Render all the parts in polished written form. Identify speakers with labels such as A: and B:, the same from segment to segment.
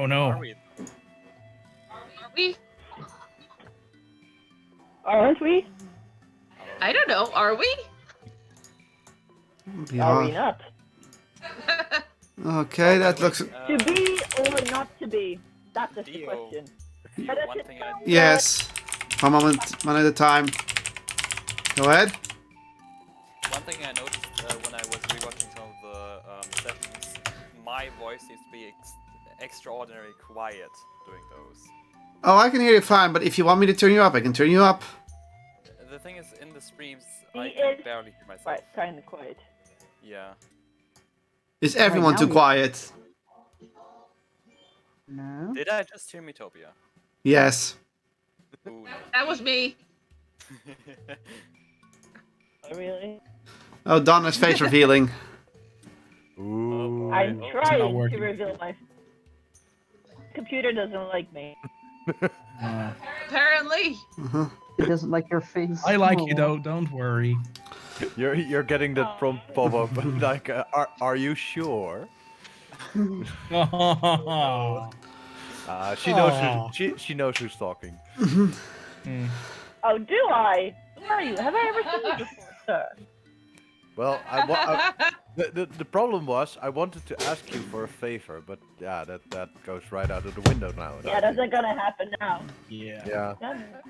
A: Oh no.
B: Are we?
C: We?
D: Aren't we?
C: I don't know. Are we?
E: We
D: Are we
E: are.
D: not?
E: Okay, that looks.
D: To be or not to be? That is the
B: Dio.
D: question.
B: Dio,
D: But
B: one
D: it's
B: thing I
E: Yes. One moment, one at a time. Go ahead.
B: One thing I noticed when I was rewatching some of the sessions, my voice seems to be extraordinarily quiet during those.
E: Oh, I can hear you fine, but if you want me to turn you up, I can turn you up.
B: The thing is, in the streams,
D: He
B: I can
D: is
B: barely hear myself.
D: Right, kind of quiet.
B: Yeah.
E: Is everyone
F: now
E: too
F: you-
E: quiet?
F: No.
B: Did I just hear Metopia?
E: Yes.
B: Ooh,
C: That was me.
B: no.
D: Oh, really?
E: Oh, Donna's face revealing.
G: Ooh.
D: I'm
A: not
D: trying to
A: working.
D: reveal my... Computer doesn't like me.
C: Apparently.
F: It doesn't like your face.
A: I like you
F: Aw.
A: though. Don't worry.
G: You're getting that prompt pop up like, are you sure? She knows she knows who's talking.
D: Oh, do I? Who are you? Have I ever seen you before, sir?
G: Well, the problem was I wanted to ask you for a favor, but yeah, that goes right out of the window now.
D: Yeah, that's not gonna happen now.
A: Yeah.
G: Yeah.
D: Damn it.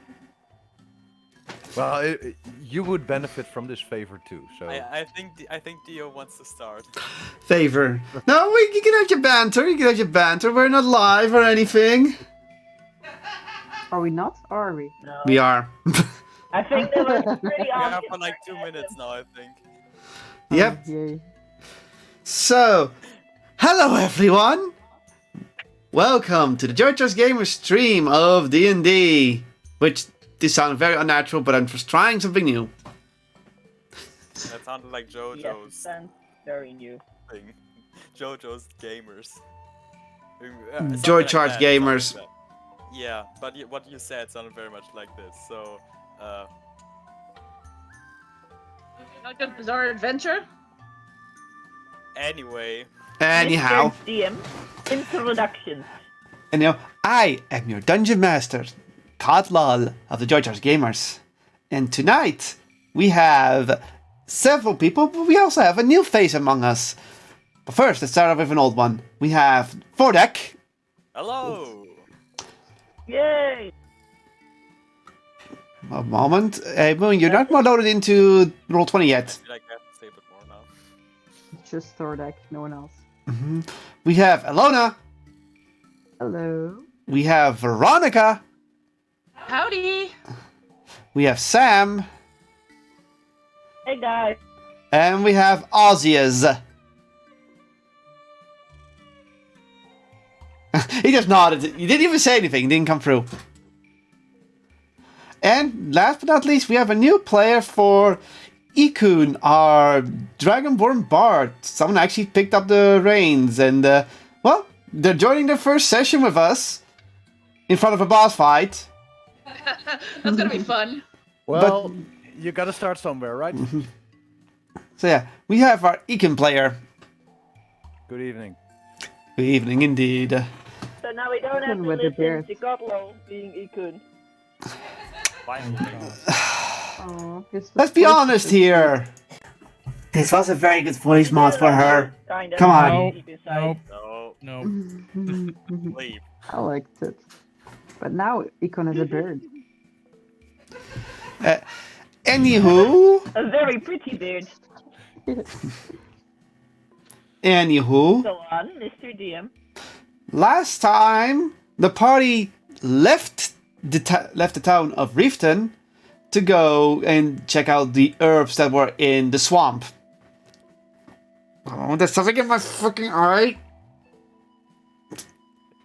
G: Well, you would benefit from this favor too. So
B: I think Dio wants to start.
E: Favor. No, you can have your banter. You can have your banter. We're not live or anything.
F: Are we not? Or are we?
D: No.
E: We are.
D: I think that was pretty
B: Yeah,
D: obvious.
B: for like 2 minutes now, I think.
E: Yep.
F: Oh, yay.
E: So, hello everyone. Welcome to the JoJo's Gamer stream of D&D. Which, this sounds very unnatural, but I'm just trying something new.
B: That sounded like
D: Yes,
B: JoJo's
D: sounds very new.
B: thing. JoJo's gamers.
E: Joy Charge Gamers.
B: Yeah, but what you said sounded very much like this. So,
C: Not just Bizarre Adventure.
B: anyway,
E: Anyhow,
D: Mr. DM, introductions.
E: anyhow, I am your Dungeon Master, Kotlol of the Joy Charge Gamers. And tonight, we have several people, but we also have a new face among us. But first, let's start off with an old one. We have Vordek.
B: hello.
D: Yay!
E: A moment. Moon, you're not loaded into Roll20 yet.
B: I feel like I have to say a bit more now.
F: Just Thordak, no one else.
E: We have Alona.
F: Hello.
E: We have Veronica.
C: Howdy.
E: We have Sam.
D: Hey guys.
E: And we have Ozias. He just nodded. You didn't even say anything. It didn't come through. And last but not least, we have a new player for Ikun, our Dragonborn Bard. Someone actually picked up the reins. And, well, they're joining their first session with us. In front of a boss fight.
C: That's gonna be fun.
G: well, you gotta start somewhere, right?
E: So yeah, we have our Ikun player.
G: Good evening.
E: Good evening indeed.
D: So now we don't have to
F: With the
D: listen
F: beard.
D: to Kotlol being Ikun.
B: Finally.
F: Oh,
E: Let's be honest here. This was a very good voice mod for her.
D: Kinda.
E: Come on.
A: Nope.
D: Deep inside.
A: Nope.
B: No,
A: Nope.
B: leave.
F: I liked it. But now Icon is a bird.
E: Anywho,
D: A very pretty beard.
E: anywho,
D: Go on, Mr. DM.
E: last time the party left the town of Reefton to go and check out the herbs that were in the swamp. Oh, there's something in my fucking eye.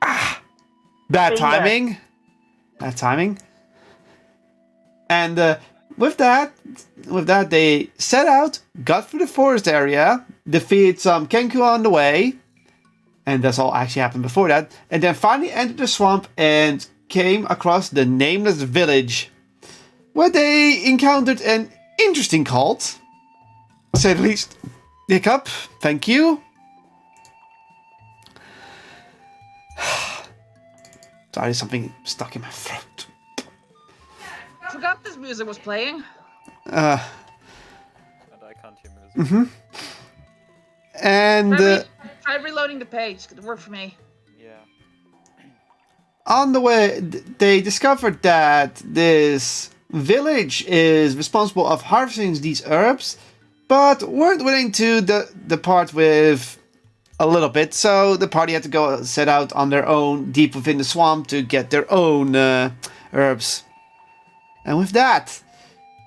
E: Ah, bad
D: Finger.
E: timing. Bad timing. And with that, they set out, got through the forest area, defeated some Kenku on the way, and that's all actually happened before that, and then finally entered the swamp and came across the nameless village, where they encountered an interesting cult, to say the least. Hiccup, thank you. Sorry, something stuck in my throat.
C: Forgot this music was playing.
E: Uh,
B: And I can't hear music.
E: and
C: Try reloading the page. It worked for me.
B: Yeah.
E: on the way, they discovered that this village is responsible of harvesting these herbs, but weren't willing to depart with a little bit, so the party had to go set out on their own deep within the swamp to get their own herbs. And with that,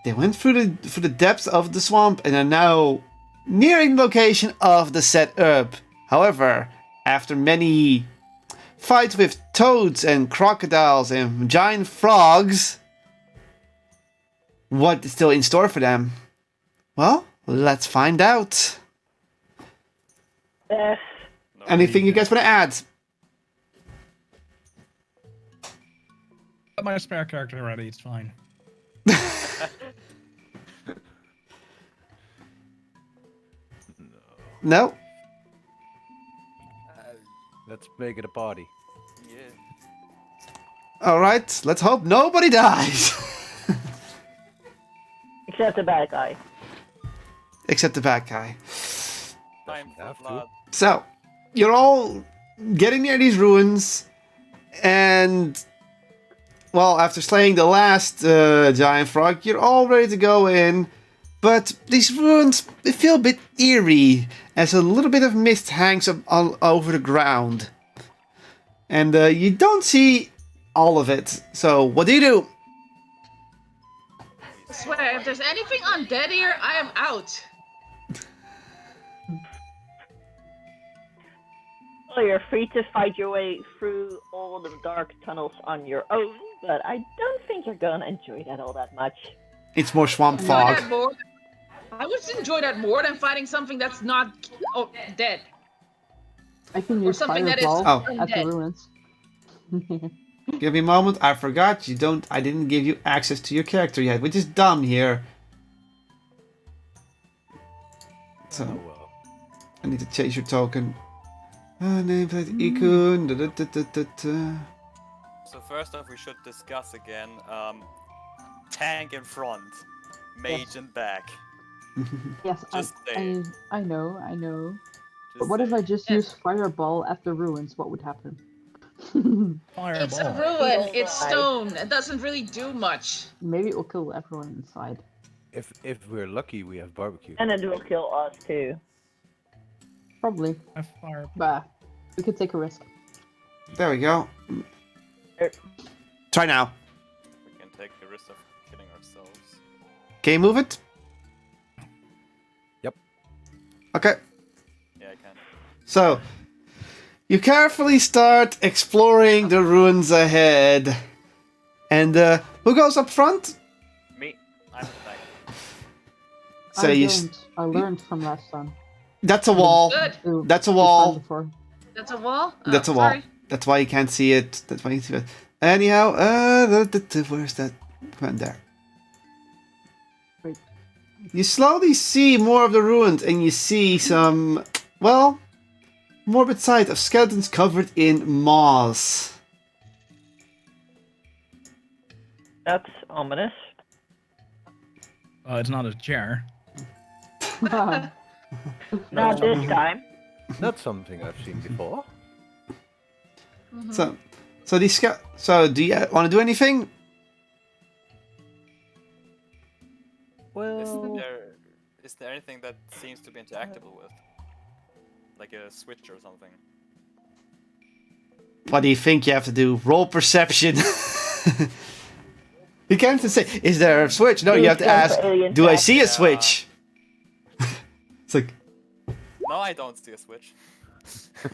E: they went through the depths of the swamp and are now nearing the location of the said herb. However, after many fights with toads and crocodiles and giant frogs, what is still in store for them? Well, let's find out.
D: Yes.
B: No,
E: Anything you guys want to add?
A: Got my spare character ready. It's fine.
E: No?
G: Let's make it a party.
B: Yeah.
E: Alright, let's hope nobody dies.
D: Except the bad guy.
E: Except the bad guy.
B: Time for
G: have to.
B: blood.
E: So, you're all getting near these ruins, and, well, after slaying the last giant frog, you're all ready to go in, but these ruins, they feel a bit eerie, as a little bit of mist hangs up all over the ground. And you don't see all of it, so what do?
C: I swear, if there's anything undead here, I am out.
D: Well, you're free to fight your way through all the dark tunnels on your own, but I don't think you're gonna enjoy that all that much.
E: It's more swamp
C: Enjoy
E: fog.
C: that more. I would enjoy that more than fighting something that's not dead.
F: I can
C: Or
F: use
C: something that is
F: fireball
E: Oh.
F: at the
C: undead.
F: ruins.
E: Give me a moment, I forgot I didn't give you access to your character yet, which is dumb here. So,
G: Oh well.
E: I need to change your token. Nameplate Ikun. Da, da, da, da, da, da.
B: So first off, we should discuss again. Tank in front, mage
F: Yes.
B: in back.
F: Yes,
B: Just say.
F: I know. But
B: Just
F: what if
B: say.
F: I just use fireball at the ruins? What would happen?
A: Fireball.
C: It's a ruin.
D: Don't
C: It's
D: die.
C: stone. It doesn't really do much.
F: Maybe it will kill everyone inside.
G: If we're lucky, we have barbecue.
D: And it will kill us too.
F: Probably.
A: I fire.
F: But we could take a risk.
E: There we go.
D: Er.
E: Try now.
B: We can take the risk of killing ourselves.
E: Can you move it?
G: Yep.
E: Okay.
B: Yeah, I can.
E: So, you carefully start exploring the ruins ahead. And who goes up front?
B: Me, I'm the tank.
E: So
F: I learned from last time.
E: that's a wall.
C: Good.
E: That's a
F: This time
E: wall.
F: before.
C: That's a wall? Oh,
E: That's a wall.
C: sorry.
E: That's why you can't see it. That's why you see it. Anyhow, where's that? Come on, there.
F: Wait.
E: You slowly see more of the ruins, and you see some, well, morbid sight of skeletons covered in moss.
D: That's ominous.
A: It's not a chair.
D: Not this time.
G: That's something I've seen before.
E: So these so do you want to do anything?
G: Well,
B: Is there anything that seems to be interactable with? Like a switch or something?
E: What do you think you have to do? Roll perception. You can't just say, "Is there a switch?" No, you have to ask, "Do I see a switch?" It's like,
B: No, I don't see a switch.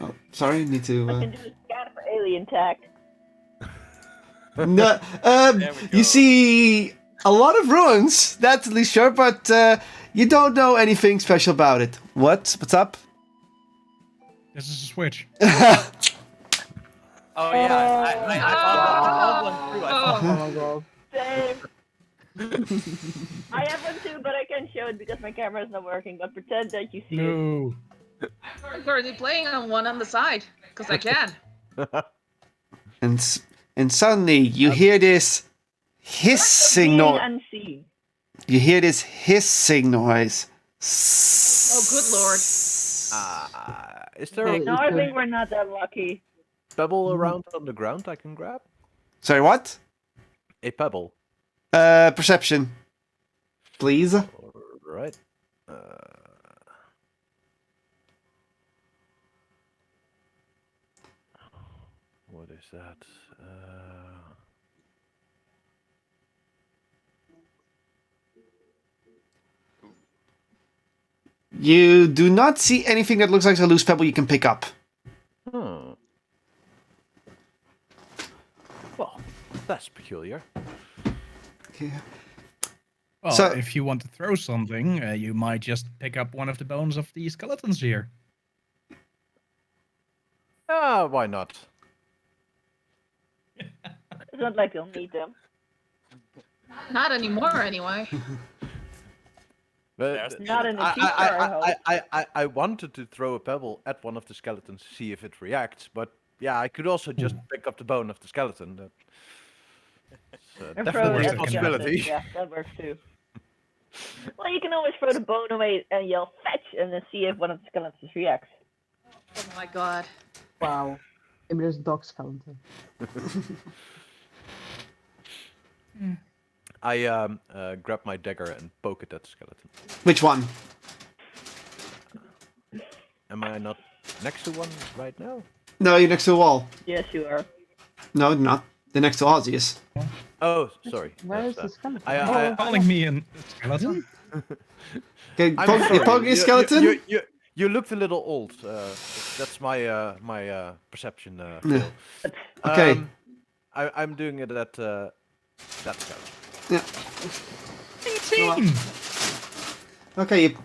E: oh, sorry, need
D: I
E: to.
D: can do a scan for alien tech.
E: No,
B: There we go.
E: you see a lot of ruins. That's at least sure, but you don't know anything special about it. What's up?
A: This is a switch.
B: Oh yeah, I found one too. I found
F: Oh my god.
D: Same. I have one too, but I can't show it because my camera is not working. But pretend that you see it.
A: No.
C: I'm currently playing on one on the side, because I can.
E: And and suddenly you hear this hissing
D: Being
E: noise.
D: unseen.
E: You hear this hissing noise.
C: Oh, good lord.
G: Is there
F: Okay.
G: a
D: No, I think we're not that lucky.
G: pebble around on the ground I can grab?
E: Sorry, what?
G: A pebble.
E: Perception. Please.
G: Alright. What is that?
E: You do not see anything that looks like a loose pebble you can pick up.
G: Well, that's peculiar.
E: Yeah.
A: Well,
E: So-
A: if you want to throw something, you might just pick up one of the bones of the skeletons here.
G: Why not?
D: It's not like you'll need them.
C: Not anymore, anyway.
G: But
B: There's-
D: Not in the future, I hope.
G: I wanted to throw a pebble at one of the skeletons to see if it reacts, but yeah, I could also just pick up the bone of the skeleton. That's
D: And throw
G: definitely
D: it
G: a
D: at the
G: possibility.
D: skeleton. Yeah, that works too. Well, you can always throw the bone away and yell fetch and then see if one of the skeletons reacts.
C: Oh my god.
F: Wow. Maybe there's a dog skeleton.
G: I grab my dagger and poke it at the skeleton.
E: Which one?
G: Am I not next to one right now?
E: No, you're next to a wall.
D: Yes, you are.
E: No, not. They're next to Ozzy's.
G: Oh, sorry.
F: Where
G: That's
F: is the skeleton?
G: I-
A: Calling me a skeleton?
E: Okay,
G: I'm
E: poke,
G: sorry.
E: you're poking a skeleton?
G: You looked a little old. That's my my perception.
E: Yeah.
G: Phil.
E: Okay.
G: I'm doing it at that skeleton.
E: Yeah.
A: 18!
E: Okay,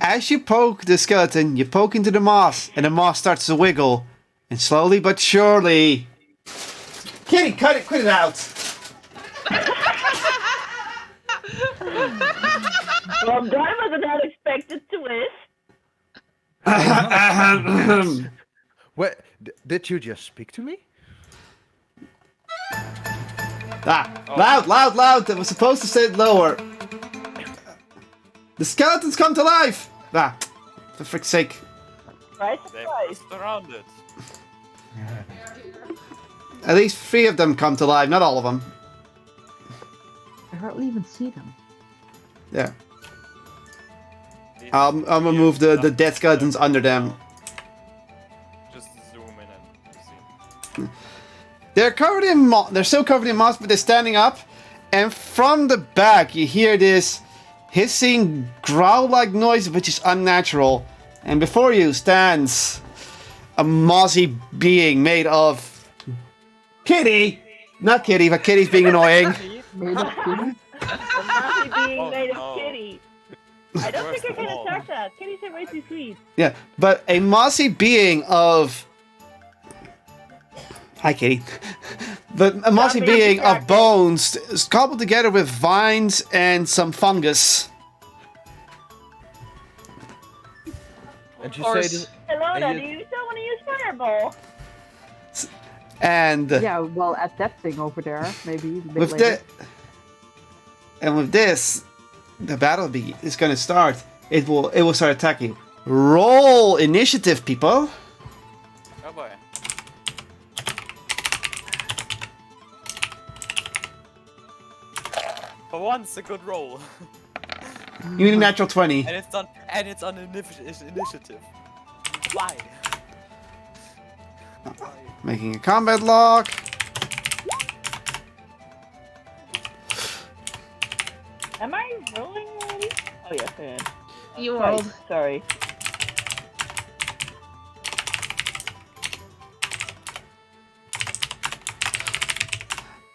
E: as you poke the skeleton, you poke into the moss, and the moss starts to wiggle. And slowly but surely... Kitty, cut it, quit it out!
D: Well, that was an unexpected twist.
G: What? Did you just speak to me?
E: Loud! I was supposed to say it lower. The skeletons come to life! For frick's sake.
D: Right?
B: They
D: Surprise.
B: burst around it.
E: At least 3 of them come to life, not all of them.
F: I hardly even see them.
E: Yeah.
B: These
E: I'm gonna move the dead skeletons under them.
B: Just zoom in and you see.
E: They're covered in moss. They're still covered in moss, but they're standing up. And from the back, you hear this hissing, growl-like noise, which is unnatural. And before you stands a mossy being made of Kitty. Not Kitty, but Kitty's being annoying.
F: Made of kitty?
D: A monkey being
B: Oh,
D: made of
B: no.
D: kitty. I don't
B: Worst
D: think I
B: of
D: can
B: all.
D: attack that. Kitties are way too sweet.
E: Yeah, but a mossy being of. Hi, Kitty. But a mossy
D: being
E: being of
D: distracted.
E: bones is cobbled together with vines and some fungus.
G: And you
C: Of
G: say
C: course.
G: this,
D: Hello,
G: And
D: Daddy.
G: you-
D: You still want to use fireball?
E: And
F: Yeah, well, at that thing over there, maybe. A bit
E: with
F: later.
E: with this, the battle is going to start. It will start attacking. Roll initiative, people.
B: Oh boy. For once, a good roll.
E: You need a natural 20.
B: And it's on initiative. Why?
E: Making a combat lock.
D: Am I rolling already? Oh, yes, I am.
C: You
D: Sorry.
C: rolled.
D: Sorry.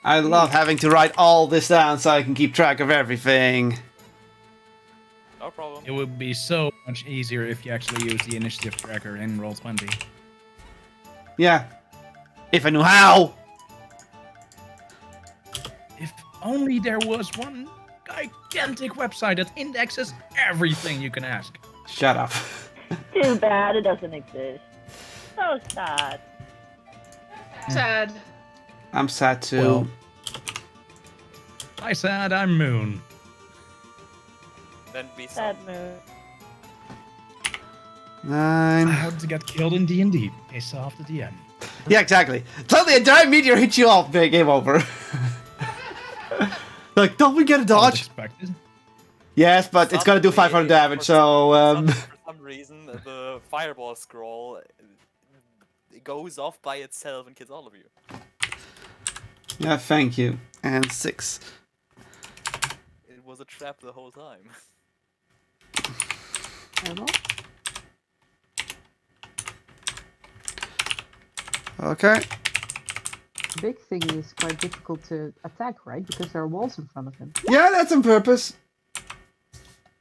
E: I love having to write all this down so I can keep track of everything.
B: No problem.
A: It would be so much easier if you actually use the initiative tracker in Roll20.
E: Yeah. If I knew how.
A: If only there was one gigantic website that indexes everything you can ask.
E: Shut up.
D: Too bad it doesn't exist. So sad.
C: Sad.
E: I'm sad too.
A: Well, I said I'm Moon.
B: Then be
D: Sad
B: some.
D: mood.
E: 9.
A: How to get killed in D&D. Piss off the DM.
E: Yeah, exactly. Tell the entire meteor hits you off. Game over. Like, don't we get a dodge?
A: Expected.
E: Yes, but it's gonna do 500 damage, so
B: For some reason, the fireball scroll it goes off by itself and kills all of you.
E: yeah, thank you. And 6.
B: It was a trap the whole time.
E: Okay.
F: Big thing is quite difficult to attack, right? Because there are walls in front of him.
E: Yeah, that's on purpose.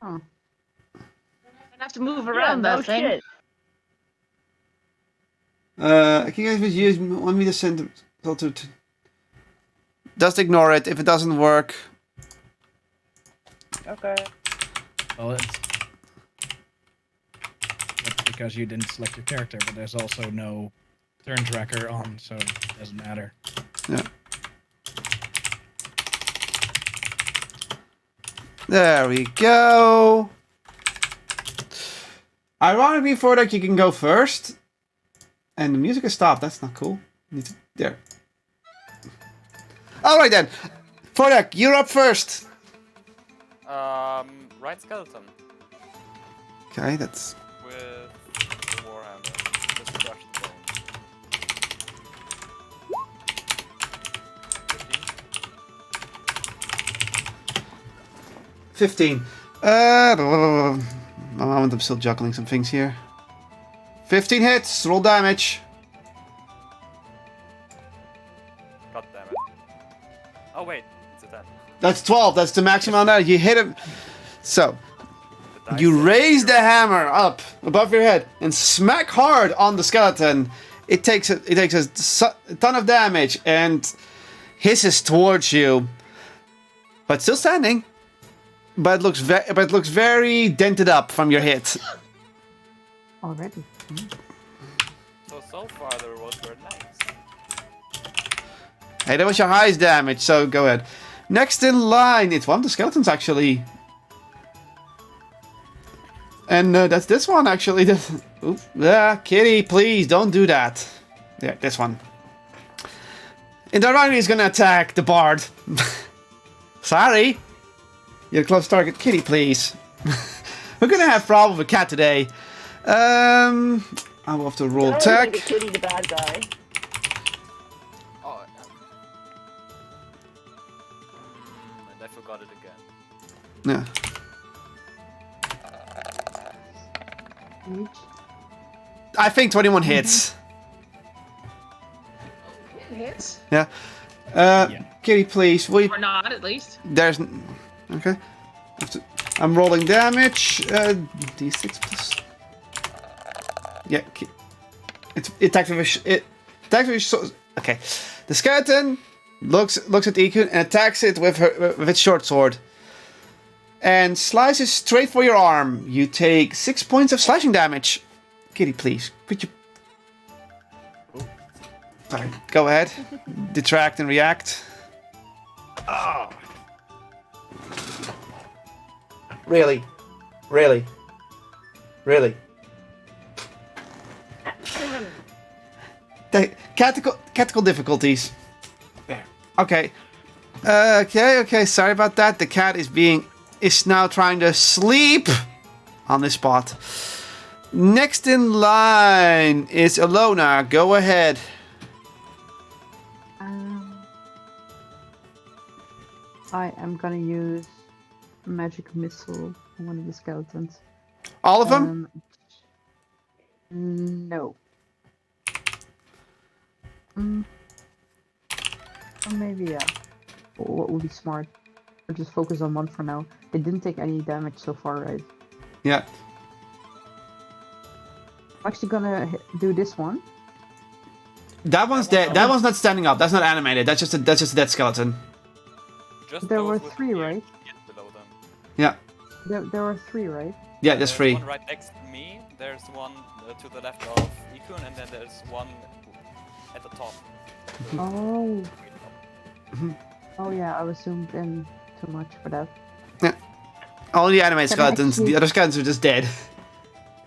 F: Oh.
C: I have to move around that thing.
D: Shit.
E: Can you guys want me to send to just ignore it if it doesn't work.
D: Okay.
A: Well, that's because you didn't select your character, but there's also no turn tracker on, so it doesn't matter.
E: Yeah. There we go. Ironically, for that you can go first. And the music has stopped. That's not cool. There. Alright then. Fordak, you're up first.
B: Right skeleton
E: Okay, that's...
B: with the warhammer. Just crush the bone.
E: 15. I'm still juggling some things here. 15 hits, roll damage.
B: God damn it. Oh wait, it's a 10.
E: That's 12, that's the maximum now. You hit him. So,
B: The dice
E: you
B: said
E: raise the
B: 0.
E: hammer up above your head and smack hard on the skeleton. It takes a ton of damage and hisses towards you, but still standing. But it looks very dented up from your hit.
F: Already.
B: So far the rolls were nice.
E: Hey, that was your highest damage, so go ahead. Next in line, it's one of the skeletons actually. And that's this one actually. Oops. Yeah, Kitty, please don't do that. Yeah, this one. And Darani is gonna attack the bard. Sorry. You're a close target. Kitty, please. We're gonna have problems with cat today. I will have to roll attack.
D: Make a kitty the bad guy.
B: Oh, and I forgot it again.
E: Yeah.
F: Each.
E: I think 21 hits.
C: It hits.
E: Yeah. Kitty, please. Will you...
C: Or not, at least.
E: There's... Okay. I'm rolling damage. D6 plus... Yeah. It attacks with okay. The skeleton looks at Ikun and attacks it with its short sword. And slices straight for your arm. You take 6 points of slashing damage. Kitty, please. Could you... Sorry. Go ahead. Detract and react. Oh. Really? Really? Really? Tactical difficulties. There. Okay. Okay, sorry about that. The cat is now trying to sleep on this spot. Next in line is Alona. Go ahead.
F: I am gonna use magic missile on one of the skeletons.
E: All of them?
F: No. Or maybe yeah. What would be smart? Or just focus on one for now. It didn't take any damage so far, right?
E: Yeah.
F: I'm actually gonna do this one.
E: That one's dead. That one's not standing up. That's not animated. That's just a dead skeleton.
B: Just
F: There
B: those
F: were
B: with
F: 3,
B: ears
F: right?
B: get below them.
E: Yeah.
F: There were 3, right?
E: Yeah, there's 3.
B: One right next to me, there's one to the left of Ikun, and then there's one at the top.
F: Oh. Oh yeah, I was zoomed in too much for that.
E: Only animate
F: Can I
E: skeletons.
F: actually-
E: The other skeletons are just dead.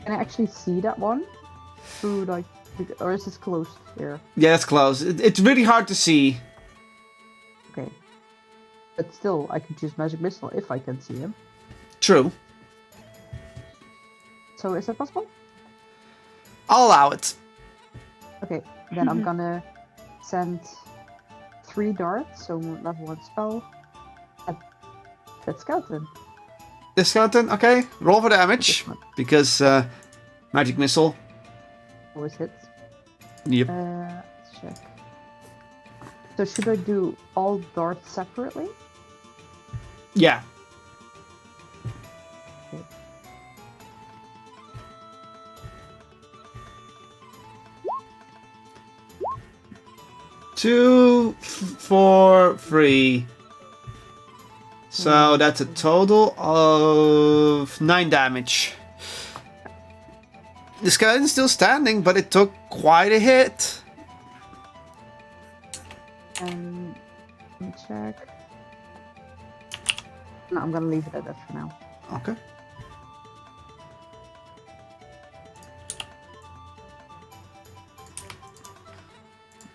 F: Can I actually see that one? Through like, or is this closed here?
E: Yeah, it's close. It's really hard to see.
F: Okay. But still, I could use magic missile if I can see him.
E: True.
F: So is that possible?
E: I'll allow it.
F: Okay, then I'm gonna send 3 darts, so level 1 spell, at that skeleton.
E: This skeleton, okay. Roll for damage.
F: This one
E: Because magic missile.
F: always hits.
E: Yep.
F: Let's check. So should I do all darts separately?
E: Yeah.
F: Okay.
E: Two, 4, 3. So that's a total of 9 damage. The skeleton's still standing, but it took quite a hit.
F: And let me check. No, I'm gonna leave it at that for now.
E: Okay.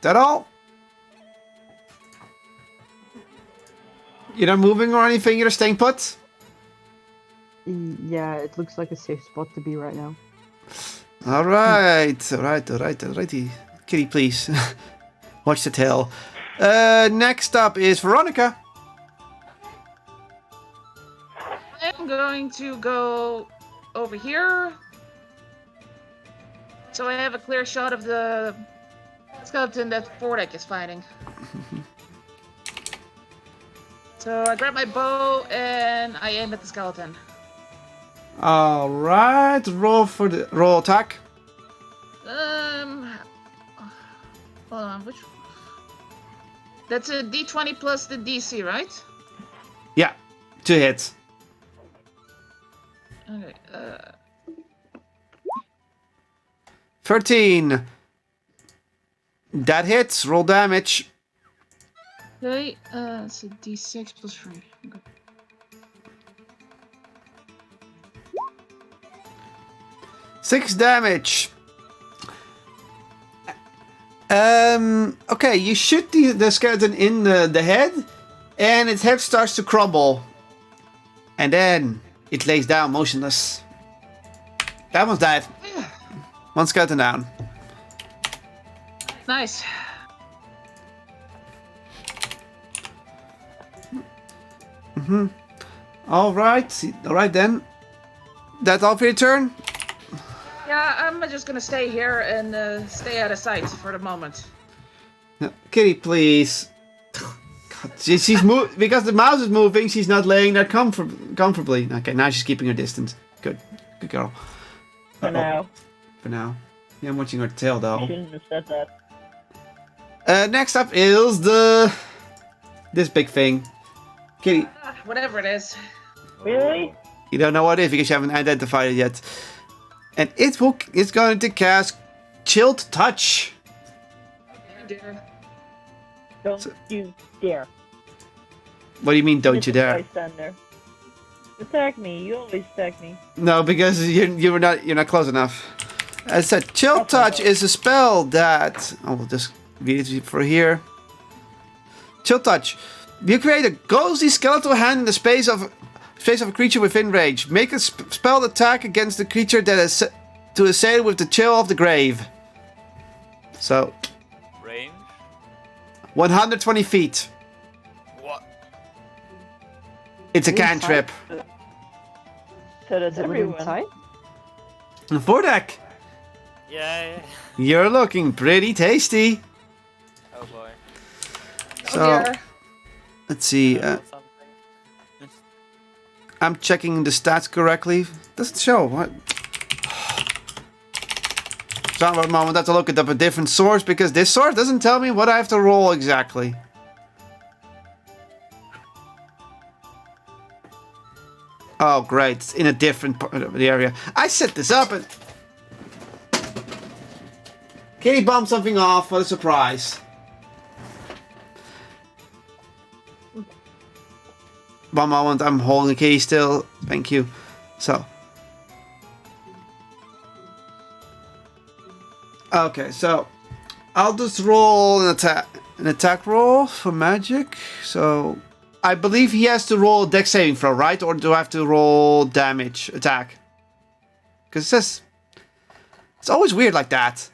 E: That all? You're not moving or anything, you're staying put?
F: Yeah, it looks like a safe spot to be right now.
E: Alright, alrighty. Kitty, please. Watch the tail. Next up is Veronica.
C: I'm going to go over here. So I have a clear shot of the skeleton that Fordek is fighting. So I grab my bow and I aim at the skeleton.
E: Alright, roll attack.
C: Hold on, which? That's a D20 plus the DC, right?
E: Yeah, 2 hits.
C: Okay.
E: 13. That hits, roll damage.
C: Okay. It's a D6 plus 3. Okay.
E: Six damage. Okay, you shoot the skeleton in the head, and its head starts to crumble. And then it lays down motionless. That one's dead. One skeleton down.
C: Nice.
E: Alright then. That's all for your turn?
C: Yeah, I'm just gonna stay here and stay out of sight for the moment.
E: No, Kitty, please. God, she's because the mouse is moving, she's not laying there comfortably. Okay, now she's keeping her distance. Good girl.
D: For now.
E: For now. Yeah, I'm watching her tail though.
D: Shouldn't have said that.
E: Next up is this big thing. Kitty,
C: Whatever it is.
D: Really?
E: you don't know what it is because you haven't identified it yet. And it's going to cast Chilled Touch.
C: Oh dear.
D: Don't you dare.
E: What do you mean, don't you dare?
D: Bystander. Attack me. You always attack me.
E: No, because you're not close enough. As I said, Chilled Touch is a spell that I will just read it for here. Chilled Touch. You create a ghostly skeletal hand in the space of a creature within range. Make a spell attack against the creature that is to assail with the chill of the grave. So,
B: Range?
E: 120 feet.
B: What?
E: It's a
F: Within
E: cantrip.
D: So that's
F: Is it within
D: everyone.
F: sight?
E: Fordek,
B: Yeah.
E: you're looking pretty tasty.
B: Oh boy.
E: So,
C: Oh dear.
E: let's see.
B: Something.
E: I'm checking the stats correctly. Doesn't show. What? So I'm a moment I have to look it up a different source because this source doesn't tell me what I have to roll exactly. Oh, great. It's in a different part of the area. I set this up and... Kitty bumped something off. What a surprise. One moment, I'm holding the key still. Thank you. So. Okay, so I'll just roll an attack roll for magic. So I believe he has to roll a dex saving throw, right? Or do I have to roll damage attack? Because it says it's always weird like that.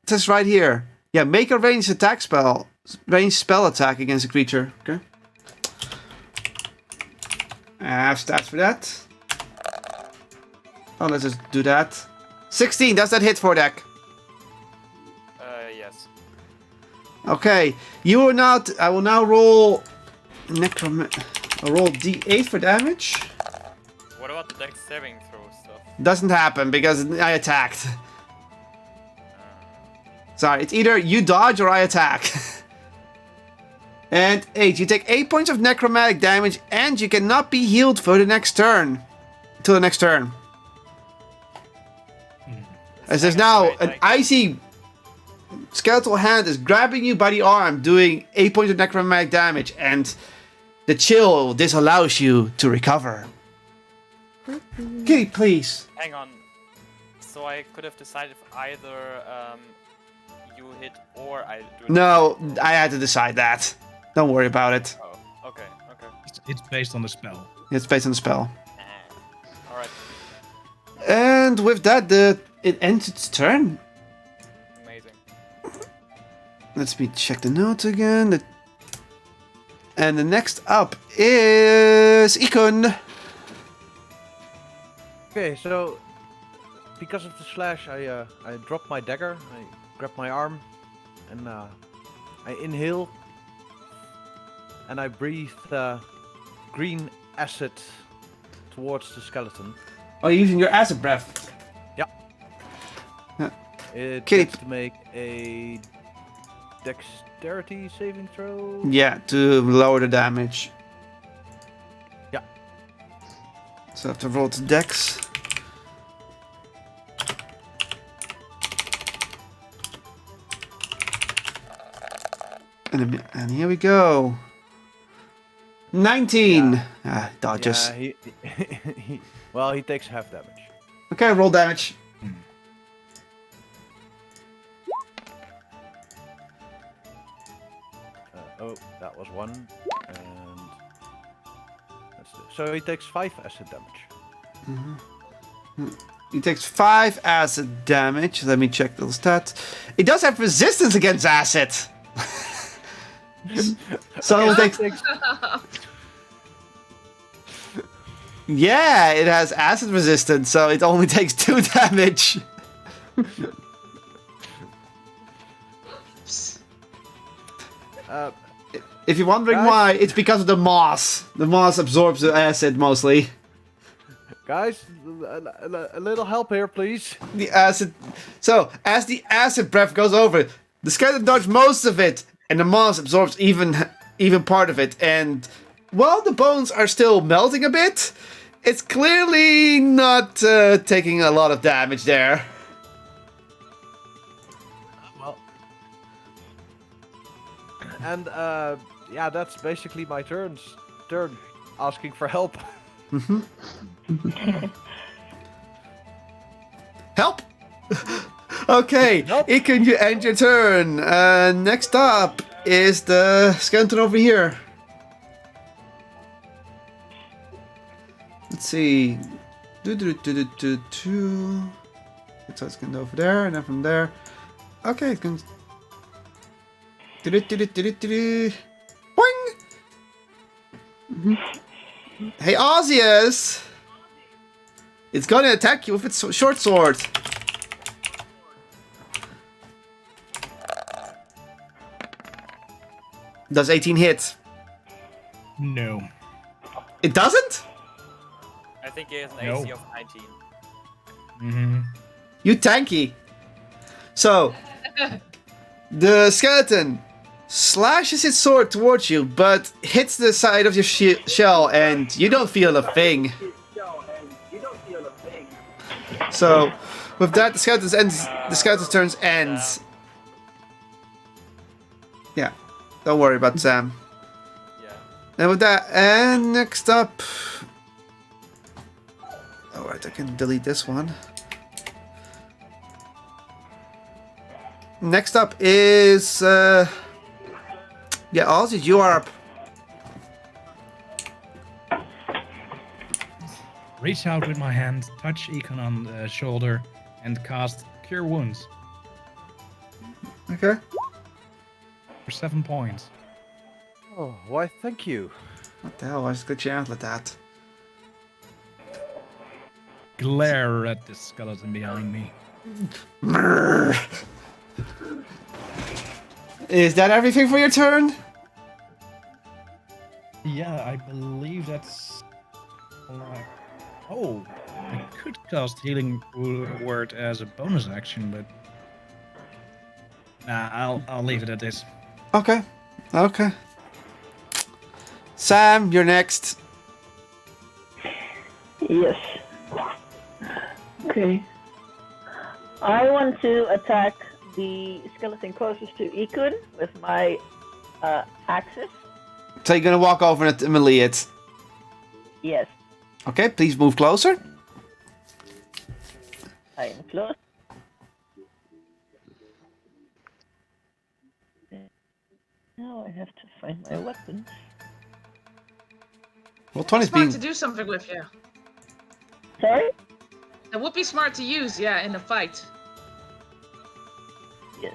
E: It says right here. Yeah, make a ranged spell attack against a creature. Okay. I have stats for that. Oh, let's just do that. 16, does that hit for deck?
B: Yes.
E: Okay, you are not. I will now roll I'll roll D8 for damage.
B: What about the dex saving throw stuff?
E: Doesn't happen because I attacked. Sorry, it's either you dodge or I attack. And 8, you take 8 points of necromantic damage, and you cannot be healed for the next turn. Till the next turn. As there's now an icy skeletal hand is grabbing you by the arm, doing 8 points of necromantic damage, and the chill disallows you to recover. Okay, please.
B: Hang on. So I could have decided if either you hit or I do it.
E: No, I had to decide that. Don't worry about it.
B: Oh, okay, okay.
A: It's based on the spell.
E: It's based on the spell.
B: Alright,
E: And with that, it ends its turn.
B: amazing.
E: Let's me check the notes again. And the next up is Ikon.
G: Okay, so because of the slash, I drop my dagger, I grab my arm, and I inhale, and I breathe green acid towards the skeleton.
E: Oh, you're using your acid breath.
G: It
E: Okay.
G: gets to make a dexterity saving throw.
E: Yeah, to lower the damage.
G: Yeah.
E: So I have to roll to dex. And here we go. 19.
G: Yeah.
E: Ah, dodges.
G: Yeah, well, he takes half damage.
E: Okay, roll damage.
G: Oh, that was one, and so he takes 5 acid damage.
E: He takes 5 acid damage. Let me check those stats. It does have resistance against acid. So it takes. Yeah, it has acid resistance, so it only takes 2 damage. If you're wondering why, it's because of the moss. The moss absorbs the acid mostly.
G: Guys, a little help here, please.
E: The acid. So, as the acid breath goes over, the skeleton dodges most of it, and the moss absorbs even part of it. And while the bones are still melting a bit, it's clearly not taking a lot of damage there.
G: Well, and yeah, that's basically my turn asking for help.
E: Help! Okay,
G: Nope.
E: Ikon, you end your turn. Next up is the skeleton over here. Let's see. So it's going over there, and then from there. Okay, it can. Boing! Hey, Ozzius! It's gonna attack you with its short sword. Does 18 hit?
A: No.
E: It doesn't?
B: I think he has an
A: No.
B: AC of 19.
A: Mm-hmm.
E: You tanky. So, the skeleton slashes its sword towards you, but hits the side of your shell, and you don't feel a thing. So, with that, the skeleton's turn ends. Yeah, don't worry about Sam.
B: Yeah.
E: And with that, and next up. Alright, I can delete this one. Next up is. Yeah, Ozzy, you are up.
A: Reach out with my hand, touch Econ on the shoulder, and cast Cure Wounds
E: Okay.
A: for 7 points.
G: Oh, why, thank you.
E: What the hell? I just got you out like that.
A: Glare at the skeleton behind me.
E: Is that everything for your turn?
A: Yeah, I believe that's. Oh, I could cast Healing Word as a bonus action, but nah, I'll leave it at this.
E: Okay. Okay. Sam, you're next.
D: Yes. Okay. I want to attack the skeleton closest to Ikun with my axis.
E: So you're gonna walk over and melee it.
D: Yes,
E: Okay, please move closer.
D: I am close. Now I have to find my weapons.
E: Well, 20 is
C: Smart
E: being.
C: to do something with, yeah.
D: Sorry?
C: That would be smart to use, yeah, in a fight.
D: Yes.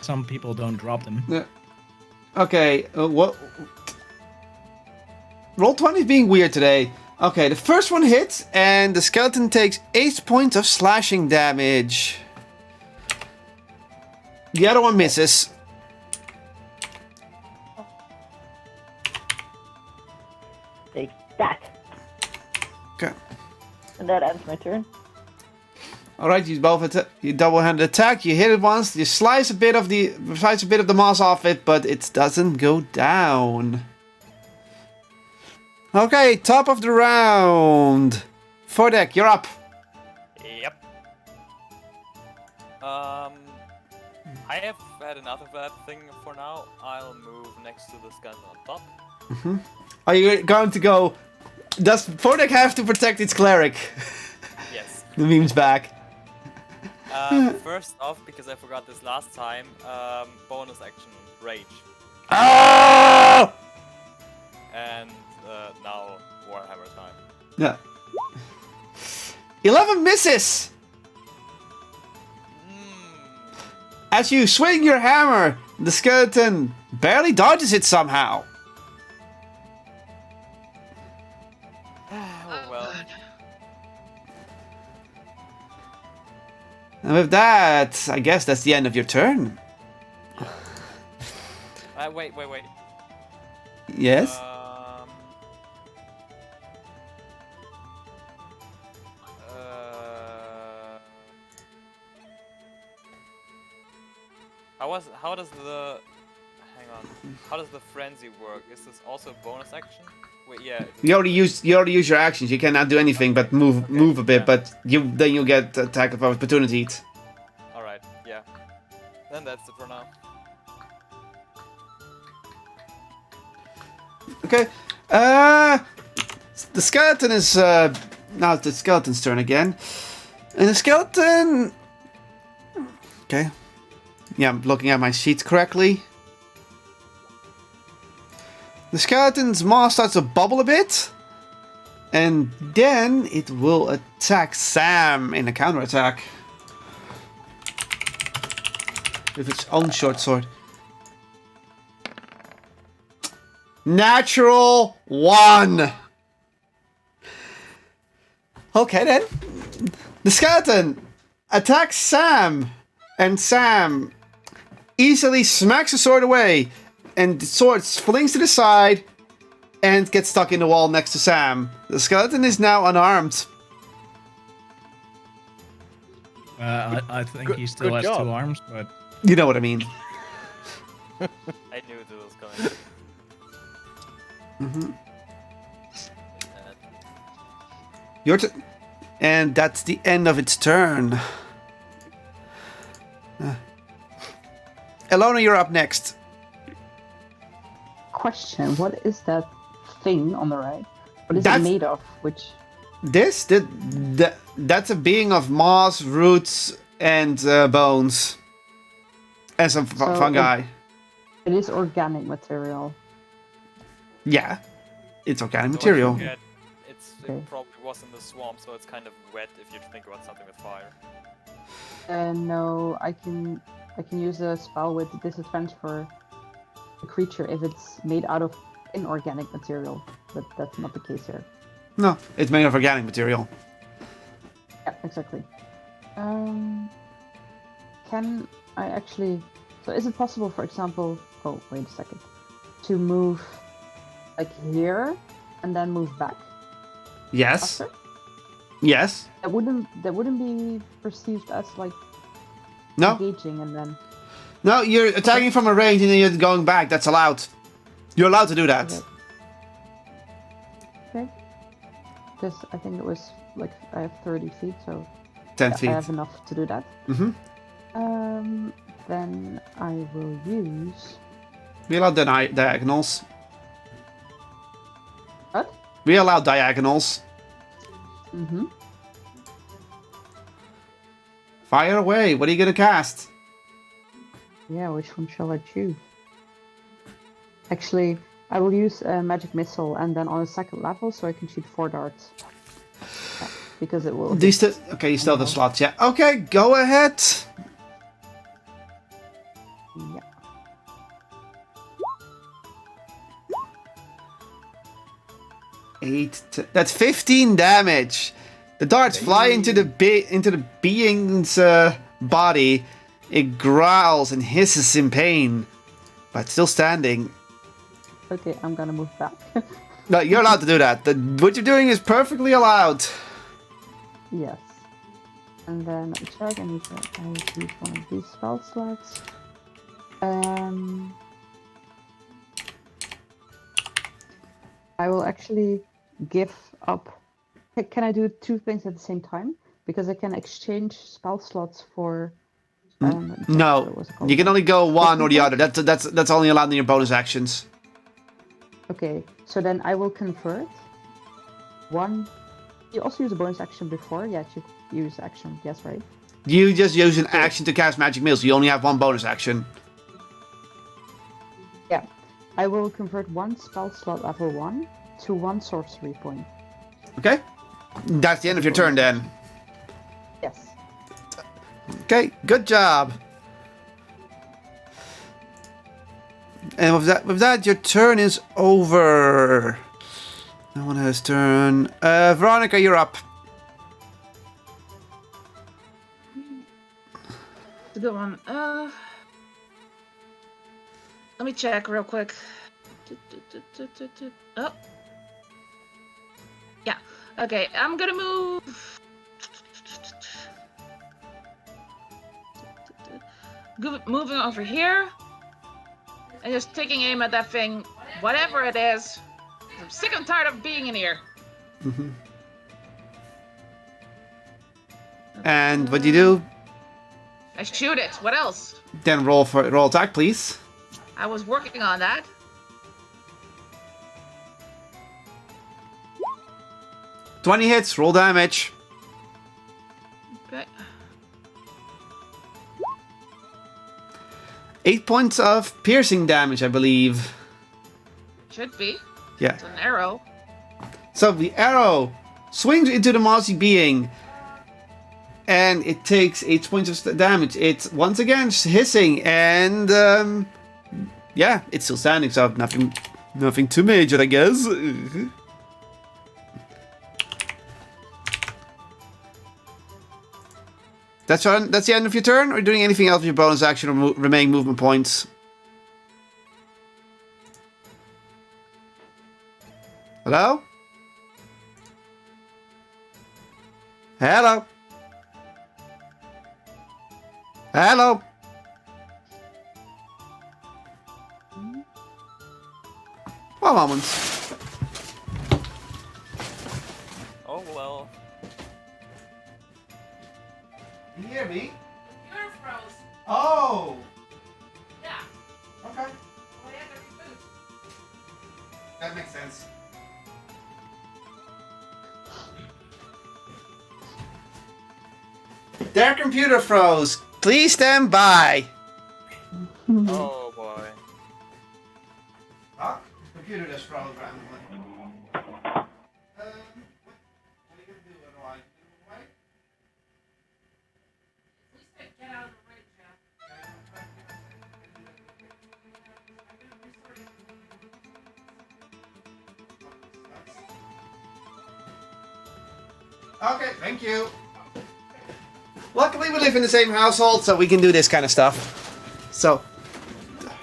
A: Some people don't drop them.
E: Yeah. Okay, what? Roll 20 is being weird today. Okay, the first one hits, and the skeleton takes 8 points of slashing damage. The other one misses.
D: Take that.
E: Okay.
D: And that ends my turn.
E: Alright, you you double-handed attack, you hit it once, you slice a bit of the moss off it, but it doesn't go down. Okay, top of the round. Fordek, you're up.
B: Yep. I have had enough of that thing for now. I'll move next to the skeleton on top.
E: Are you going to go... Does Fordek have to protect its cleric?
B: Yes.
E: The meme's back.
B: First off, because I forgot this last time, bonus action, Rage.
E: Oh!
B: And now Warhammer time.
E: Yeah. 11 misses! As you swing your hammer, the skeleton barely dodges it somehow.
B: Oh well.
E: And with that, I guess that's the end of your turn.
B: Wait.
E: Yes?
B: How does the... Hang on. How does the frenzy work? Is this also bonus action? Wait, yeah.
E: You already used your actions. You cannot do anything but move a bit,
B: yeah.
E: but then you get attack of opportunities.
B: Alright, yeah. Then that's it for now.
E: Okay. The skeleton is now it's the skeleton's turn again. And the skeleton... Okay. Yeah, I'm looking at my sheets correctly. The skeleton's maw starts to bubble a bit. And then it will attack Sam in a counterattack. With its own short sword. Natural 1. Okay then. The skeleton attacks Sam. And Sam easily smacks the sword away. And the sword flings to the side. And gets stuck in the wall next to Sam. The skeleton is now unarmed.
A: I think he still has
G: job.
A: 2 arms, but
E: You know what I mean.
B: I knew it was coming.
E: Your turn. And that's the end of its turn. Elona, you're up next.
F: Question: what is that thing on the right? What is
E: That's-
F: it made of? Which?
E: That's a being of moss, roots, and bones. And some
F: So
E: fungi.
F: It is organic material.
E: Yeah. It's organic
B: Don't
E: material.
B: forget,
F: Okay.
B: it probably was in the swamp, so it's kind of wet if you think about something with fire.
F: No, I can use a spell with disadvantage for a creature if it's made out of inorganic material, but that's not the case here.
E: No, it's made of organic material.
F: Yeah, exactly. Can I actually? So is it possible, for example? Oh, wait a second. To move like here and then move back
E: Yes.
F: after?
E: Yes.
F: That wouldn't be perceived as like
E: No.
F: engaging and then.
E: No, you're attacking from a range and then you're going back. That's allowed. You're allowed to do that.
F: Okay. Because I think it was like I have 30 feet, so
E: 10
F: I
E: feet.
F: have enough to do that.
E: Mm-hmm.
F: Then I will use.
E: We allow diagonals.
F: What?
E: We allow diagonals.
F: Mm-hmm.
E: Fire away. What are you gonna cast?
F: Yeah, which one shall I choose? Actually, I will use a magic missile and then on a second level so I can shoot 4 darts. Yeah, because it will.
E: Do you still? Okay, you still have the slots. Yeah. Okay, go ahead.
F: Yeah.
E: That's 15 damage. The darts fly into the being's body. It growls and hisses in pain, but still standing.
F: Okay, I'm gonna move back.
E: No, you're allowed to do that. What you're doing is perfectly allowed.
F: Yes. And then check. I need to use one of these spell slots. I will actually give up. Can I do 2 things at the same time? Because I can exchange spell slots for.
E: No,
F: what's it called?
E: you can only go one or the other. That's only allowed in your bonus actions.
F: Okay, so then I will convert one. You also use a bonus action before? Yeah, you use action. Yes, right?
E: You just use an action to cast magic missile. You only have one bonus action.
F: Yeah. I will convert one spell slot level 1 to 1 sorcery point.
E: Okay? That's the end of your turn then.
F: Yes.
E: Okay, good job. And with that, your turn is over. No one has turn. Veronica, you're up.
C: It's a good one. Let me check real quick. Oh. Yeah. Okay, I'm gonna move. Moving over here. And just taking aim at that thing, whatever it is. I'm sick and tired of being in here.
E: Mm-hmm. And what do you do?
C: I shoot it. What else?
E: Then roll attack, please.
C: I was working on that.
E: 20 hits, roll damage.
C: Okay.
E: 8 points of piercing damage, I believe.
C: Should be.
E: Yeah.
C: It's an arrow.
E: So the arrow swings into the mossy being, and it takes 8 points of damage. It's once again hissing, and yeah, it's still standing. So nothing too major, I guess. That's the end of your turn. Or are you doing anything else with your bonus action or remaining movement points? Hello? Hello? Hello? One moment.
B: Oh well.
E: Can you hear me?
C: You're froze.
E: Oh!
C: Yeah,
E: That makes sense. Their computer froze. Please stand by.
B: Oh boy.
E: Oh, computer just froze randomly. What are you gonna do otherwise? Okay, thank you. Luckily, we live in the same household, so we can do this kind of stuff. So,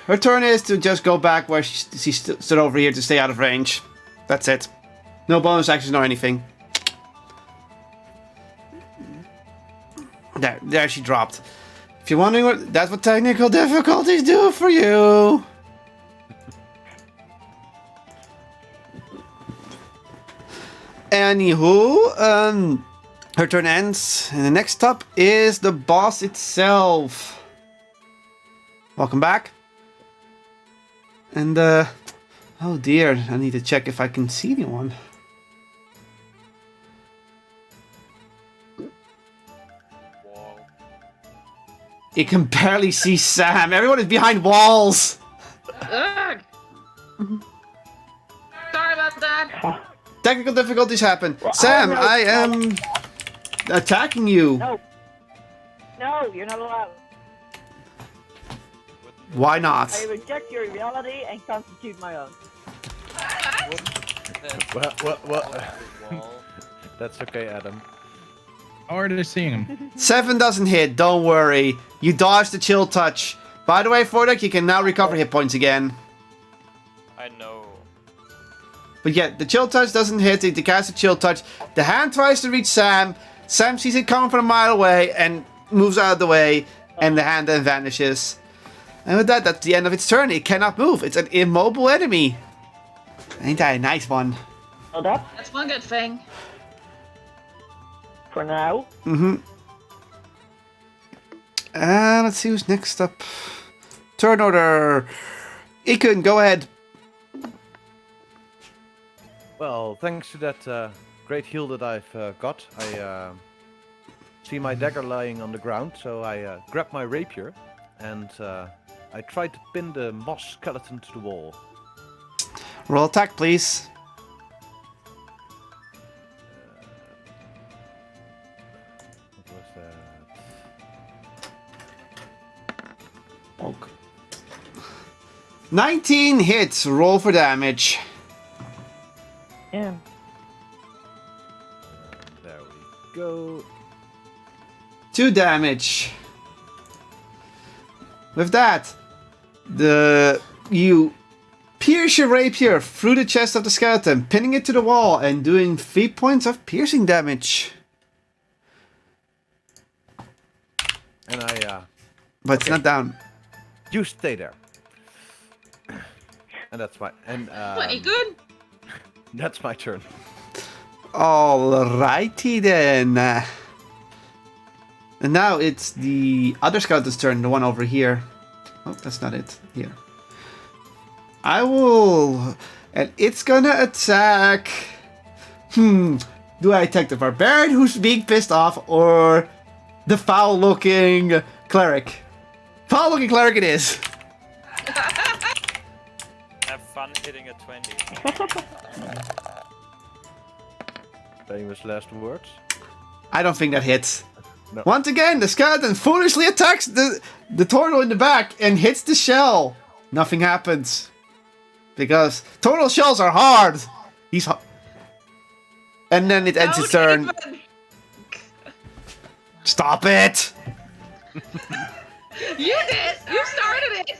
E: her turn is to just go back where she stood over here to stay out of range. That's it. No bonus actions nor anything. There she dropped. If you're wondering that's what technical difficulties do for you. Anywho, her turn ends, and the next up is the boss itself. Welcome back. And, oh dear, I need to check if I can see anyone.
B: Wall.
E: You can barely see Sam. Everyone is behind walls.
C: Ugh. Sorry about that.
E: Technical difficulties happen.
D: Well,
E: Sam,
D: I
E: I am attacking you.
D: No. No, you're not allowed.
E: Why not?
D: I reject your reality and constitute my own.
G: Well,
B: Wall.
G: that's okay, Adam.
A: How are they seeing him?
E: 7 doesn't hit, don't worry. You dodged the chill touch. By the way, Fordek, you can now recover hit points again.
B: I know.
E: But yeah, the chill touch doesn't hit, it casts a chill touch. The hand tries to reach Sam. Sam sees it coming from a mile away and moves out of the way, and the hand then vanishes. And with that, that's the end of its turn. It cannot move. It's an immobile enemy. Ain't that a nice one?
D: Well, that's
C: That's one good thing.
D: for now.
E: Mm-hmm. And let's see who's next up. Turn order. Ikun, go ahead.
G: Well, thanks to that great heal that I've got, I see my dagger lying on the ground, so I grab my rapier and I try to pin the moss skeleton to the wall.
E: Roll attack, please.
G: What was that?
E: Okay. 19 hits. Roll for damage.
D: Yeah.
G: There we go.
E: 2 damage. With that, you pierce your rapier through the chest of the skeleton, pinning it to the wall and doing 3 points of piercing damage.
G: And
E: But it's not down.
G: you stay there. And that's my
C: Pretty good.
G: that's my turn.
E: Alrighty then. And now it's the other skeleton's turn, the one over here. Oh, that's not it. Here. I will... And it's gonna attack... Do I attack the barbarian who's being pissed off, or the foul-looking cleric? Foul-looking cleric it is.
B: Have fun hitting a 20.
G: Famous last words.
E: I don't think that hits.
G: No.
E: Once again, the skeleton foolishly attacks the turtle in the back and hits the shell. Nothing happens. Because turtle shells are hard. And then it ends its turn.
C: Even.
E: Stop it!
C: You did. You started it.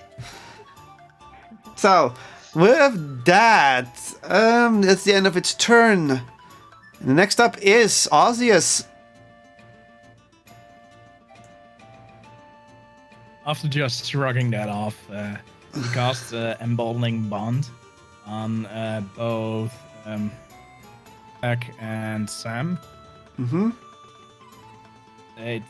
E: So, with that, that's the end of its turn. And the next up is Ozzius.
A: After just shrugging that off, he cast Emboldening Bond on both Peck and Sam.
E: Mm-hmm.
A: It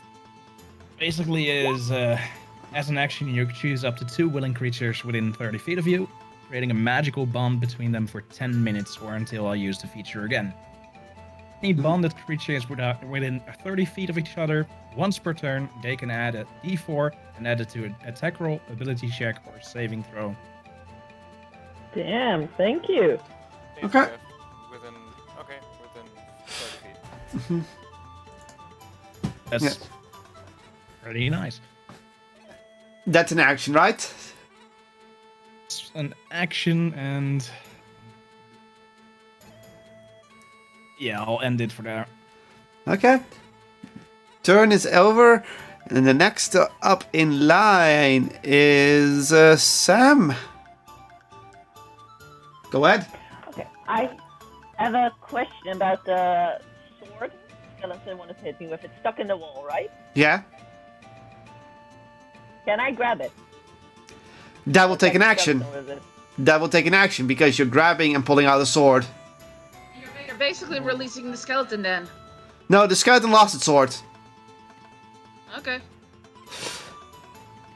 A: basically is, as an action, you choose up to 2 willing creatures within 30 feet of you. creating a magical bond between them for 10 minutes or until I use the feature again. Any bonded creatures within 30 feet of each other, once per turn, they can add a d4 and add it to an attack roll, ability check, or saving throw.
D: Damn, thank you.
E: Okay.
B: Within 30 feet.
A: That's
E: Yeah.
A: pretty nice.
E: That's an action, right?
A: It's an action and... Yeah, I'll end it for there.
E: Okay. Turn is over. And the next up in line is Sam. Go ahead.
D: Okay, I have a question about the sword skeleton wanted to hit me with. It's stuck in the wall, right?
E: Yeah.
D: Can I grab it?
E: That will take an
D: Like
E: action.
D: skeleton with it.
E: That will take an action because you're grabbing and pulling out the sword.
C: You're basically releasing the skeleton then.
E: No, the skeleton lost its sword.
C: Okay.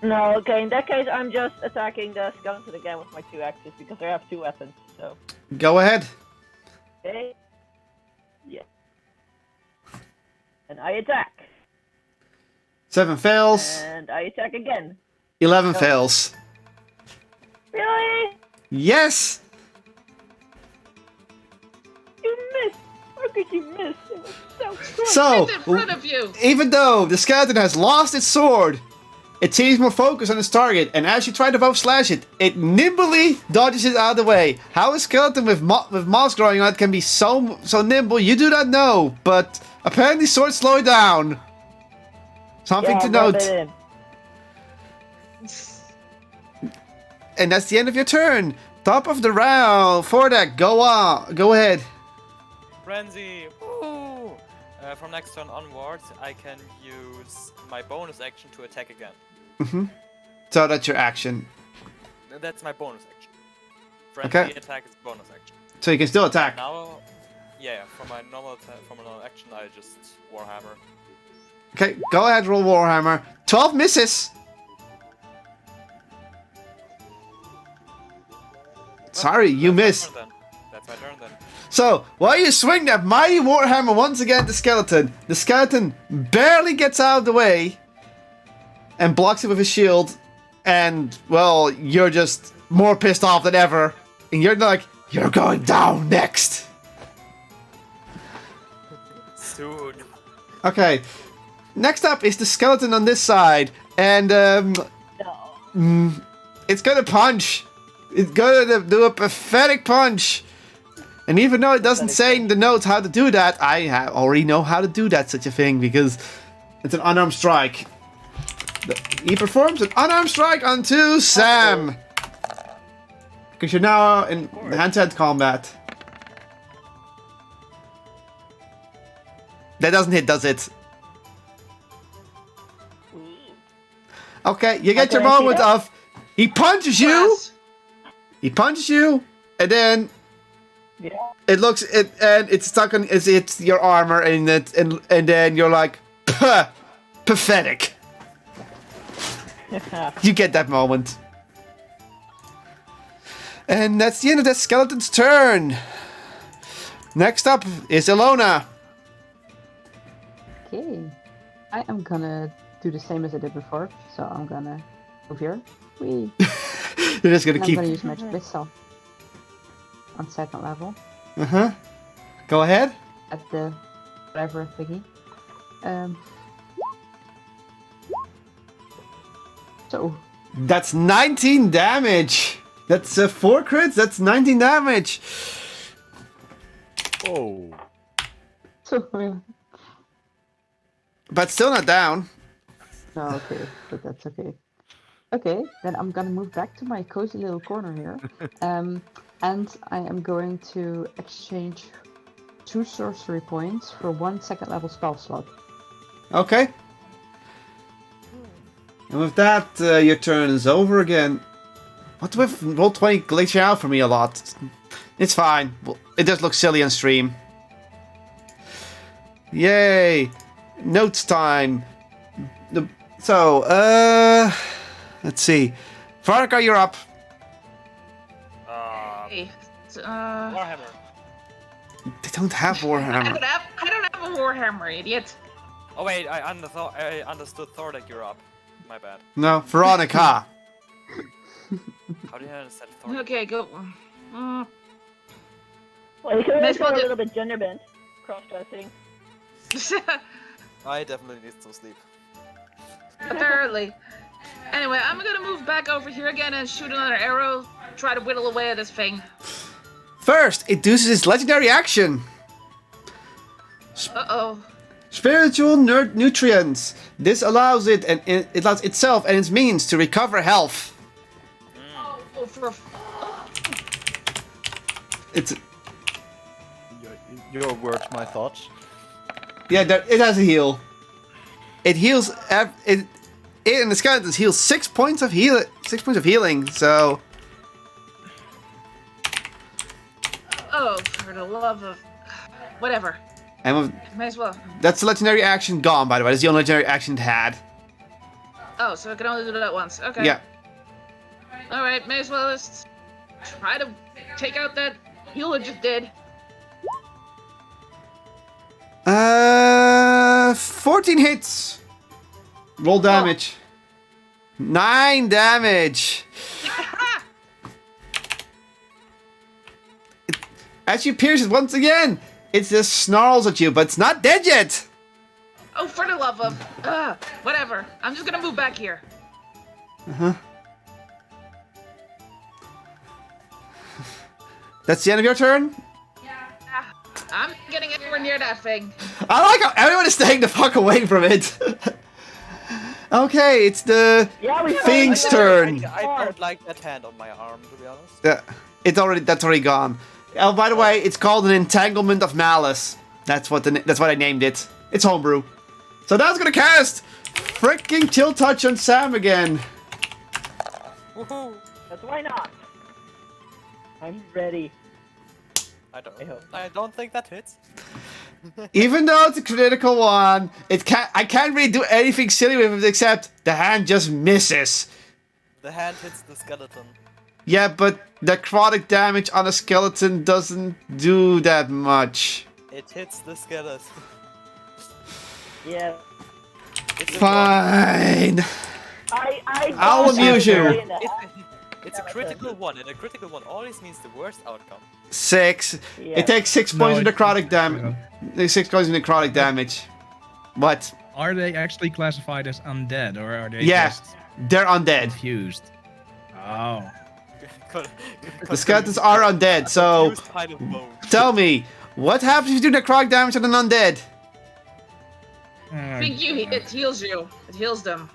D: No, okay, in that case, I'm just attacking the skeleton again with my 2 axes because I have 2 weapons, so.
E: Go ahead.
D: Okay. Yeah. And I attack.
E: 7 fails.
D: And I attack again.
E: 11 fails.
D: Really?
E: Yes!
D: You missed! How could you miss? It was so strong.
E: So,
C: Right in front of you.
E: even though the skeleton has lost its sword, it seems more focused on its target, and as you try to both slash it, it nimbly dodges it out of the way. How a skeleton with moss growing on it can be so nimble, you do not know, but apparently swords slow it down. Something
D: Yeah,
E: to
D: rub
E: note.
D: it in.
E: And that's the end of your turn. Top of the round. Fordak, go on. Go ahead.
B: Frenzy! Woo! From next turn onwards, I can use my bonus action to attack again.
E: So that's your action.
B: That's my bonus action. Frenzy
E: Okay.
B: attack is bonus action.
E: So you can still attack.
B: Now, yeah, for my normal action, I just Warhammer.
E: Okay, go ahead, roll Warhammer. 12 misses. Sorry, you missed.
B: That's my turn then.
E: So, while you swing that mighty Warhammer once again at the skeleton barely gets out of the way and blocks it with his shield. And, well, you're just more pissed off than ever. And you're like, you're going down next.
B: Soon.
E: Okay, next up is the skeleton on this side. And,
D: No.
E: it's gonna punch. It's gonna do a pathetic punch. And even though it doesn't say in the notes how to do that, I already know how to do that, such a thing, because it's an unarmed strike. He performs an unarmed strike onto Sam. Because you're now in hand-to-hand combat. That doesn't hit, does it? Okay, you get your
D: can I see
E: moment
D: that?
E: of he punches you.
C: Plus,
E: He punches you, and then
D: Yeah.
E: it looks and it's stuck on it's your armor, and then you're like, "Puh, pathetic." You get that moment, and that's the end of that skeleton's turn. Next up is Ilona.
F: Okay. I am gonna do the same as I did before, so I'm gonna move here. Whee!
E: You're just gonna
F: And I'm
E: keep.
F: gonna use Magic Missile on second level
E: Go ahead.
F: at the whatever thingy. So
E: That's 19 damage. That's 4 crits. That's 19 damage.
G: Oh.
E: But still not down.
F: No, okay, but that's okay. Okay, then I'm gonna move back to my cozy little corner here. And I am going to exchange 2 sorcery points for 1 second level spell slot.
E: Okay. And with that, your turn is over again. What with Roll20 glitching out for me a lot? It's fine. Well, it does look silly on stream. Yay! Notes time. Let's see. Faraka, you're up.
C: Okay.
B: Warhammer.
E: They don't have Warhammer.
C: I don't have a warhammer, idiot.
B: Oh wait, I understood Thor that you're up. My bad.
E: No, Veronica.
B: How did I understand Thor?
C: Okay, go. Mm,
D: Well, you can
C: Might as
D: go
C: well
D: a
C: do-
D: little bit gender bent. Cross-dressing.
B: I definitely need some sleep.
C: Apparently. Anyway, I'm gonna move back over here again and shoot another arrow. Try to whittle away at this thing.
E: First, it uses its legendary action.
C: Uh-oh.
E: Spiritual nutrients. This allows it and it allows itself and its means to recover health.
C: Oh,
E: It's
G: Your words, my thoughts.
E: yeah, it has a heal. It heals. It and the skeletons heals 6 points of heal. 6 points of healing. So
C: Oh, for the love of... Whatever.
E: and
C: May as well.
E: that's the legendary action gone. By the way, that's the only legendary action it had.
C: Oh, so I can only do that once. Okay.
E: Yeah.
C: Alright, may as well just try to take out that heal it just did.
E: 14 hits. Roll damage. 9 damage. As you pierce it once again, it just snarls at you, but it's not dead yet.
C: Oh, for the love of... whatever. I'm just gonna move back here.
E: That's the end of your turn?
C: Ah, I'm getting anywhere near that thing.
E: I like how everyone is staying the fuck away from it. Okay, it's the
D: Yeah, we
E: thing's
D: I-
E: turn.
B: I don't like that hand on my arm, to be honest.
E: Yeah, that's already gone. Oh, by the way, it's called an entanglement of malice. That's what I named it. It's homebrew. So now it's gonna cast freaking Chill Touch on Sam again.
B: Woohoo!
D: That's why not. I'm ready.
B: I
D: hope.
B: don't think that hits.
E: Even though it's a critical one, I can't really do anything silly with it except the hand just misses.
B: The hand hits the skeleton.
E: Yeah, but necrotic damage on a skeleton doesn't do that much.
B: It hits the skeleton.
D: Yeah.
B: It's a
E: Fine. I'll
D: don't
E: amuse
D: have
E: you.
D: very in the
B: It's,
D: head.
B: it's a critical one, and a critical one always means the worst outcome.
E: 6.
D: Yeah.
E: It takes 6
A: No,
E: points of
A: it-
E: necrotic damage. 6 points of necrotic damage. What?
A: Are they actually classified as undead, or are they
E: Yeah.
A: just
E: They're undead.
A: confused? Oh.
E: The skeletons are undead, so
B: Confused kind of bone.
E: tell me, what happens if you do necrotic damage on an undead?
C: I think it heals you. It heals them.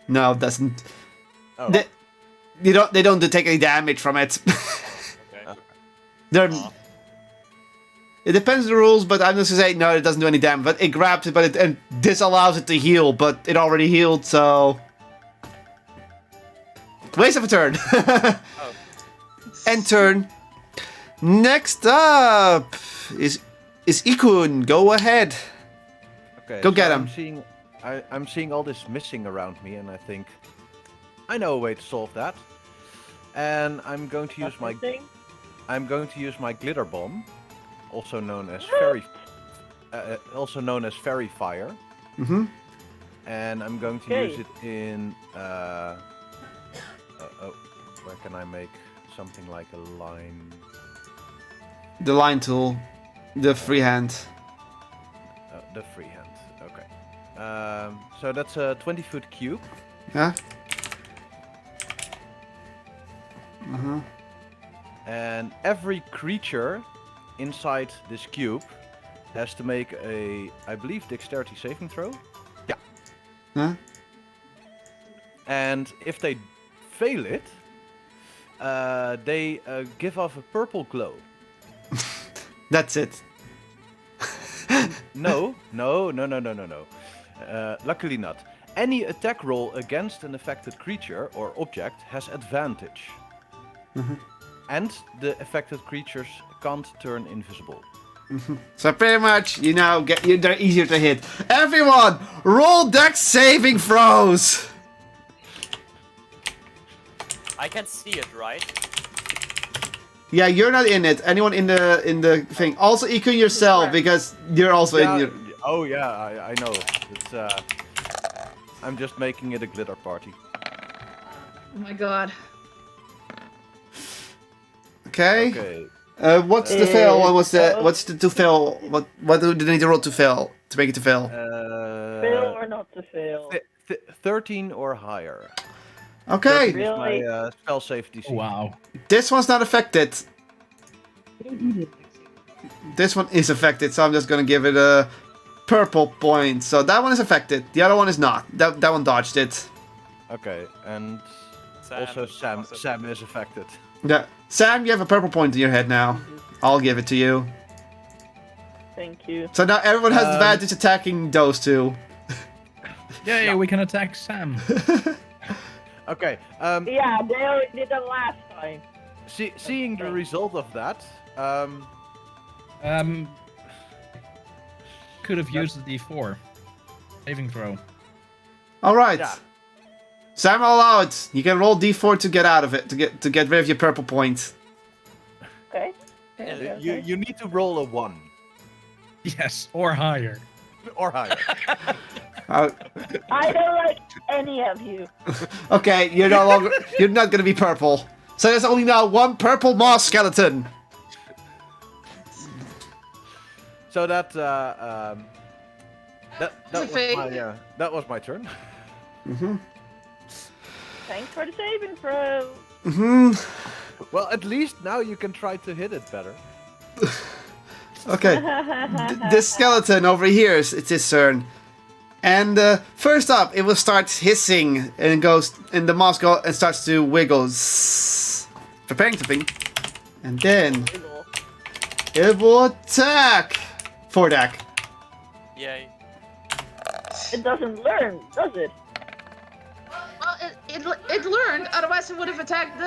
E: No, it doesn't.
G: Oh.
E: They don't take any damage from it.
B: Okay.
E: They're. It depends on the rules, but I'm just gonna say no. It doesn't do any damage, but it grabs it, and this allows it to heal, but it already healed, so waste of a turn.
B: Oh.
E: End turn. Next up is Ikun. Go ahead.
G: Okay,
E: Go get
G: I'm
E: him.
G: I'm seeing all this missing around me, and I think I know a way to solve that. And I'm going to use my glitter bomb, also known as fairy fire.
E: Mm-hmm.
G: And I'm going to
D: Okay.
G: use it in where can I make something like a line?
E: The line tool, the freehand.
G: The freehand. Okay. So that's a 20-foot cube.
E: Yeah. Uh-huh.
G: And every creature inside this cube has to make a, I believe, dexterity saving throw. Yeah.
E: Huh?
G: And if they fail it, they give off a purple glow.
E: That's it.
G: No. Luckily not. Any attack roll against an affected creature or object has advantage. And the affected creatures can't turn invisible.
E: So pretty much, they're easier to hit. Everyone, roll dex saving throws.
B: I can see it, right?
E: Yeah, you're not in it. Anyone in the thing. Also, Ikun yourself, because you're also in your...
G: Oh yeah, I know. It's I'm just making it a glitter party.
C: Oh my god.
E: Okay.
G: Okay.
E: What's the fail? And what's the to fail? What do they need to roll to fail to make it to fail?
D: Fail or not to fail?
G: 13 or higher.
E: Okay.
G: 13 is my spell safety.
A: Oh, wow.
E: This one's not affected. This one is affected, so I'm just gonna give it a purple point. So that one is affected. The other one is not. That one dodged it.
G: Okay, and also Sam is affected.
E: Yeah. Sam, you have a purple point in your head now. I'll give it to you.
D: Thank you.
E: So now everyone has advantage attacking those two.
A: Yay, we can attack Sam.
G: Okay.
D: Yeah, they already did that last time.
G: Seeing the result of that,
A: Could have used the D4. Saving throw.
E: Alright.
G: Yeah.
E: Sam, I'll allow it. You can roll D4 to get out of it, to get rid of your purple point.
D: Okay.
G: you need to roll a 1
A: Yes, or higher.
G: or higher.
D: I don't like any of you.
E: Okay, you're not gonna be purple. So there's only now one purple moss skeleton.
G: So that was my turn.
D: Thanks for the saving throw.
G: Well, at least now you can try to hit it better.
E: Okay. This skeleton over here, it's his turn. And first up, it will start hissing and goes, and the moss and starts to wiggle, preparing to think. And then it will attack Fordak.
B: Yay.
D: It doesn't learn, does it?
C: Well, it learned, otherwise it would have attacked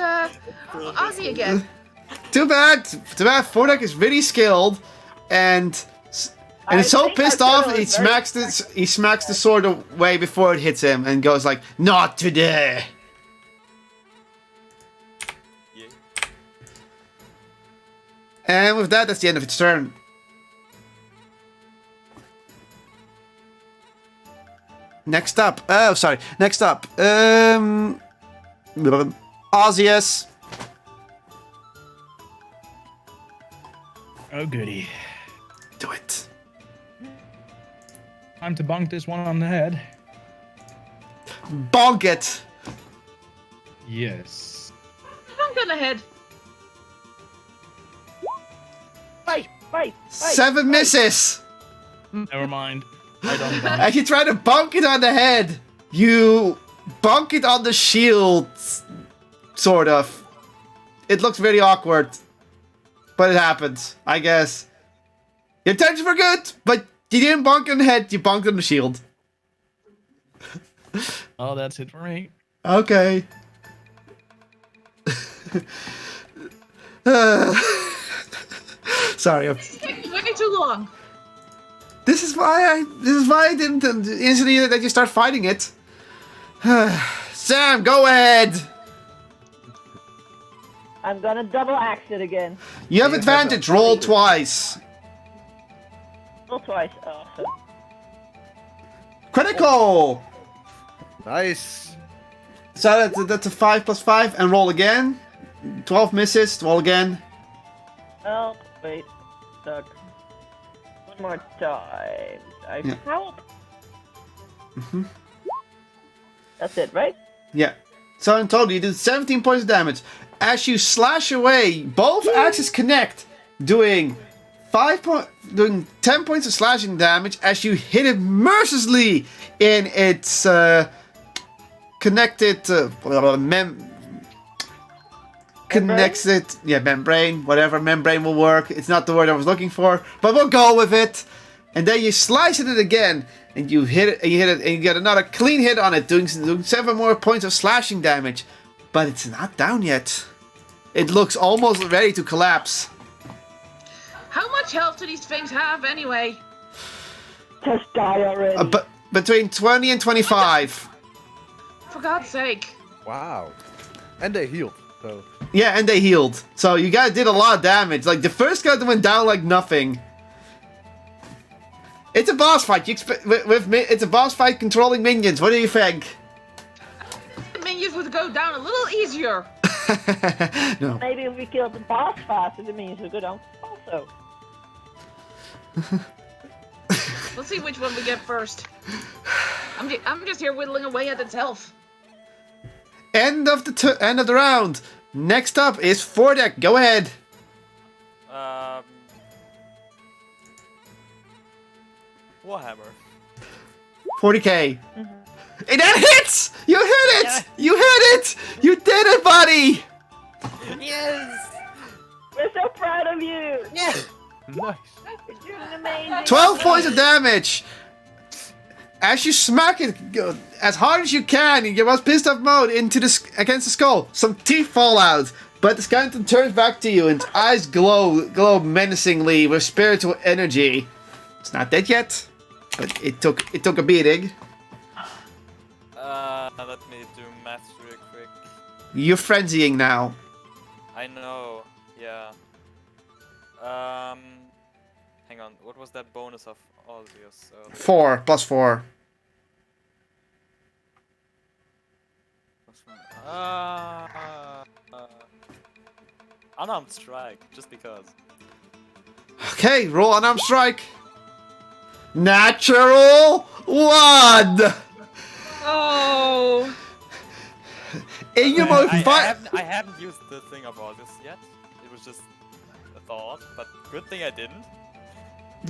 C: Ozzy again.
E: Too bad. Fordak is really skilled, and it's so
D: think
E: pissed
D: our
E: off.
D: turtle
E: He
D: is very
E: smacks the sword away before it hits him, and goes like, "Not today."
B: Yay.
E: And with that, that's the end of its turn. Next up. Ozius.
A: Oh, goody.
E: Do it.
A: Time to bonk this one on the head.
E: Bonk it.
A: Yes.
C: I'm gonna head.
D: Fight.
E: 7 misses.
A: Never mind. I don't bonk.
E: As you try to bonk it on the head, you bonk it on the shield, sort of. It looks very awkward, but it happens, I guess. Your intentions were good, but you didn't bonk it on the head, you bonked it on the shield.
A: Oh, that's it for me.
E: Okay. Sorry.
C: It's taking way too long.
E: This is why I didn't instantly let you start fighting it. Sam, go ahead.
D: I'm gonna double axe it again.
E: You have advantage. Roll twice.
D: Roll twice. Awesome.
E: Critical.
G: Nice.
E: So that's a 5 plus 5, and roll again. 12 misses. Roll again.
D: Oh, wait. Stuck. One more time. Help. That's it, right?
E: Yeah. So in total, you did 17 points of damage. As you slash away, both axes connect, doing 10 points of slashing damage as you hit it mercilessly in its connected membrane, whatever membrane will work. It's not the word I was looking for, but we'll go with it. And then you slice at it again, and you hit it, and you get another clean hit on it, doing 7 more points of slashing damage. But it's not down yet. It looks almost ready to collapse.
C: How much health do these things have anyway?
D: Just die already.
E: But between 20 and 25.
C: For God's sake.
G: Wow. And they healed, so...
E: Yeah, and they healed. So you guys did a lot of damage. Like, the first skeleton went down like nothing. It's a boss fight. You expect it's a boss fight controlling minions. What do you think?
C: The minions would go down a little easier.
E: No.
D: Maybe if we kill the boss faster, the minions will go down also.
C: We'll see which one we get first. I'm just here whittling away at its health.
E: End of the round. Next up is Fordek. Go ahead. 40k. And that hits! You hit it!
B: Yeah.
E: You hit it! You did it, buddy!
B: Yes!
D: We're so proud of you!
B: Yes!
G: Nice.
D: You're doing amazing!
E: 12 points of damage! As you smack it as hard as you can in your most pissed off mode against the skull, some teeth fall out, but the skeleton turns back to you and its eyes glow menacingly with spiritual energy. It's not dead yet, but it took a beating.
B: Let me do math real quick.
E: You're frenzying now.
B: I know, yeah. Hang on, what was that bonus of all this?
E: 4 plus 4.
B: Unarmed strike, just because.
E: Okay, roll unarmed strike. Natural 1.
C: Oh.
E: In your most
B: I haven't used the thing of all this yet. It was just a thought, but good thing I didn't.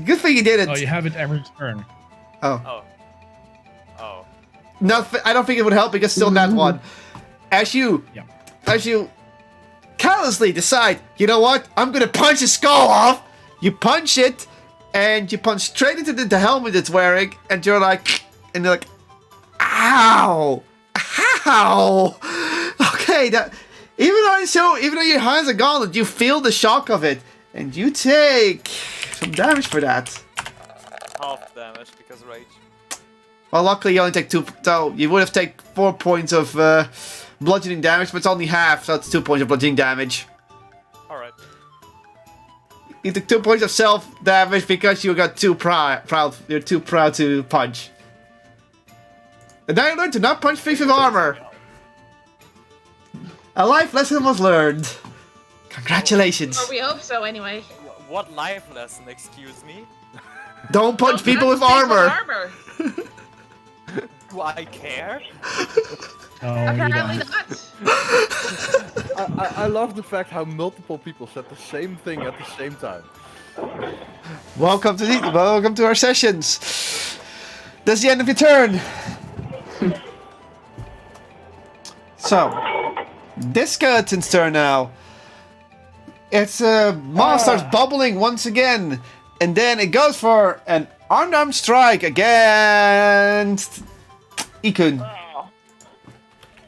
E: Good thing you didn't.
A: Oh, you have it every turn.
B: Oh. Oh.
E: No, I don't think it would help because still that one. As you callously decide, you know what? I'm gonna punch his skull off. You punch it, and you punch straight into the helmet it's wearing, and you're like, ow, ow. Okay, that even though your hands are gauntlet, you feel the shock of it, and you take some damage for that.
B: Half damage because rage.
E: Well, luckily you only take 2, so you would have taken 4 points of bludgeoning damage, but it's only half, so it's 2 points of bludgeoning damage.
B: Alright.
E: You took 2 points of self damage because you got too proud. You're too proud to punch. And now you learn to not punch things with armor. A life lesson was learned. Congratulations.
C: Or we hope so, anyway.
B: What life lesson, excuse me?
E: Don't punch
C: Don't
E: people with
C: punch people
E: armor.
B: Do I care?
A: No, you
C: Apparently
A: don't.
C: not.
G: I love the fact how multiple people said the same thing at the same time.
E: Welcome to our sessions. That's the end of your turn. So, this skeleton's turn now. Its maw starts bubbling once again, and then it goes for an unarmed strike against Ikun.
D: Oh.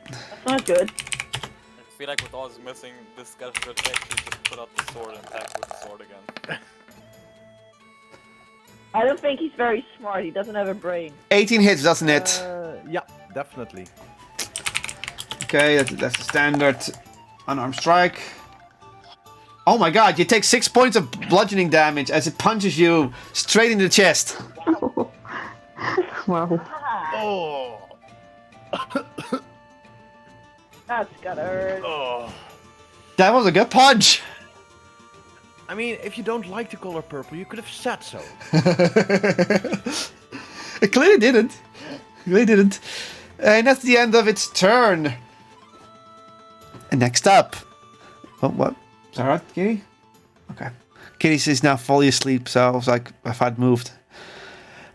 D: That's not good.
B: I feel like with all this missing, this guy should actually just put out the sword and attack with the sword again.
D: I don't think he's very smart. He doesn't have a brain.
E: 18 hits, doesn't it?
G: Yeah, definitely.
E: Okay, that's the standard unarmed strike. Oh my god, you take 6 points of bludgeoning damage as it punches you straight in the chest.
F: Wow.
G: Oh.
D: That's gotta hurt.
G: Oh.
E: That was a good punch.
G: I mean, if you don't like the color purple, you could have said so.
E: It clearly didn't. And that's the end of its turn. And next up. Oh, what? Is that right, Kitty? Okay. Kitty is now fully asleep, so I was like, if I'd moved.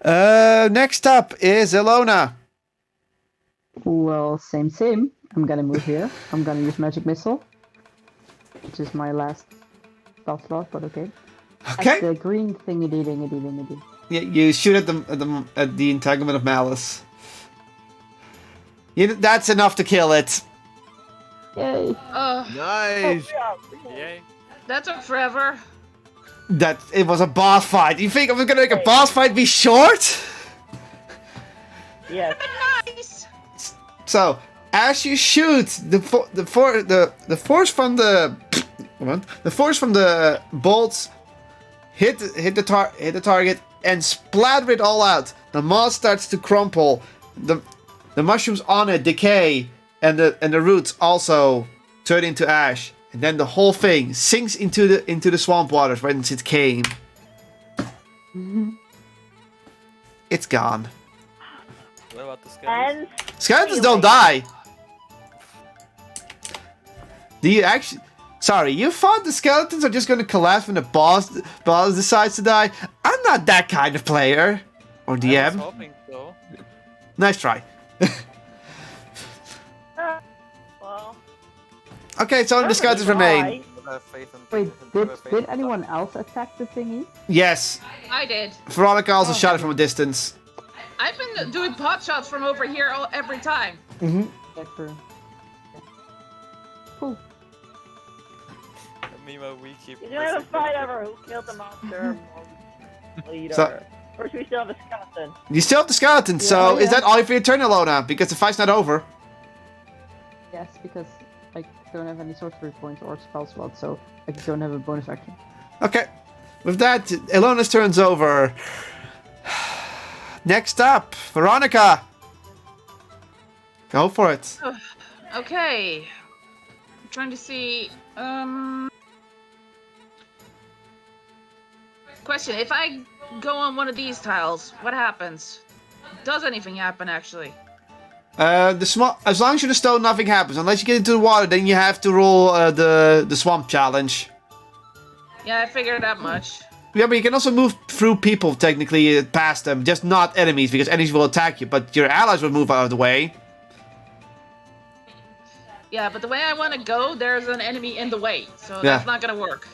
E: Next up is Ilona.
F: Well, same. I'm gonna move here. I'm gonna use Magic Missile, which is my last spell slot, but okay.
E: Okay.
F: At the green thingy.
E: Yeah, you shoot at the entanglement of malice. That's enough to kill it.
F: Yay!
G: Nice.
B: Yay.
C: That took forever.
E: That it was a boss fight. You think I was gonna make a boss fight be short?
D: Yes.
C: Nice.
E: So, as you shoot, the force from the bolts hit the target and splatter it all out. The moss starts to crumple. The mushrooms on it decay, and the roots also turn into ash. And then the whole thing sinks into the swamp waters whence it came. It's gone.
B: What about the skeletons?
D: And
E: Skeletons don't die. Do you actually? Sorry, you thought the skeletons are just going to collapse when the boss decides to die? I'm not that kind of player. Or
B: I was
E: DM.
B: hoping so.
E: Nice try.
D: well,
E: Okay, so only the skeletons remain.
B: But I have faith in
F: Wait,
B: people, and have faith
F: did
B: in
F: anyone
B: people.
F: else attack the thingy?
E: Yes.
C: I did.
E: Veronica also
F: Oh.
E: shot it from a distance.
C: I've been doing pot shots from over here every time.
E: Mm-hmm.
F: Yeah, true. Cool.
B: Meanwhile, we keep.
D: you're gonna have a
B: missing
D: fight
B: the-
D: over who killed the monster leader.
E: So-
D: First, we still have a skeleton.
E: You still have the skeleton, so
F: Yeah.
E: is that all for your turn, Alona? Because the fight's not over.
F: Yes, because I don't have any sorcery points or spell slots, so I don't have a bonus action.
E: Okay. With that, Alona's turn's over. Next up, Veronica. Go for it.
C: Okay. I'm trying to see. Question: if I go on one of these tiles, what happens? Does anything happen actually?
E: As long as you're in the stone, nothing happens. Unless you get into the water, then you have to roll the swamp challenge.
C: Yeah, I figured that much.
E: Yeah, but you can also move through people, technically, past them. Just not enemies, because enemies will attack you. But your allies will move out of the way.
C: Yeah, but the way I want to go, there's an enemy in the way, so
E: Yeah.
C: that's not gonna work.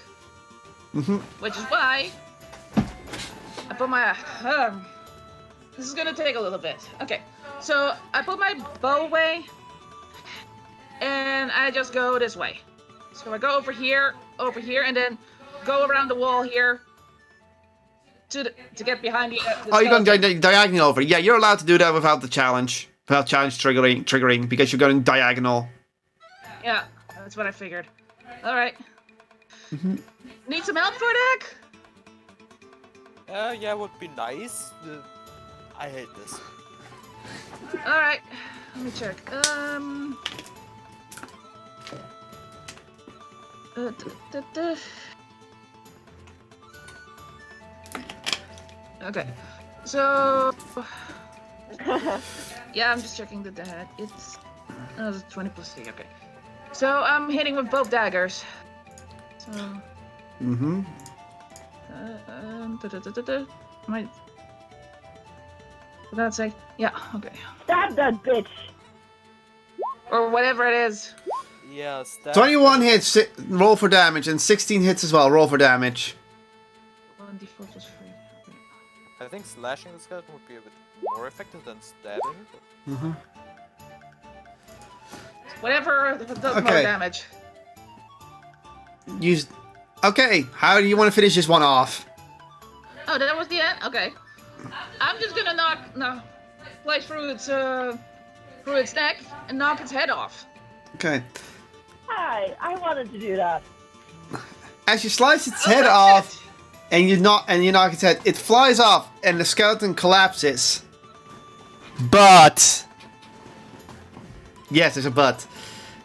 E: Mm-hmm.
C: Which is why I put my. This is gonna take a little bit. Okay, so I put my bow away, and I just go this way. So I go over here, and then go around the wall here to get behind the.
E: Oh, you're going
C: skeleton.
E: diagonal over. Yeah, you're allowed to do that without the challenge. Without challenge triggering, because you're going diagonal.
C: Yeah, that's what I figured. All right.
E: Mm-hmm.
C: Need some help for deck?
B: Yeah, would be nice. I hate this.
C: All right. Let me check. Okay. So. Yeah, I'm just checking the dad. It's 20 plus 3. Okay. So I'm hitting with both daggers. So.
E: Mm-hmm.
C: Might. For God's sake. Yeah. Okay.
D: Stab that bitch!
C: Or whatever it is.
B: Yeah, stab.
E: 21 hits, roll for damage, and 16 hits as well, roll for damage.
C: 1d4 plus 3. Okay.
B: I think slashing the skeleton would be a bit more effective than stabbing.
E: Mm-hmm.
C: Whatever does more
E: Okay.
C: damage.
E: Use. Okay, how do you want to finish this one off?
C: Oh, that was the end? Okay. I'm just gonna slice through its neck and knock its head off.
E: Okay.
D: Hi, I wanted to do that.
E: As you slice its
C: Oh,
E: head
C: that's
E: off,
C: it.
E: and you knock its head, it flies off, and the skeleton collapses. But yes, there's a but.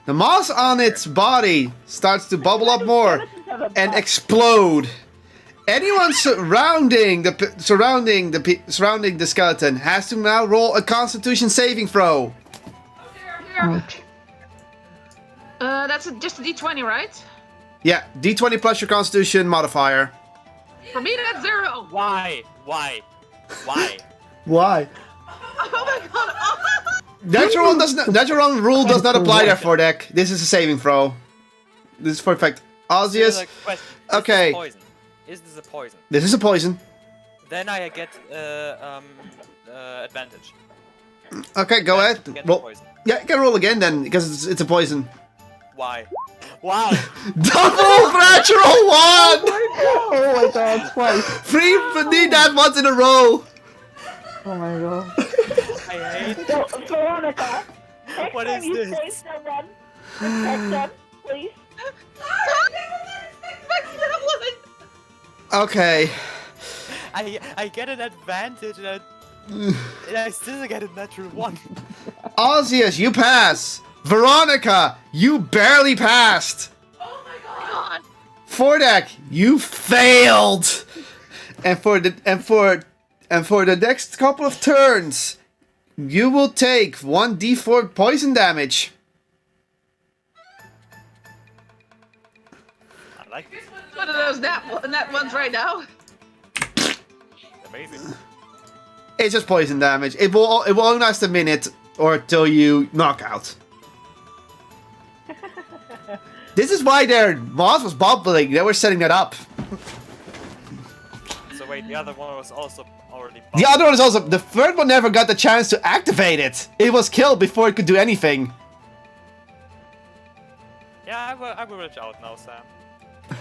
E: The moss on its body starts to bubble up more
D: Skeletons have a
E: and
D: butt.
E: explode. Anyone surrounding the skeleton has to now roll a Constitution saving throw.
F: Ouch.
C: That's just a d20, right?
E: Yeah, D20 plus your Constitution modifier.
C: For me, that's 0.
B: Why? Why?
E: Why?
C: Oh my god!
E: Natural one rule does not apply there for deck. This is a saving throw. This is for effect. Osseous,
B: Like, question,
E: okay.
B: Is this a poison?
E: this is a poison.
B: Then I get advantage.
E: Okay, go ahead.
B: Get
E: Roll.
B: poison.
E: Yeah, you can roll again then, because it's a poison.
B: Why? Why?
E: Double natural one!
F: Oh my god, twice.
E: Three need that once in a row.
F: Oh my god.
B: I hate.
D: So, Veronica, next
B: What
D: time
B: is
D: you
B: this?
D: save someone, protect them, please.
E: Okay.
B: I get an advantage and I still get a natural 1.
E: Ozzius, you pass. Veronica, you barely passed.
C: God.
E: Fordak, you failed. And for the next couple of turns, you will take 1d4 poison damage.
B: I like this.
C: One of those nat ones right now.
B: Amazing.
E: It's just poison damage. It will only last a minute or till you knock out. This is why their moss was bubbling. They were setting that up.
B: So wait, the other one was also already.
E: The other one is also... The third one never got the chance to activate it. It was killed before it could do anything.
B: Yeah, I will reach out now, Sam. And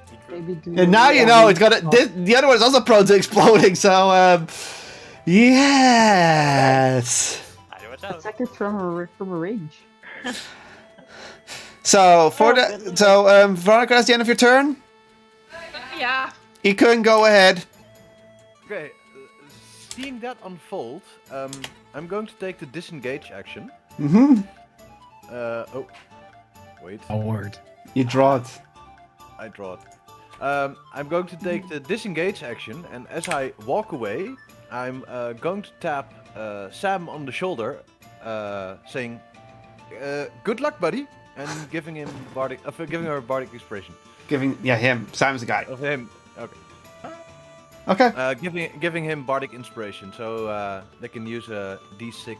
B: he grew.
F: Maybe do
E: And now you know it's got the other one is also prone to exploding, so yes.
B: I will reach out.
F: attack it from a range.
E: So Veronica, that's the end of your turn.
C: Yeah.
E: You couldn't go ahead.
G: Okay, seeing that unfold, I'm going to take the disengage action.
E: Mm-hmm.
G: Oh, wait,
A: A word.
E: You draw it.
G: I draw it. I'm going to take the disengage action, and as I walk away, I'm going to tap Sam on the shoulder, saying, "Good luck, buddy," and giving her bardic inspiration.
E: Him. Simon's the guy.
G: Of him. Okay.
E: Okay.
G: Giving him bardic inspiration, so they can use a d6.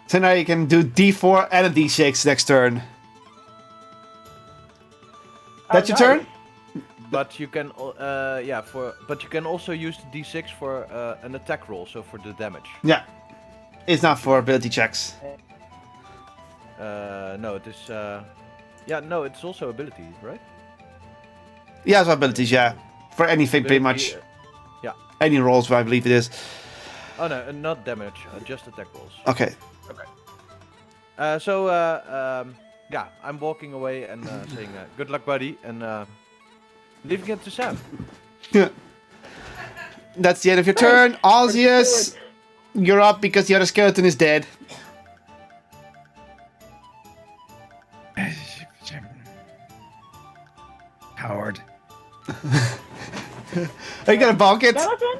E: So now you can do D4 and a D6 next turn. That's your turn?
G: But you can, but you can also use the d6 for an attack roll, so for the damage.
E: Yeah. It's not for ability checks.
G: No, it is. No, it's also ability, right?
E: Yeah, it's abilities, yeah. For anything, pretty much.
G: Yeah.
E: Any rolls, I believe it is.
G: Oh no, not damage, just attack rolls.
E: Okay.
G: Yeah, I'm walking away and saying, "Good luck, buddy," and leaving it to Sam.
E: Yeah. That's the end of your turn. Ozzius, you're up because the other skeleton is dead.
A: Howard.
E: Are you gonna bonk it?
D: Skeleton?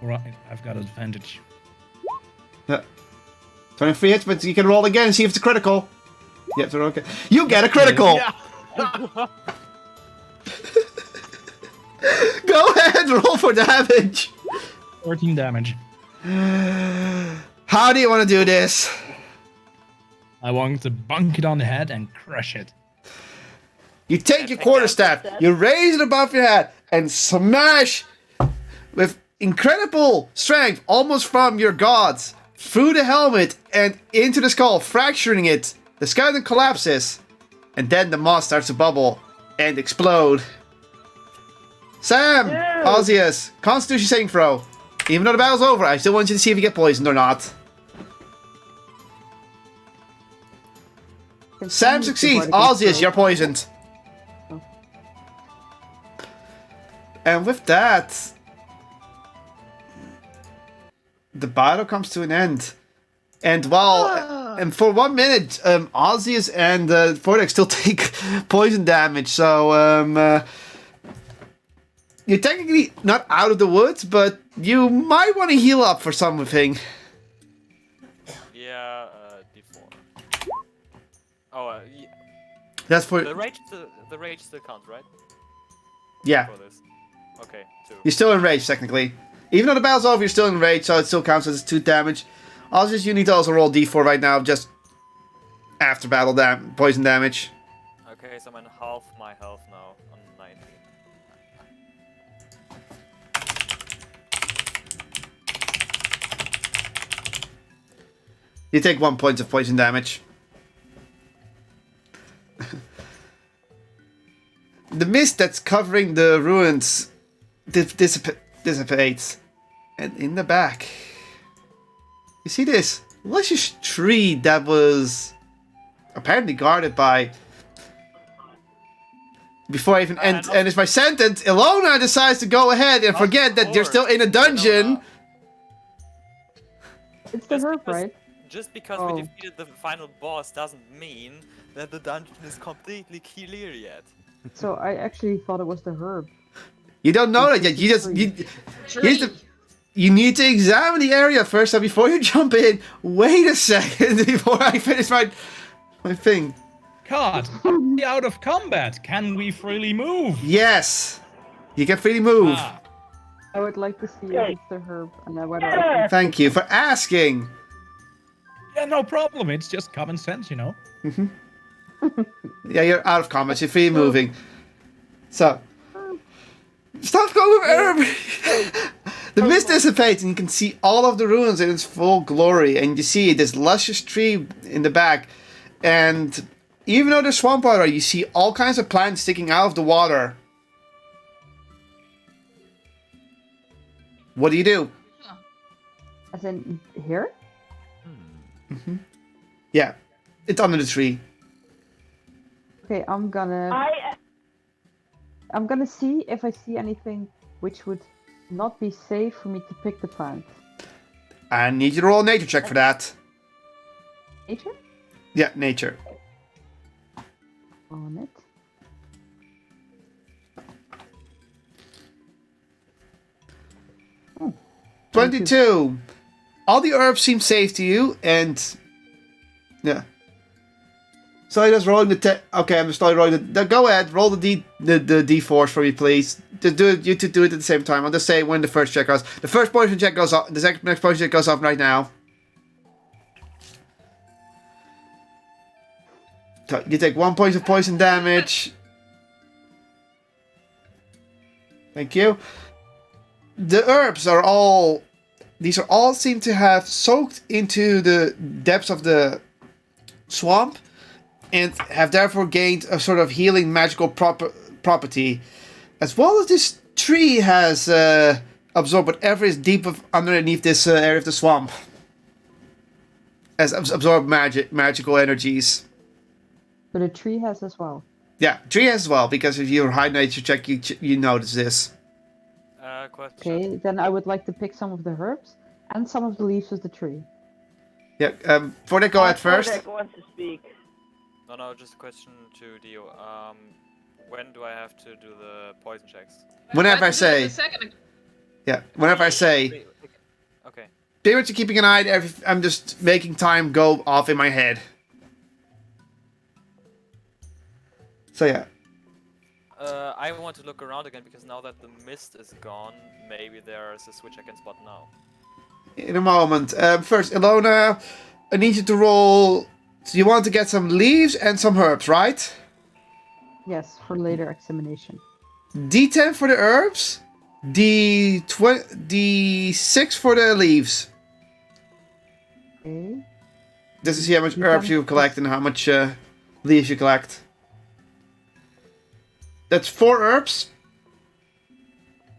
A: Right, I've got advantage.
E: Yeah. 23 hits, but you can roll again and see if it's a critical. Yep, so okay. You get a critical!
G: Yeah.
E: Go ahead, roll for damage!
A: 14 damage.
E: How do you want to do this?
A: I want to bunk it on the head and crush it.
E: You take your quarterstaff, you raise it above your head, and smash with incredible strength, almost from your gods, through the helmet and into the skull, fracturing it. The skeleton collapses, and then the moss starts to bubble and explode. Sam, Ozzius, Constitution saving throw. Even though the battle's over, I still want you to see if you get poisoned or not. Sam succeeds. Ozzius, you're poisoned. And with that, the battle comes to an end. And and for 1 minute, Ozzius and Vortex still take poison damage. So you're technically not out of the woods, but you might want to heal up for something.
B: Yeah, D4. Oh,
E: That's for
B: the rage still counts, right?
E: yeah.
B: For this. Okay, 2.
E: You're still in rage technically. Even though the battle's over, you're still in rage, so it still counts as 2 damage. Ozzius, you need to also roll D4 right now, just after battle poison damage.
B: Okay, so I'm in half my health now, on 19.
E: You take 1 point of poison damage. The mist that's covering the ruins dissipates. And in the back, you see this luscious tree that was apparently guarded by... Before I even end my sentence, Ilona decides to go ahead and forget that you're still in a dungeon.
F: It's the herb, right?
B: Just because we defeated the final boss doesn't mean that the dungeon is completely clear yet.
F: So I actually thought it was the herb.
E: You don't know that yet. You need to examine the area first, so before you jump in, wait a second before I finish my thing.
A: God, out of combat. Can we freely move?
E: Yes, you can freely move.
F: I would like to see if it's the herb and whether I can...
E: Thank you for asking.
A: Yeah, no problem. It's just common sense, you know.
E: Yeah, you're out of combat. You're free moving. So, stop going with herb. The mist dissipates, and you can see all of the ruins in its full glory. And you see this luscious tree in the back, and even though there's swamp water, you see all kinds of plants sticking out of the water. What do you do?
F: As in here?
E: Yeah, it's under the tree.
F: Okay, I'm gonna see if I see anything which would not be safe for me to pick the plant.
E: I need you to roll a nature check for that.
F: Nature?
E: Yeah, nature.
F: On it.
E: 22. All the herbs seem safe to you, and yeah. So I'm just rolling the okay, I'm just slowly rolling the. Go ahead, roll the d4s for me, please. Just do it. You two do it at the same time. I'll just say when the first check goes. The first poison check goes off. The next poison check goes off right now. So you take 1 point of poison damage. Thank you. The herbs are all... These are all seem to have soaked into the depths of the swamp and have therefore gained a sort of healing magical property. As well as this tree has absorbed whatever is deep underneath this area of the swamp. Has absorbed magical energies.
F: But a tree has as well.
E: Yeah, tree has as well, because if you're high nature check, you notice this.
B: Question.
F: Okay, then I would like to pick some of the herbs and some of the leaves of the tree.
E: Yeah, Fordek, go ahead first.
D: Fordek wants to speak.
B: No, just a question to Dio. When do I have to do the poison checks?
E: Whenever I say. Yeah, whenever I say.
B: Okay.
E: Pretty much keeping an eye. I'm just making time go off in my head. So yeah.
B: I want to look around again because now that the mist is gone, maybe there's a switch I can spot now.
E: In a moment. First, Ilona, I need you to roll. So you want to get some leaves and some herbs, right?
F: Yes, for later examination.
E: D10 for the herbs, D6 for the leaves.
F: Okay.
E: Just to see how much herbs you collect and how much leaves you collect. That's 4 herbs.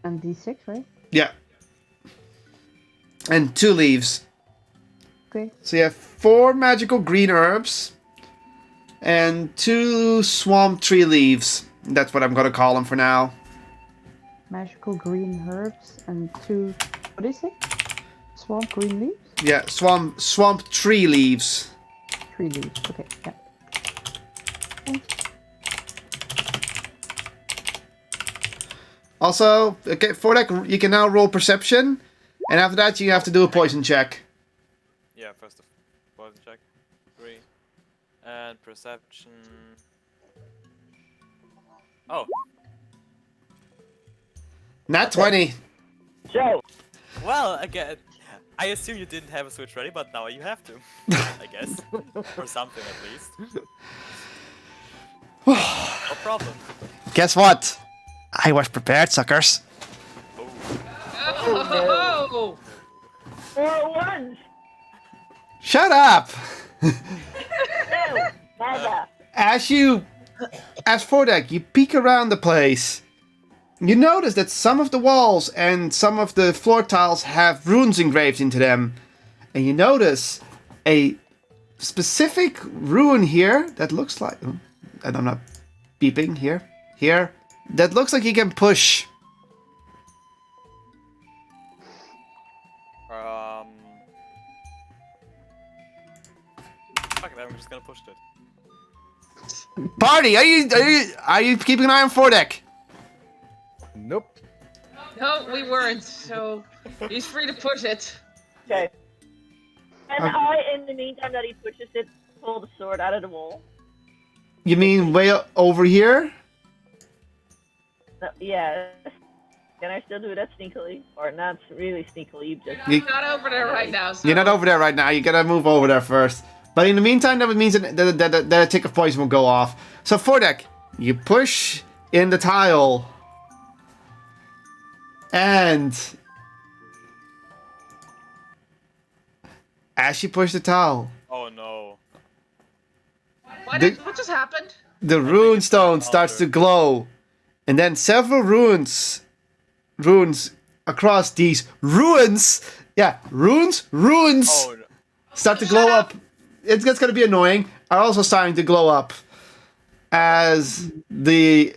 F: And D6, right?
E: Yeah. And 2 leaves.
F: Okay.
E: So you have 4 magical green herbs. And 2 swamp tree leaves. That's what I'm gonna call them for now.
F: Magical green herbs and 2... What is it? Swamp green leaves?
E: Yeah, swamp tree leaves.
F: Tree leaves, okay, yeah.
E: Also, okay, for that, you can now roll perception, and after that, you have to do a poison check.
B: Yeah, first the poison check. 3. And perception. Oh.
E: Nat 20.
D: Joe.
B: Well, again, I assume you didn't have a switch ready, but now you have to. I guess. Or something at least. No problem.
E: Guess what? I was prepared, suckers.
C: Oh!
D: 4-1.
E: Shut up!
D: No. Nada.
E: As for that, you peek around the place. you notice that some of the walls and some of the floor tiles have runes engraved into them. And you notice a specific rune here that looks like... And I'm not beeping here. Here. That looks like you can push.
B: Fuck it, I'm just gonna push it.
E: Party, are you keeping an eye on Foredeck?
G: Nope.
C: No, we weren't. So he's free to push it.
D: Okay. And
E: Okay.
D: I, in the meantime that he pushes it, pull the sword out of the wall.
E: You mean way over here?
D: No, yeah. Can I still do that sneakily? Or not really sneakily, you just...
E: You-
C: I'm not over there right now. So.
E: You're not over there right now. You gotta move over there first. But in the meantime, that means that the tick of poison will go off. So Foredeck, you push in the tile. And as you push the tile,
B: Oh no.
C: What just happened?
E: the rune stone starts to glow. And then several runes across these ruins, runes,
B: Oh no.
E: start to glow up. It's gonna be annoying. Are also starting to glow up as the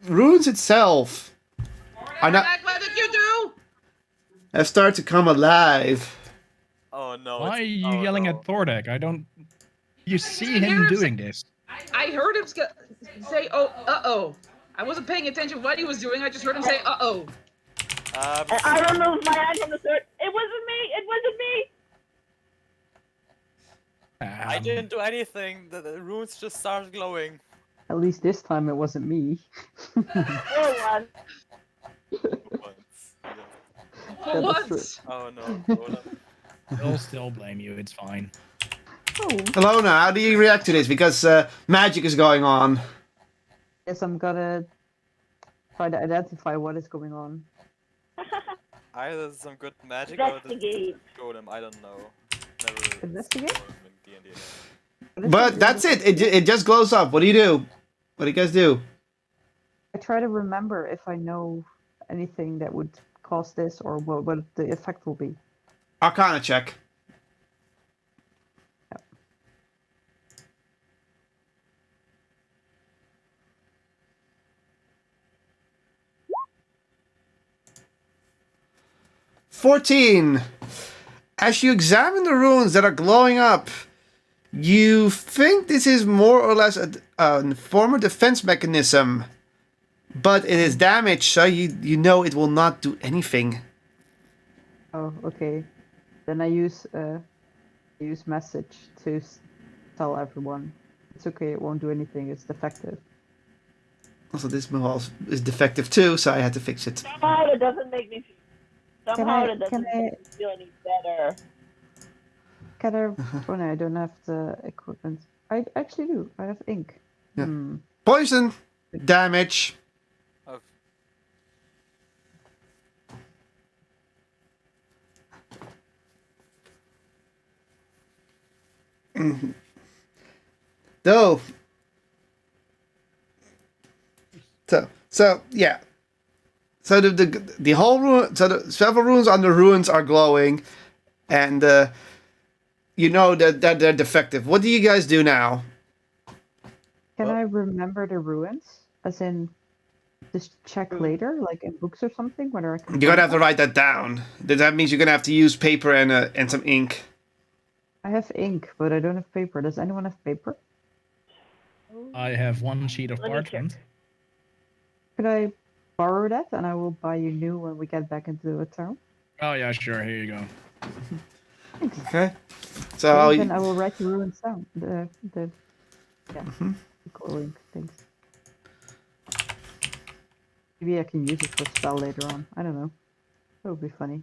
E: runes itself are not
C: What did you do?
E: have started to come alive.
B: Oh no.
A: Why are you
B: oh,
A: yelling
B: no.
A: at Thordek? I don't. You see
C: hear
A: him
C: him
A: doing this.
C: I heard him say, "Oh." I wasn't paying attention to what he was doing. I just heard him say, "Uh-oh."
D: And I removed my hand from the sword. It wasn't me! It wasn't me!
B: I didn't do anything. The runes just started glowing.
F: At least this time it wasn't me.
D: For one.
B: Once. Yeah.
C: For
F: Yeah, that's
C: once.
B: Oh no. Oh, no.
A: They'll still blame you. It's fine.
F: Oh,
E: Alona, how do you react to this? Because magic is going on.
F: yes, I'm gonna try to identify what is going on.
B: Either some good magic or the
D: Investigate.
B: golem. I don't know. Never.
F: Investigate?
B: explored in D&D.
F: What is
E: But that's it. It just glows up. What do you do? What do you guys do?
F: I try to remember if I know anything that would cause this or what the effect will be.
E: Arcana check. "14. As you examine the runes that are glowing up, you think this is more or less a former defense mechanism, but it is damaged, so you know it will not do anything."
F: Oh, okay. Then I use message to tell everyone it's okay. It won't do anything. It's defective.
E: Also, this move is defective too, so I had to fix it.
D: Somehow that doesn't make me feel... Somehow that doesn't
F: can I-
D: make me feel any better.
F: Can I? Oh no, I don't have the equipment. I actually do. I have ink.
E: Yeah.
F: Hmm.
E: Poison damage.
B: Oh,
E: Though. So yeah. So the whole rune, so the several runes on the ruins are glowing, and you know that they're defective. What do you guys do now?
F: Can
B: Well-
F: I remember the ruins? As in, just check later, like in books or something, whether I can.
E: You're gonna
F: find
E: have to
F: them?
E: write that down. That means you're gonna have to use paper and some ink.
F: I have ink, but I don't have paper. Does anyone have paper?
A: I have one sheet of
D: Let me check.
A: parchment.
F: Could I borrow that, and I will buy you new when we get back into the town?
A: Oh yeah, sure. Here you go.
E: Okay. So
F: Then I will write the ruins down. The
E: Mhm.
F: the glowing things. Maybe I can use it for a spell later on. I don't know. That would be funny.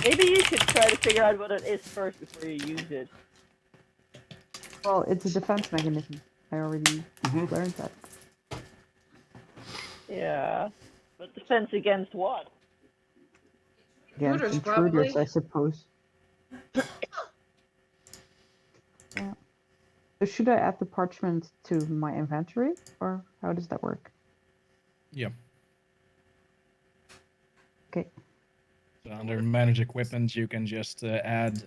D: Maybe you should try to figure out what it is first before you use it.
F: Well, it's a defense mechanism. I already learned that.
D: Yeah. But defense against what?
F: Against
C: Intruders,
F: intruders,
C: probably.
F: I suppose. Yeah. So should I add the parchment to my inventory, or how does that work?
A: Yeah.
F: Okay.
A: So under manage equipment, you can just add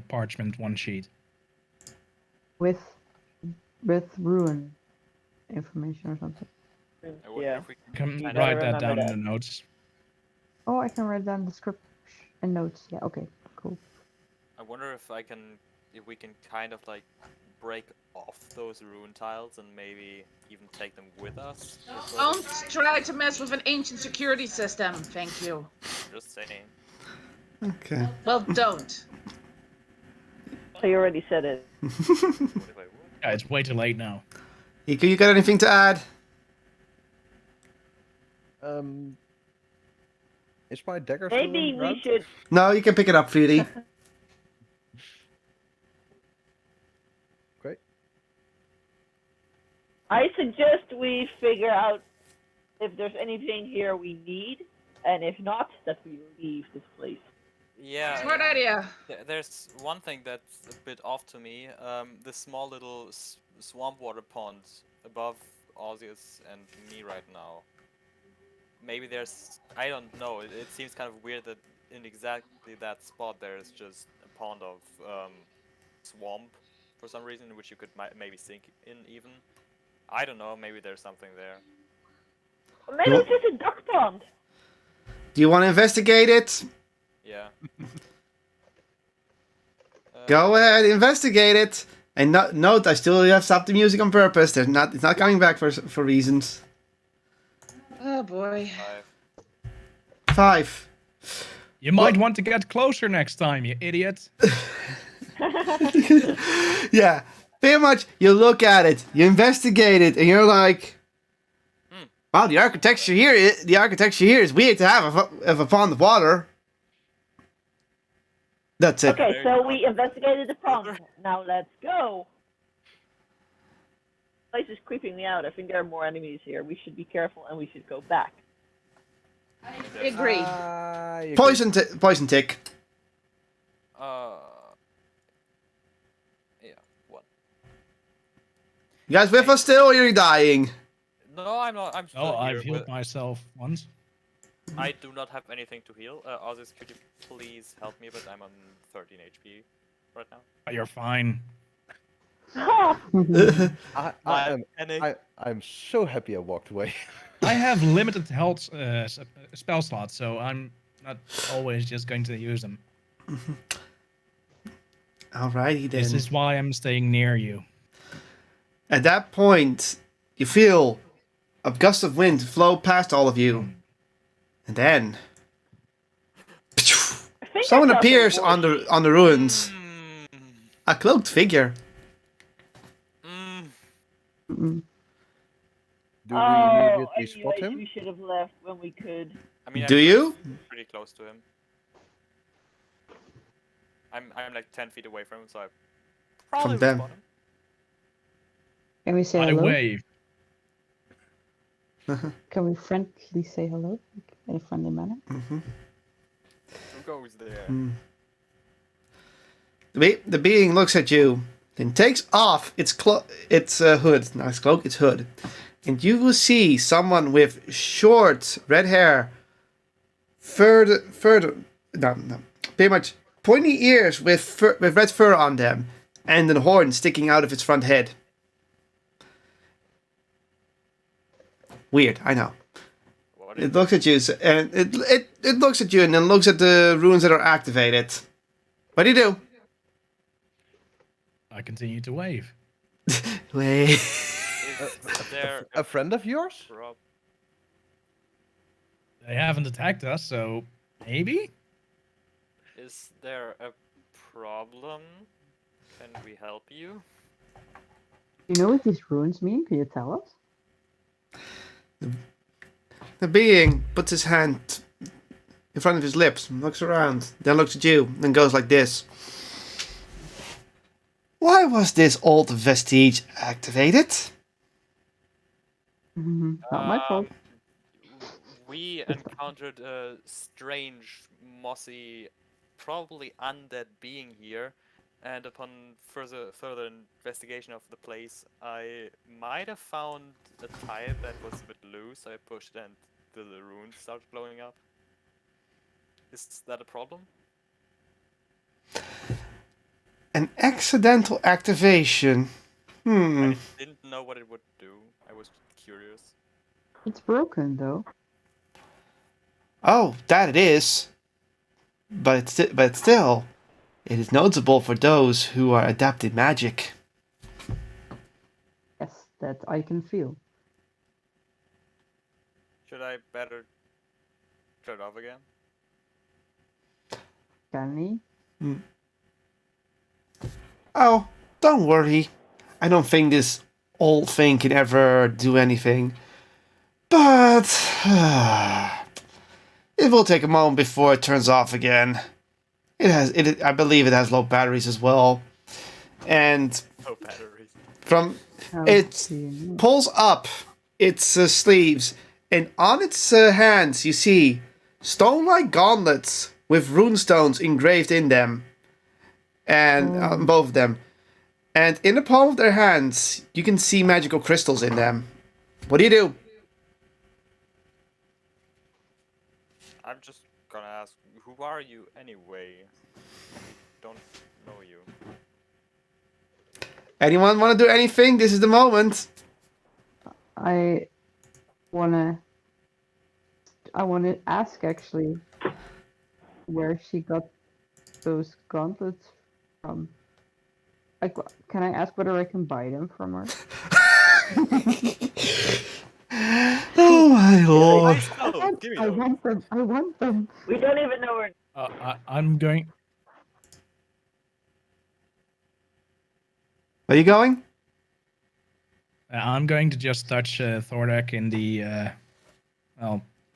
A: parchment 1 sheet.
F: With ruin information or something.
B: I wonder
D: Yeah.
B: if we
A: You can
D: You
B: kind
D: gotta
A: write that
D: remember
A: down in
D: that.
A: the notes.
F: Oh, I can write down the script and notes. Yeah. Okay. Cool.
B: I wonder if we can kind of like break off those rune tiles and maybe even take them with us. for further
C: Don't
B: investigation.
C: try to mess with an ancient security system. Thank you.
B: Just saying.
E: Okay.
C: Well, don't.
D: So you already said it.
B: What if I would?
A: Yeah, it's way too late now.
E: Iko, you got anything to add?
G: Is my dagger still
D: Maybe
G: on the
D: we
G: ground?
D: should.
E: No, you can pick it up, Fruity.
G: Great.
D: I suggest we figure out if there's anything here we need, and if not, that we leave this place.
B: Yeah.
C: Smart idea.
B: There's one thing that's a bit off to me. The small little swamp water pond above Ozzy's and me right now. Maybe there's... I don't know. It seems kind of weird that in exactly that spot there's just a pond of swamp for some reason, which you could maybe sink in even. I don't know. Maybe there's something there.
D: Maybe it's just a duck pond.
E: Do you want to investigate it?
B: Yeah.
E: Go ahead, investigate it. And note, I still have stopped the music on purpose. It's not coming back for reasons.
C: Oh boy.
E: 5.
A: You might want to get closer next time, you idiot.
E: Yeah, pretty much. You look at it, you investigate it, and you're like, "Wow, the architecture here is weird to have a pond of water." That's it.
D: Okay, so we investigated the pond. Now let's go. This place is creeping me out. I think there are more enemies here. We should be careful and we should go back.
C: Agreed.
E: Poison tick.
B: Yeah. What?
E: You guys with us still, or are you dying?
B: No, I'm not. I'm still
A: Oh,
B: here.
A: I've healed myself once.
B: I do not have anything to heal. Ozzy, could you please help me? But I'm on 13 HP right now.
A: You're fine.
G: I'm so happy I walked away.
A: I have limited health spell slots, so I'm not always just going to use them.
E: Alrighty then.
A: This is why I'm staying near you.
E: At that point, you feel a gust of wind flow past all of you. And then someone appears on the ruins. A cloaked figure.
G: Do we
D: Oh,
G: immediately spot
D: anyways,
G: him?
D: we should have left when we could.
B: I mean,
E: Do you?
B: Pretty close to him. I'm like 10 feet away from him, so I probably would
E: them.
B: spot him.
F: Can we say
A: I
F: hello?
A: wave.
F: Can we friendly say hello in a friendly manner?
B: Who goes there?
E: The being looks at you, then takes off its hood, not its cloak, its hood, and you will see someone with short red hair, pretty much pointy ears with red fur on them, and a horn sticking out of its front head. Weird, I know. It looks at you, and it looks at you, and then looks at the runes that are activated. What do you do?
A: I continue to wave.
E: Wait.
B: Is there
G: A friend of yours?
B: prob-
A: They haven't attacked us, so maybe?
B: Is there a problem? Can we help you?
F: You know what these runes mean? Can you tell us?
E: The being puts his hand in front of his lips, looks around, then looks at you, and goes like this. Why was this old vestige activated?
F: Not my fault.
B: We encountered a strange, mossy, probably undead being here, and upon further investigation of the place, I might have found a tile that was a bit loose. So I pushed it, and the runes started blowing up. Is that a problem?
E: An accidental activation.
B: I didn't know what it would do. I was curious.
F: It's broken though.
E: Oh, that it is. But still, it is notable for those who are adept in magic.
F: Yes, that I can feel.
B: Should I better turn it off again?
F: Can we?
E: Oh, don't worry. I don't think this old thing can ever do anything. But it will take a moment before it turns off again. I believe it has low batteries as well. And
B: No batteries.
E: from
F: How
E: it
F: do you know?
E: pulls up its sleeves, and on its hands you see stone-like gauntlets with runestones engraved in them, and on both of them. And in the palm of their hands, you can see magical crystals in them. What do you do?
B: I'm just gonna ask, who are you anyway? Don't know you.
E: Anyone want to do anything? This is the moment.
F: I wanna ask actually where she got those gauntlets from. Like, can I ask whether I can buy them from her?
E: Oh my lord.
B: Oh, give me
F: I
B: those.
F: want them. I want them.
D: We don't even know where.
A: I'm going.
E: Where are you going?
A: I'm going to just touch Thordak in the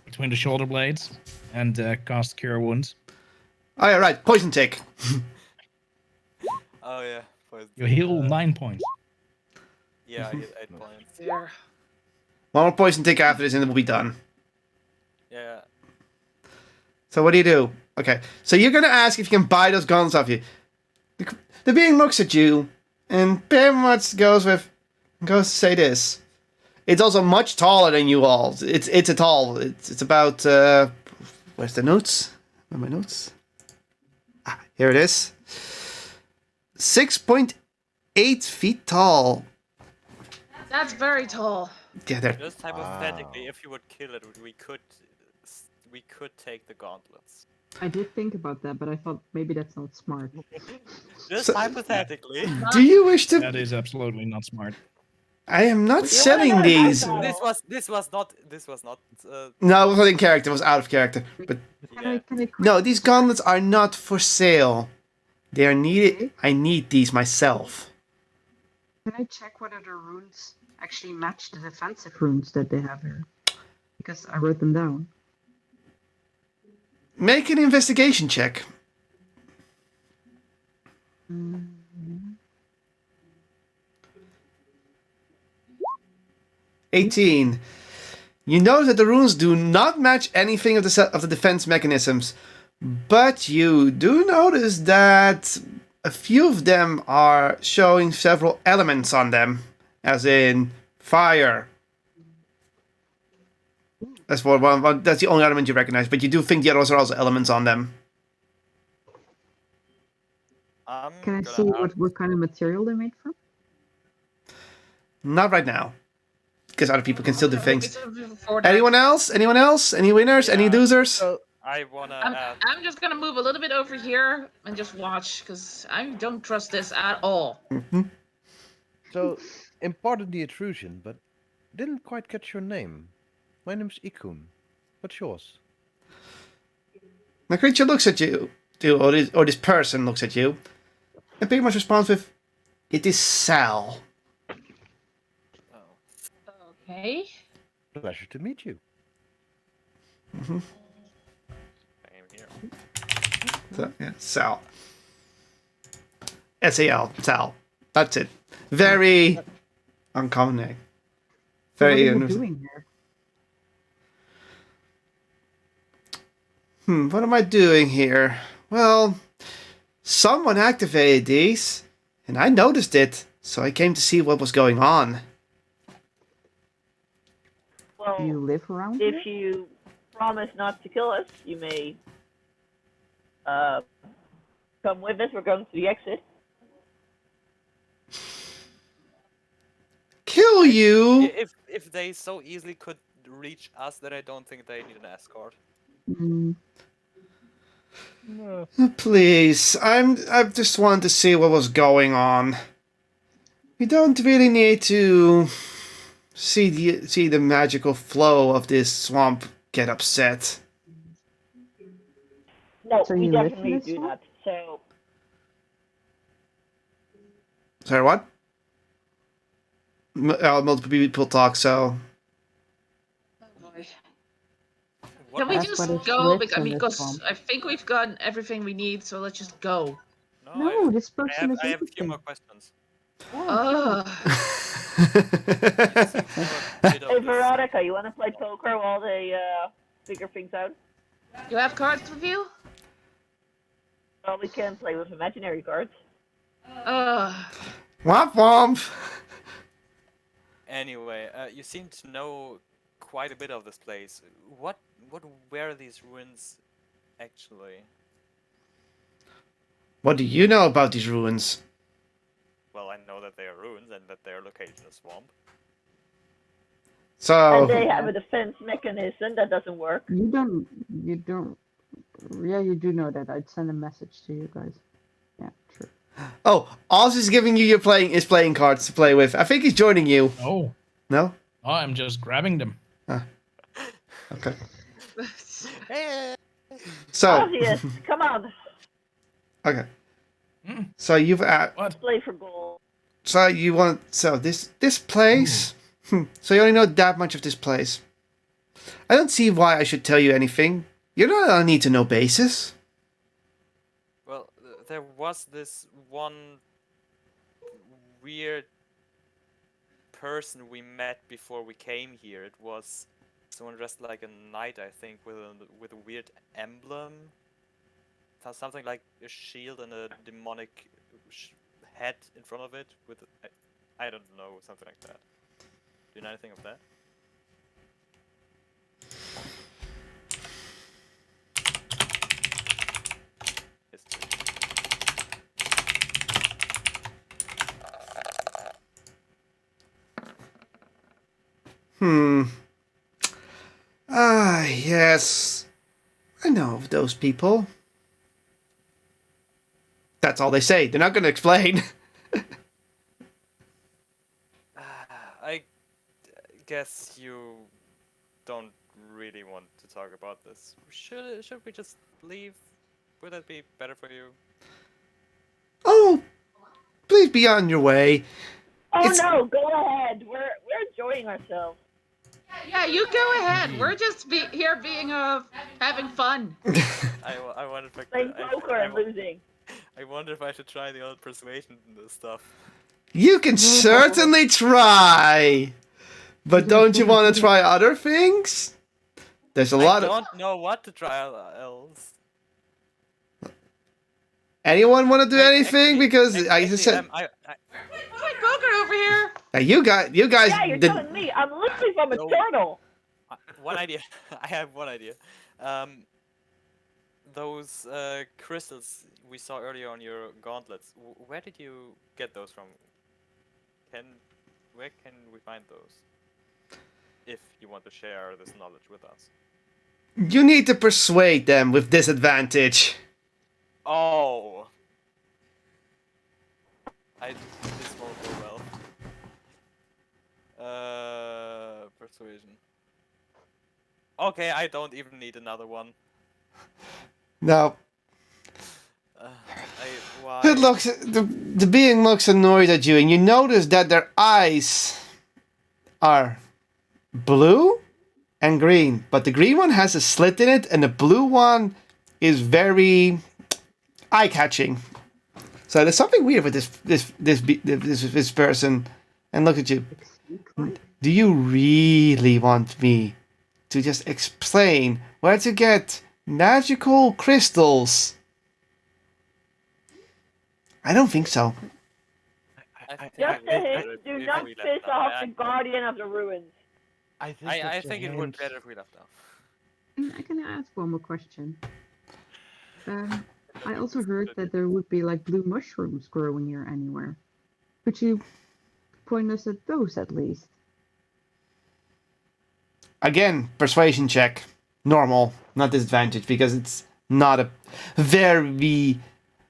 A: between the shoulder blades and cast Cure Wounds.
E: Oh yeah, right. Poison tick.
B: Oh yeah. poison.
A: You heal 9 points.
B: Yeah, I get 8 points.
C: There.
E: One more poison tick after this and it will be done.
B: Yeah.
E: So what do you do? Okay. So you're gonna ask if you can buy those guns off you. The being looks at you and very much goes to say this. It's also much taller than you all. It's a tall. It's about where's the notes? Where are my notes? Ah, here it is. 6.8 feet tall.
C: That's very tall.
E: Yeah, they're
B: Just hypothetically, if you would kill it, we could take the gauntlets.
F: I did think about that, but I thought maybe that's not smart.
B: Just
E: So-
B: hypothetically.
E: Do you wish to?
A: That is absolutely not smart.
E: I am not
D: You
E: selling
D: wanna know
E: these.
D: how-
B: This was not.
E: No, it was not in character. It was out of character. But
B: Yeah.
F: Can I
E: no, these gauntlets are not for sale. They are needed. I need these myself.
F: Can I check whether the runes actually match the defensive runes that they have here? Because I wrote them down.
E: Make an investigation check. 18. You notice that the runes do not match anything of the defense mechanisms, but you do notice that a few of them are showing several elements on them, as in fire. That's one. That's the only element you recognize, but you do think the others are also elements on them.
B: I'm
F: Can I
B: gonna
F: see
B: ask-
F: what kind of material they're made from?
E: Not right now, because other people can still do things.
C: For that.
E: Anyone else? Anyone else? Any winners? Any
B: Yeah.
E: losers?
G: So
B: I wanna
C: I'm,
B: ask.
C: I'm just gonna move a little bit over here and just watch, because I don't trust this at all.
G: So, pardon the intrusion, but didn't quite catch your name. My name's Ikun. What's yours?
E: The creature looks at you, or this person looks at you, and pretty much responds with, "It is Sal."
B: Oh.
C: Okay.
G: Pleasure to meet you.
B: Same here.
E: So, yeah, Sal. S-A-L, Sal. That's it. Very uncommon name.
F: So what
E: Very.
F: are you doing here?
E: What am I doing here? Well, someone activated these, and I noticed it, so I came to see what was going on.
D: Well,
F: Do you live around
D: if
F: here?
D: you promise not to kill us, you may Come with us. We're going to the exit.
E: Kill you?
B: If they so easily could reach us, then I don't think they need an escort.
F: Mm,
B: No.
E: Please, I just want to see what was going on. We don't really need to see the magical flow of this swamp get upset.
D: No,
F: So
D: we
F: you live in
D: definitely
F: this
D: do
F: swamp?
D: not. So
E: Sorry, what? Multiple people talk, so
C: Can we
F: That's
C: just
F: what it
C: go?
F: lives
C: I
F: in
C: mean,
F: this
C: because
F: swamp.
C: I think we've gotten everything we need, so let's just go.
F: No, this
B: I
F: person is
B: have a few
F: interesting.
B: more questions.
F: Oh,
B: You seem to know a bit
D: hey,
B: of this.
D: Veronica, you want to play poker while they figure things out?
C: You have cards with you?
D: Well, we can play with imaginary cards.
E: womp womp.
B: Anyway, you seem to know quite a bit of this place. What were these ruins actually?
E: What do you know about these ruins?
B: Well, I know that they are ruins and that they are located in a swamp.
D: And they
E: So,
D: have a defense mechanism that doesn't work.
F: you don't. Yeah, you do know that. I'd send a message to you guys. Yeah, true.
E: oh, Oz is giving you playing cards to play with. I think he's joining you.
A: Oh,
E: No?
A: I'm just grabbing them.
E: Okay.
B: Hey!
E: So,
D: Obvious. Come on,
E: okay.
A: Mm,
E: So you've
A: what?
D: play for gold.
E: so you want this place? So you only know that much of this place. I don't see why I should tell you anything. You're not on a need to know basis.
B: Well, there was this one weird person we met before we came here. It was someone dressed like a knight, I think, with a weird emblem. Something like a shield and a demonic head in front of it. I don't know, something like that. Do you know anything of that? History.
E: Ah, yes. I know of those people. That's all they say. They're not going to explain.
B: I guess you don't really want to talk about this. Should we just leave? Would that be better for you?
E: Oh, please be on your way.
D: Oh
E: It's-
D: no, go ahead. We're enjoying ourselves.
C: Yeah, you go ahead. We're just here being having fun.
B: I wonder if I
D: Playing
B: could.
D: poker and losing.
B: I wonder if I should try the old persuasion stuff.
E: You can certainly try. But don't you want to try other things? There's a
B: I
E: lot of...
B: don't know what to try else.
E: Anyone want to do anything? Because I
B: actually,
E: said...
B: I
C: Play poker over here.
E: You guys...
D: Yeah, you're telling me. I'm literally from a
B: No.
D: turtle.
B: one idea. I have one idea. Those crystals we saw earlier on your gauntlets. Where did you get those from? Where can we find those? If you want to share this knowledge with us.
E: You need to persuade them with disadvantage.
B: Oh. This won't go well. Persuasion. Okay, I don't even need another one.
E: No.
B: Why?
E: It looks... The being looks annoyed at you, and you notice that their eyes are blue and green. But the green one has a slit in it, and the blue one is very eye-catching. So there's something weird with this person. And look at you. Do you really want me to just explain where to get magical crystals? I don't think so.
D: Just a hint. Do not piss off the guardian of the ruins.
G: I
B: I think it would be better if we left off.
F: I can ask one more question. I also heard that there would be like blue mushrooms growing here anywhere. Could you point us at those at least?
E: Again, persuasion check. Normal, not disadvantage, because it's not a very...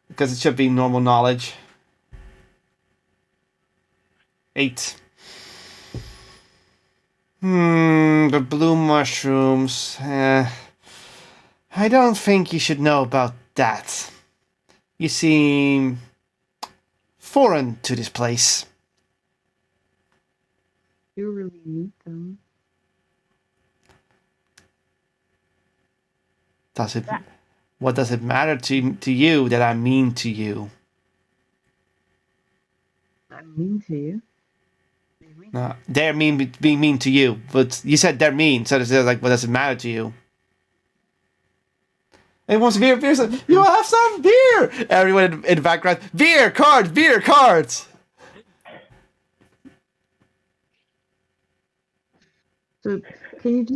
E: Because it should be normal knowledge. 8. The blue mushrooms. I don't think you should know about that. You seem foreign to this place.
F: You really need them.
E: What does it matter to you that I'm mean to you?
F: I'm mean to you.
E: No, they're being mean to you, but you said they're mean, so it's like, what does it matter to you? And once beer, said, you have some beer! Everyone in the background, beer, cards, beer, cards!
F: So can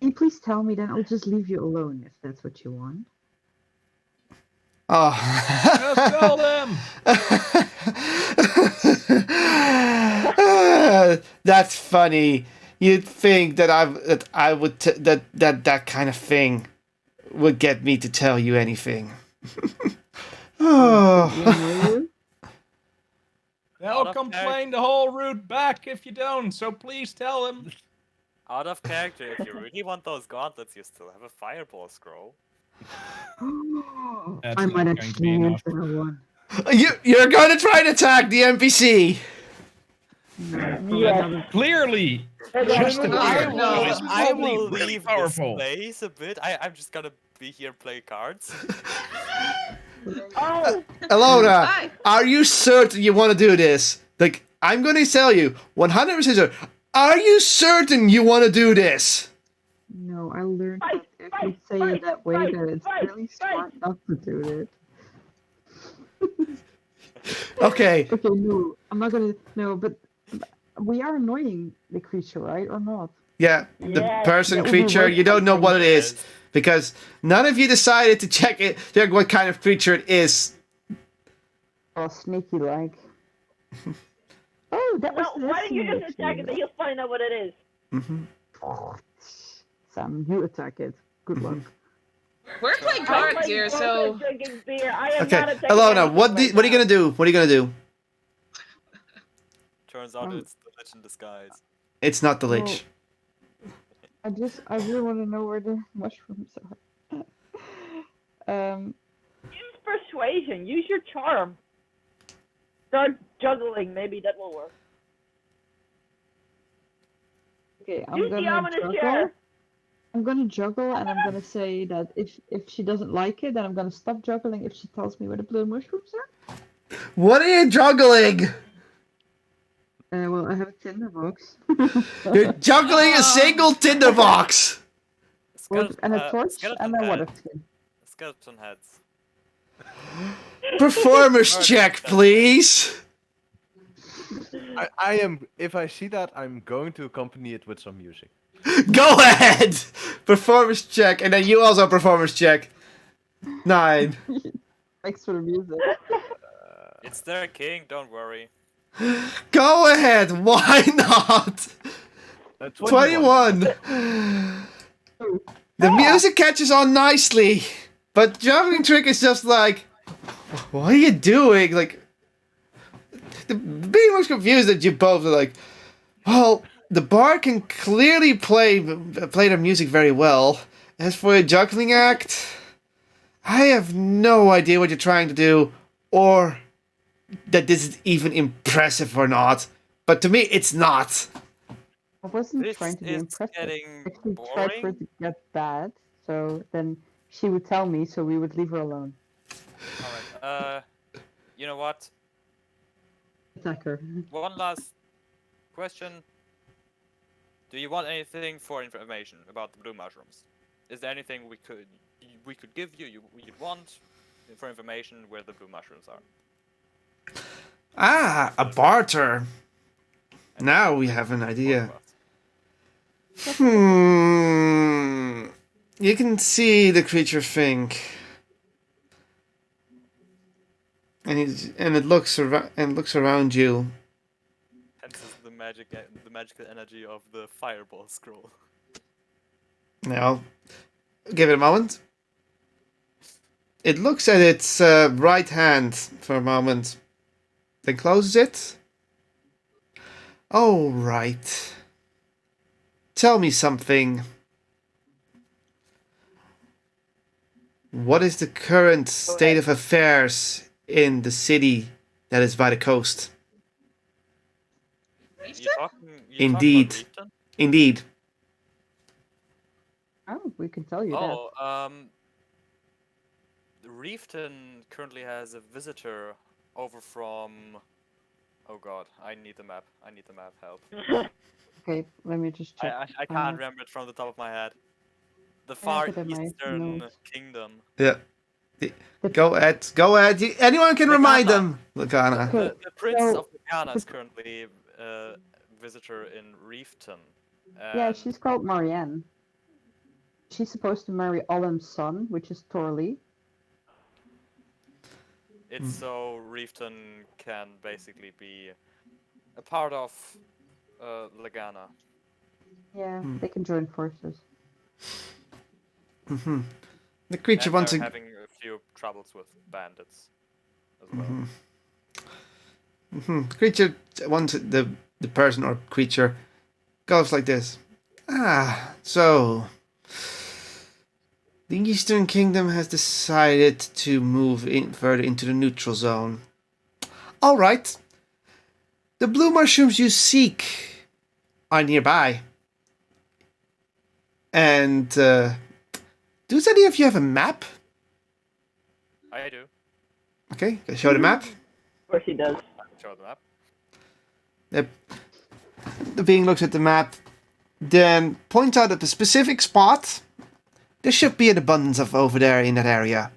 F: you please tell me then? I'll just leave you alone if that's what you want.
E: Oh.
A: Just tell them!
E: That's funny. You'd think that I would that kind of thing would get me to tell you anything. Oh.
A: They'll complain the whole route back if you don't, so please tell them.
B: Out of character, if you really want those gauntlets, you still have a fireball scroll.
A: That's
F: I
A: not
F: might
A: going to
F: actually
A: be
F: use
A: enough.
F: that one.
E: You're going to try to attack the NPC.
D: Yeah.
A: Clearly,
C: Just
A: the
C: I
A: beer
C: know.
A: is
B: I
A: probably
B: will
A: really
B: leave
A: powerful.
B: this place a bit. I'm just gonna be here and play cards.
D: Oh,
E: Alona,
C: Hi.
E: are you certain you want to do this? Like, I'm going to tell you, 100% sure. Are you certain you want to do this?
F: No, I learned
D: Fight,
F: that if you say
D: fight,
F: it that way,
D: fight,
F: that it's
D: fight,
F: really
D: fight.
F: smart not to do it.
E: Okay.
F: Okay, no, I'm not gonna. No, but we are annoying the creature, right, or not?
E: Yeah, the
D: Yes.
E: person
F: That would be
E: creature,
F: worth
E: you don't know what it is.
B: Yes.
E: Because none of you decided to check what kind of creature it is.
F: Or sneaky like. Oh, that
D: no,
F: was
D: why don't you just
F: actually.
D: attack it, then you'll find out what it is.
F: Sam, you attack it. Good luck.
C: We're playing
D: I'm
C: cards
D: playing
C: here,
D: poker,
C: so
D: drinking beer. I am
E: Okay,
D: not attacking
E: Alona,
D: anything
E: what
D: right
E: are you
D: now.
E: gonna do? What are you gonna do?
B: Turns out it's the Lich in disguise.
E: It's not the Lich.
F: I really want to know where the mushrooms are.
D: Use persuasion. Use your charm. Start juggling. Maybe that will work.
F: Okay, I'm
D: Use the
F: gonna
D: ominous
F: juggle.
D: chair.
F: I'm gonna juggle, and I'm gonna say that if she doesn't like it, then I'm gonna stop juggling if she tells me where the blue mushrooms are.
E: What are you juggling?
F: Well, I have a tinderbox.
E: You're juggling a single tinderbox.
F: And a torch
B: skeleton
F: and a water
B: head.
F: skin.
B: Skeleton heads.
E: Performance check, please.
G: I am. If I see that, I'm going to accompany it with some music.
E: Go ahead. Performance check, and then you also performance check. 9.
F: Thanks for the music.
B: It's their king, don't worry.
E: Go ahead. Why not? 21. The music catches on nicely, but jumping trick is just like, what are you doing? Like, being most confused that you both are like, well, the bard can clearly play the music very well. As for a juggling act, I have no idea what you're trying to do, or that this is even impressive or not. But to me, it's not.
F: I wasn't
B: This
F: trying to be
B: is
F: impressive. I
B: getting
F: actually tried for
B: boring.
F: it to get bad, so then she would tell me, so we would leave her alone.
B: Alright, you know what?
F: Attack her.
B: One last question. Do you want anything for information about the blue mushrooms? Is there anything we could give you, you'd want for information where the blue mushrooms are?
E: Ah, a barter. Now we have an idea. You can see the creature think. and it looks around you.
B: Hence the magical energy of the fireball scroll.
E: Now, give it a moment. It looks at its right hand for a moment, then closes it. Oh, right. Tell me something. What is the current state of affairs in the city that is by the coast? Indeed.
B: Talking about Reefton?
E: Indeed.
F: Oh, we can tell you that.
B: Reefton currently has a visitor over from. Oh god, I need the map. Help.
F: Okay, let me just check.
B: I can't remember it from the top of my head. The far
F: look at my
B: eastern
F: notes.
B: kingdom.
E: Yeah. Go ahead. Anyone can remind them. Lagana.
B: The Prince
F: So-
B: of Ghana is currently a visitor in Reefton.
F: Yeah,
B: and-
F: she's called Marianne. She's supposed to marry Olim's son, which is Torley.
B: It's so Reefton can basically be a part of Lagana.
F: Yeah, they can join forces.
E: The creature
B: And
E: wants
B: they're
E: to.
B: having a few troubles with bandits as well.
E: The creature wants the person or creature goes like this. So the Eastern Kingdom has decided to move in further into the neutral zone. All right. The blue mushrooms you seek are nearby. And does any of you have a map?
B: I do.
E: Okay, can I show the map?
D: Of course he does.
B: Show the map.
E: The being looks at the map, then points out at the specific spot. There should be an abundance of over there in that area.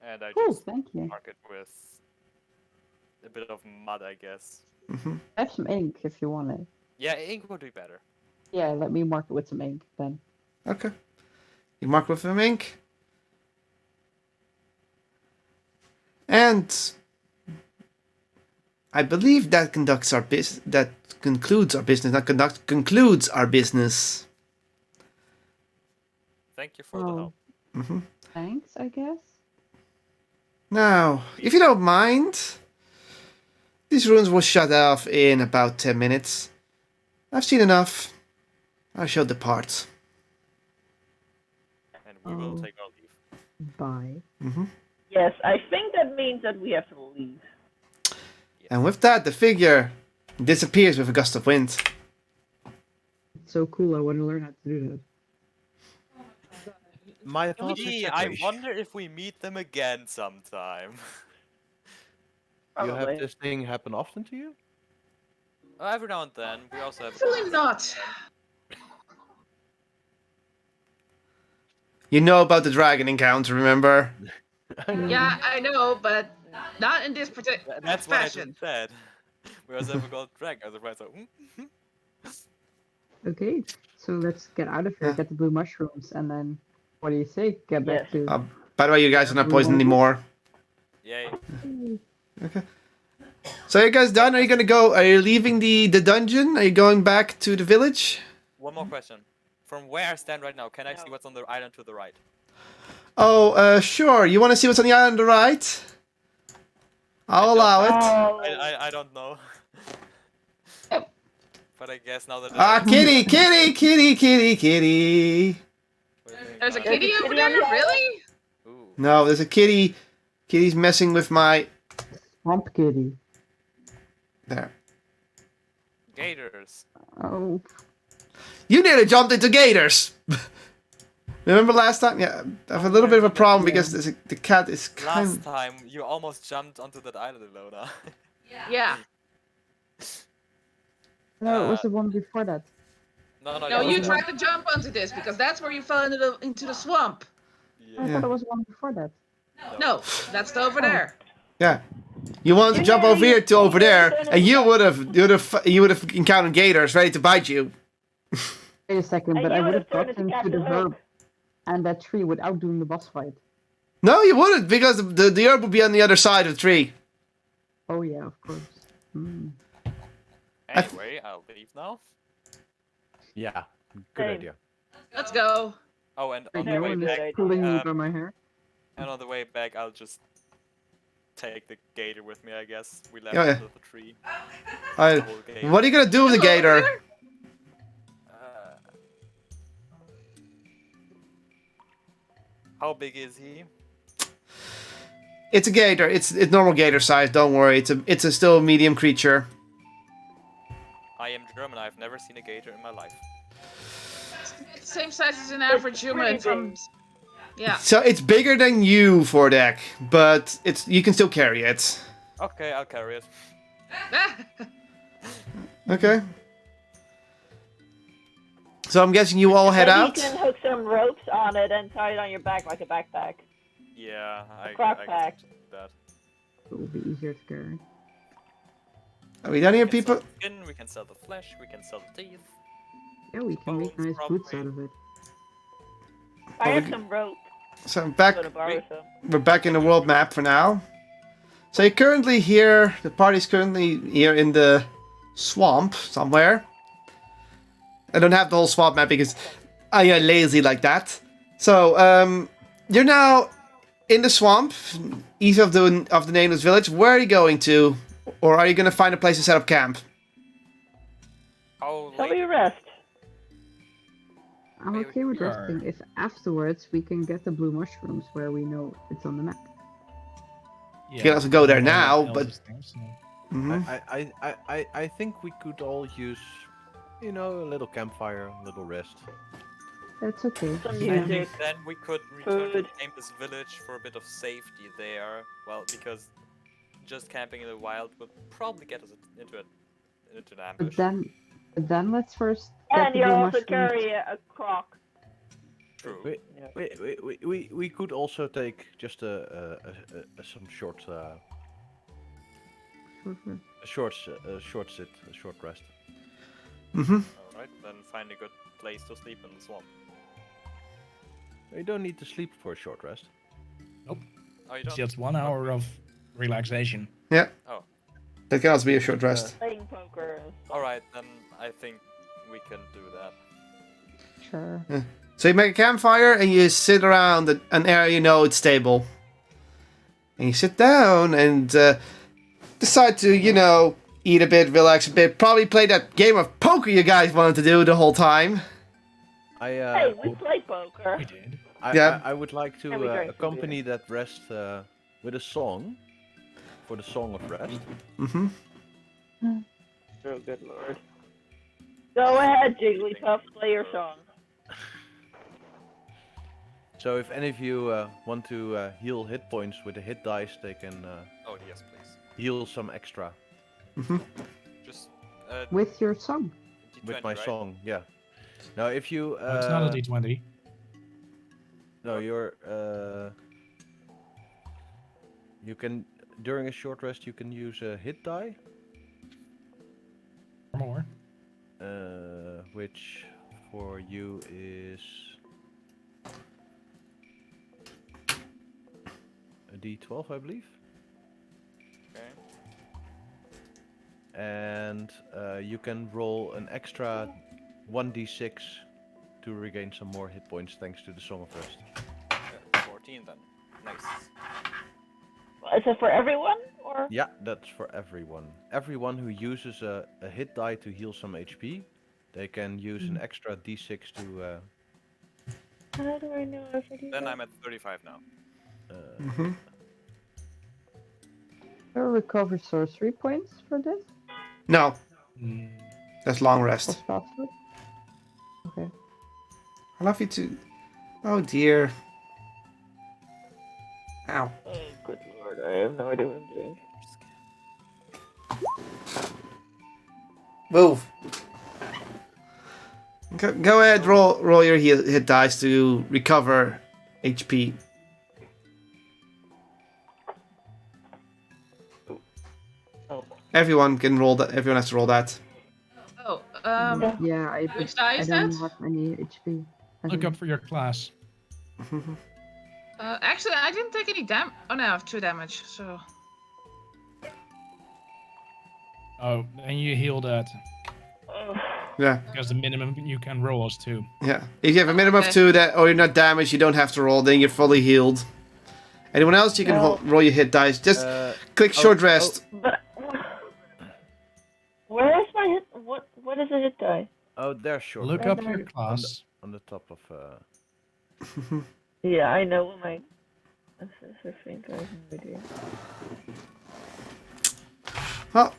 B: And I
F: Oh,
B: just
F: thank you.
B: mark it with a bit of mud, I guess.
F: I have some ink if you want it.
B: Yeah, ink would be better.
F: Yeah, let me mark it with some ink then.
E: Okay. You mark with some ink. And I believe that conducts our business. That concludes our business. Not concludes our business.
B: Thank you for the help.
F: Thanks, I guess.
E: Now, if you don't mind, these runes will shut off in about 10 minutes. I've seen enough. I shall depart.
B: And we will take our leave.
F: Bye.
D: Yes, I think that means that we have to leave.
E: And with that, the figure disappears with a gust of wind.
F: It's so cool, I want to learn how to do that.
G: My thoughts are
B: Gee, I
G: checkish.
B: wonder if we meet them again sometime.
G: You
D: Probably.
G: have this thing happen often to you?
B: Every now and then, we also have.
C: Hopefully not.
E: You know about the dragon encounter, remember?
C: Yeah, I know, but not in this particular
B: That's what I
C: fashion.
B: just said. We also have a gold dragon. I was surprised.
F: Okay, so let's get out of here,
E: Yeah.
F: get the blue mushrooms, and then, what do you say? Get back
D: Yes.
F: to...
E: By the way, you guys are not poisoned anymore.
B: Yay.
E: So are you guys done? Are you gonna go? Are you leaving the dungeon? Are you going back to the village?
B: One more question. From where I stand right now, can I see what's on the island to the right?
E: Oh, sure. You want to see what's on the island on the right? I'll allow it.
D: Oh,
B: I don't know. But I guess now that.
E: Kitty, kitty, kitty, kitty, kitty.
C: There's a
B: Uh,
C: kitty over
D: kitty on
C: there,
D: the
C: really?
B: Ooh.
E: No, there's a kitty. Kitty's messing with my...
F: Swamp kitty.
E: There.
B: Gators.
F: Oh,
E: You nearly jumped into gators. Remember last time? Yeah, I have a little bit of a problem because the cat is kind.
B: Last time you almost jumped onto that island, Ilona.
C: Yeah.
F: no, it was the one before that.
B: No,
C: No,
B: yeah,
C: you
B: was
C: tried to jump onto this because that's where you fell into the swamp.
F: I
E: Yeah.
F: thought it was the one before that.
C: No, that's the over there.
E: Yeah. You wanted to jump over here to over there, and you would have encountered gators ready to bite you.
F: Wait a second,
D: And
F: but
D: you
F: I would
D: would've
F: have
D: turned
F: gotten
D: into
F: to the
D: Captain Hook.
F: herb and that tree without doing the boss fight.
E: No, you wouldn't, because the herb would be on the other side of the tree.
F: Oh yeah, of course. Mm.
B: Anyway, I'll leave now.
G: Yeah, good
D: Same.
G: idea.
C: Let's go.
B: Oh, and
F: Wait,
B: on the
F: no
B: way
F: one
B: back,
F: is pulling me
B: um,
F: by my hair.
B: and on the way back, I'll just take the gator with me. I guess we left
E: Yeah, yeah.
B: under the tree.
E: I,
B: The whole gator.
E: what are you gonna do with the
C: Hello
E: gator?
C: there.
B: How big is he?
E: It's a gator. It's normal gator size. Don't worry. It's a still a medium creature.
B: I am German. I've never seen a gator in my life.
C: It's the same size as an average human.
D: pretty
C: Yeah.
E: So it's bigger than you, Vordek, but you can still carry it.
B: Okay, I'll carry it.
E: Okay. So I'm guessing you all head
D: Maybe
E: out.
D: you can hook some ropes on it and tie it on your back like a backpack.
B: Yeah, I
D: crock
B: guess
D: pack.
B: do that.
F: It will be easier to carry.
E: Are we done here,
B: We can
E: people?
B: sell the skin, we can sell the flesh, we can sell the teeth.
F: Yeah, we can make
B: Bones,
F: nice boots
B: probably.
F: out of it.
D: I
E: Well,
D: have
E: we-
D: some rope.
E: So I'm
D: I'm
E: back.
D: gonna borrow some.
E: We're back in the world map for now. So you're currently here. The party's currently here in the swamp somewhere. I don't have the whole swamp map because I am lazy like that. So you're now in the swamp, east of the nameless village. Where are you going to, or are you going to find a place to set up camp?
B: How
D: Shall
B: late?
D: we rest?
F: I'm
B: Wait,
F: okay with
A: sure.
F: resting if afterwards we can get the blue mushrooms where we know it's on the map.
A: Yeah,
E: can also go there
A: no one
E: now,
A: else
E: but-
A: is there, so-
E: Mhm.
G: I think we could all use, a little campfire, a little rest.
F: That's okay.
D: Some
B: And
D: music.
B: then we could return to
D: Food.
B: the nameless village for a bit of safety there. Well, because just camping in the wild would probably get us into an
F: But
B: ambush.
F: then let's first get
D: And
F: the
D: you
F: blue
D: also
F: mushrooms.
D: carry a crock.
B: True.
G: We, we could also take just some short short rest.
E: Mhm.
B: Alright, then find a good place to sleep in the swamp.
G: You don't need to sleep for a short rest.
B: Oh, you
A: It's
B: don't?
A: just 1 hour of relaxation.
E: Yeah.
B: Oh.
E: That can also be a short rest.
D: Playing poker. and stuff.
B: Alright, then I think we can do that.
F: Sure.
E: So you make a campfire and you sit around an area you know it's stable. And you sit down and decide to, eat a bit, relax a bit, probably play that game of poker you guys wanted to do the whole time.
D: Hey, we play poker.
A: We did.
E: Yeah.
G: I would like to
D: And we drank some
G: accompany that rest with a song, for the Song of Rest.
E: Mm-hmm.
D: Oh, good lord. Go ahead, Jigglypuff, play your song.
G: So if any of you want to heal hit points with the hit dice, they can
B: Oh, yes, please.
G: heal some extra
B: Just,
F: With your song.
G: with
B: D20,
G: my
B: right?
G: song. Yeah. Now if you
A: No, it's not a D20.
G: no, you're you can during a short rest you can use a hit die,
A: Or more.
G: which for you is a D12, I believe.
B: Okay.
G: And you can roll an extra 1d6 to regain some more hit points thanks to the Song of Rest.
B: 14 then. Nice.
D: Is it for everyone, or?
G: Yeah, that's for everyone. Everyone who uses a hit die to heal some HP, they can use an extra d6 to...
D: How do I know if I do
B: Then
D: that?
B: I'm at 35 now.
E: Mm-hmm.
F: Or recover sorcery points for this?
E: No,
A: Mm,
E: that's long
F: Or
E: rest.
F: faster? Okay.
E: I love you too. Oh dear. Ow.
D: Oh, good lord, I have no idea what I'm doing.
E: Move. Go ahead, roll your hit dice to recover HP.
D: Oh.
E: Everyone can roll that. Everyone has to roll that.
C: Oh,
F: Yeah,
C: which die
F: I
C: is
F: don't
C: that?
F: have any HP. I
A: Look
F: think.
A: up for your class.
C: Actually, I didn't take any damage. Oh no, I have 2 damage. So
A: Oh, and you heal that.
E: Yeah.
A: Because the minimum you can roll is 2.
E: Yeah. If you have a minimum of
C: Okay.
E: 2 that, or you're not damaged, you don't have to roll. Then you're fully healed. Anyone else, you can
D: Well-
E: roll your hit dice. Just click
G: oh,
E: short rest.
D: But where is my hit? What is a hit die?
G: Oh, there's short.
A: Look
G: rest
A: up your class.
G: on the top of.
D: Yeah, I know what my. I think I have no idea.
E: Well,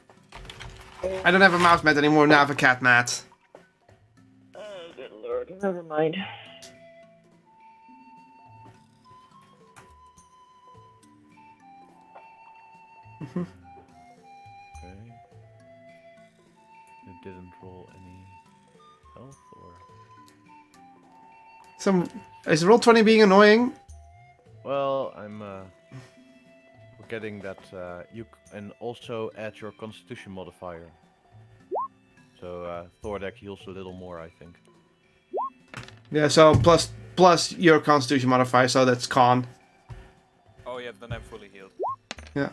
E: I don't have a mouse mat anymore. Now I have a cat mat.
D: Oh, good lord. Never mind.
G: Okay. It didn't roll any health or.
E: Is roll 20 being annoying?
G: Well, I'm forgetting that you can also add your Constitution modifier. So Thordek heals a little more, I think.
E: Yeah. So plus your Constitution modifier, so that's con.
B: Oh yeah, then I'm fully healed.
E: Yeah.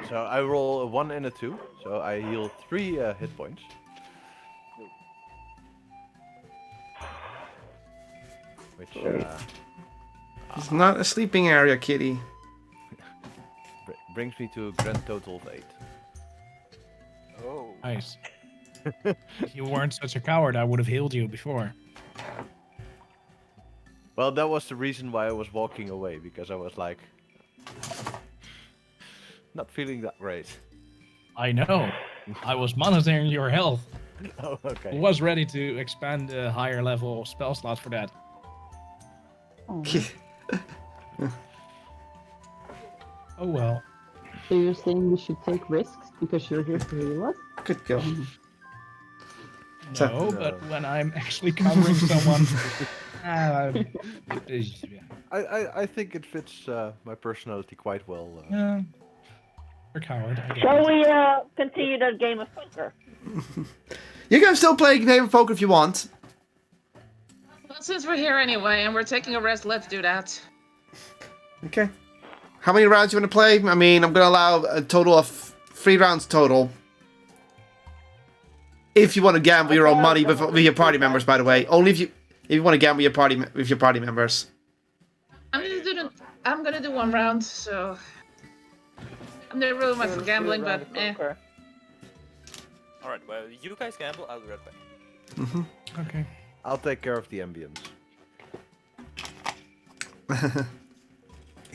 G: So I roll a 1 and a 2, so I heal 3 hit points. Which
E: It's not a sleeping area, kitty.
G: brings me to a grand total of 8.
B: Oh.
A: Nice. If you weren't such a coward, I would have healed you before.
G: Well, that was the reason why I was walking away, because I was like... not feeling that great.
A: I know. I was monitoring your health.
G: Oh, okay.
A: I was ready to expand the higher level spell slot for that.
F: Oh.
A: Oh well.
F: So you're saying we should take risks because you're here to heal us?
E: Good go.
A: No, but when I'm actually covering someone,
G: I think it fits my personality quite well.
A: you're a coward. I get
D: Shall
A: it.
D: we continue that game of poker?
E: You can still play game of poker if you want.
C: well, since we're here anyway and we're taking a rest, let's do that.
E: Okay. How many rounds you want to play? I mean, I'm gonna allow a total of 3 rounds total. If you want to gamble your own money with your party members, by the way. Only if you want to gamble your party with your party members.
C: I'm gonna do 1 round, so I'm not really much for gambling, but eh.
B: Alright, well, you guys gamble, I'll be right back.
A: Okay.
G: I'll take care of the ambience.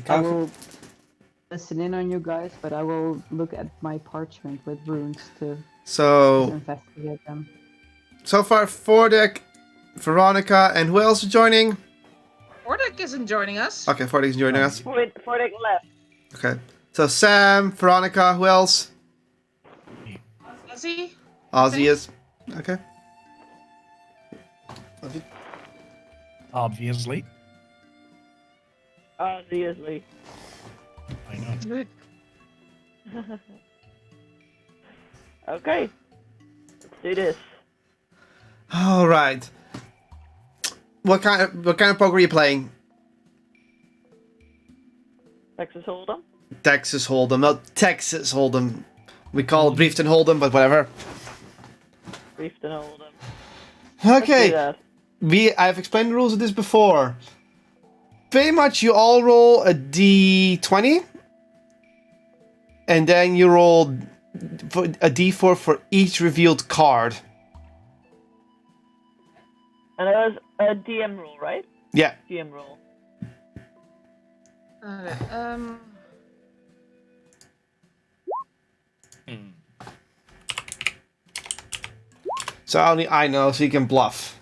F: I will listen in on you guys, but I will look at my parchment with runes to
E: So
F: investigate them.
E: so far, Fordek, Veronica, and who else is joining?
C: Ordek isn't joining us.
E: Okay, Fordek is joining us.
D: Fordic left.
E: Okay. So Sam, Veronica, who else?
C: Ozzy?
E: Ozzy is. Okay.
A: Obviously.
D: Obviously.
A: I know.
D: Okay. Let's do this.
E: All right. What kind of poker are you playing?
D: Texas Hold'em.
E: Texas Hold'em, not Texas Hold'em. We call it Briefton Hold'em, but whatever.
D: Briefton Hold'em. Let's do
E: Okay.
D: that.
E: I've explained the rules of this before. Pretty much, you all roll a d20, and then you roll a d4 for each revealed card.
D: And that was a DM rule, right?
E: Yeah.
D: DM rule.
C: Okay,
E: So only I know, so you can bluff.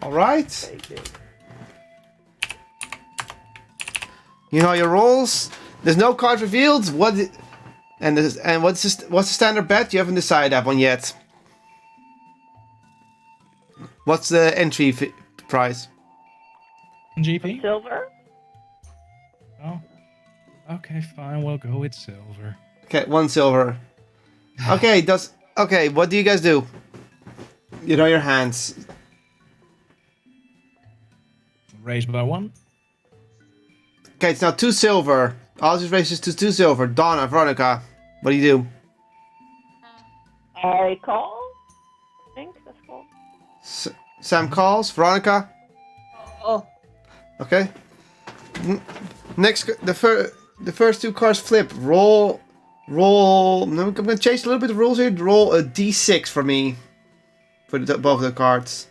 E: All right.
D: Thank you.
E: You know your rolls. There's no card revealed. What's the standard bet? You haven't decided that one yet. What's the entry price?
A: GP?
D: Silver?
A: Oh. Okay, fine. We'll go with silver.
E: Okay, 1 silver. Okay, what do you guys do? You know your hands.
A: Raise by 1.
E: Okay, it's now 2 silver. Ozzy's raises to 2 silver. Donna, Veronica, what do you do?
D: I call? I think that's called.
E: Sam calls. Veronica?
C: Oh,
E: Okay. Next, the first 2 cards flip. Roll. No, I'm gonna change a little bit of rules here. Roll a d6 for me. For both the cards.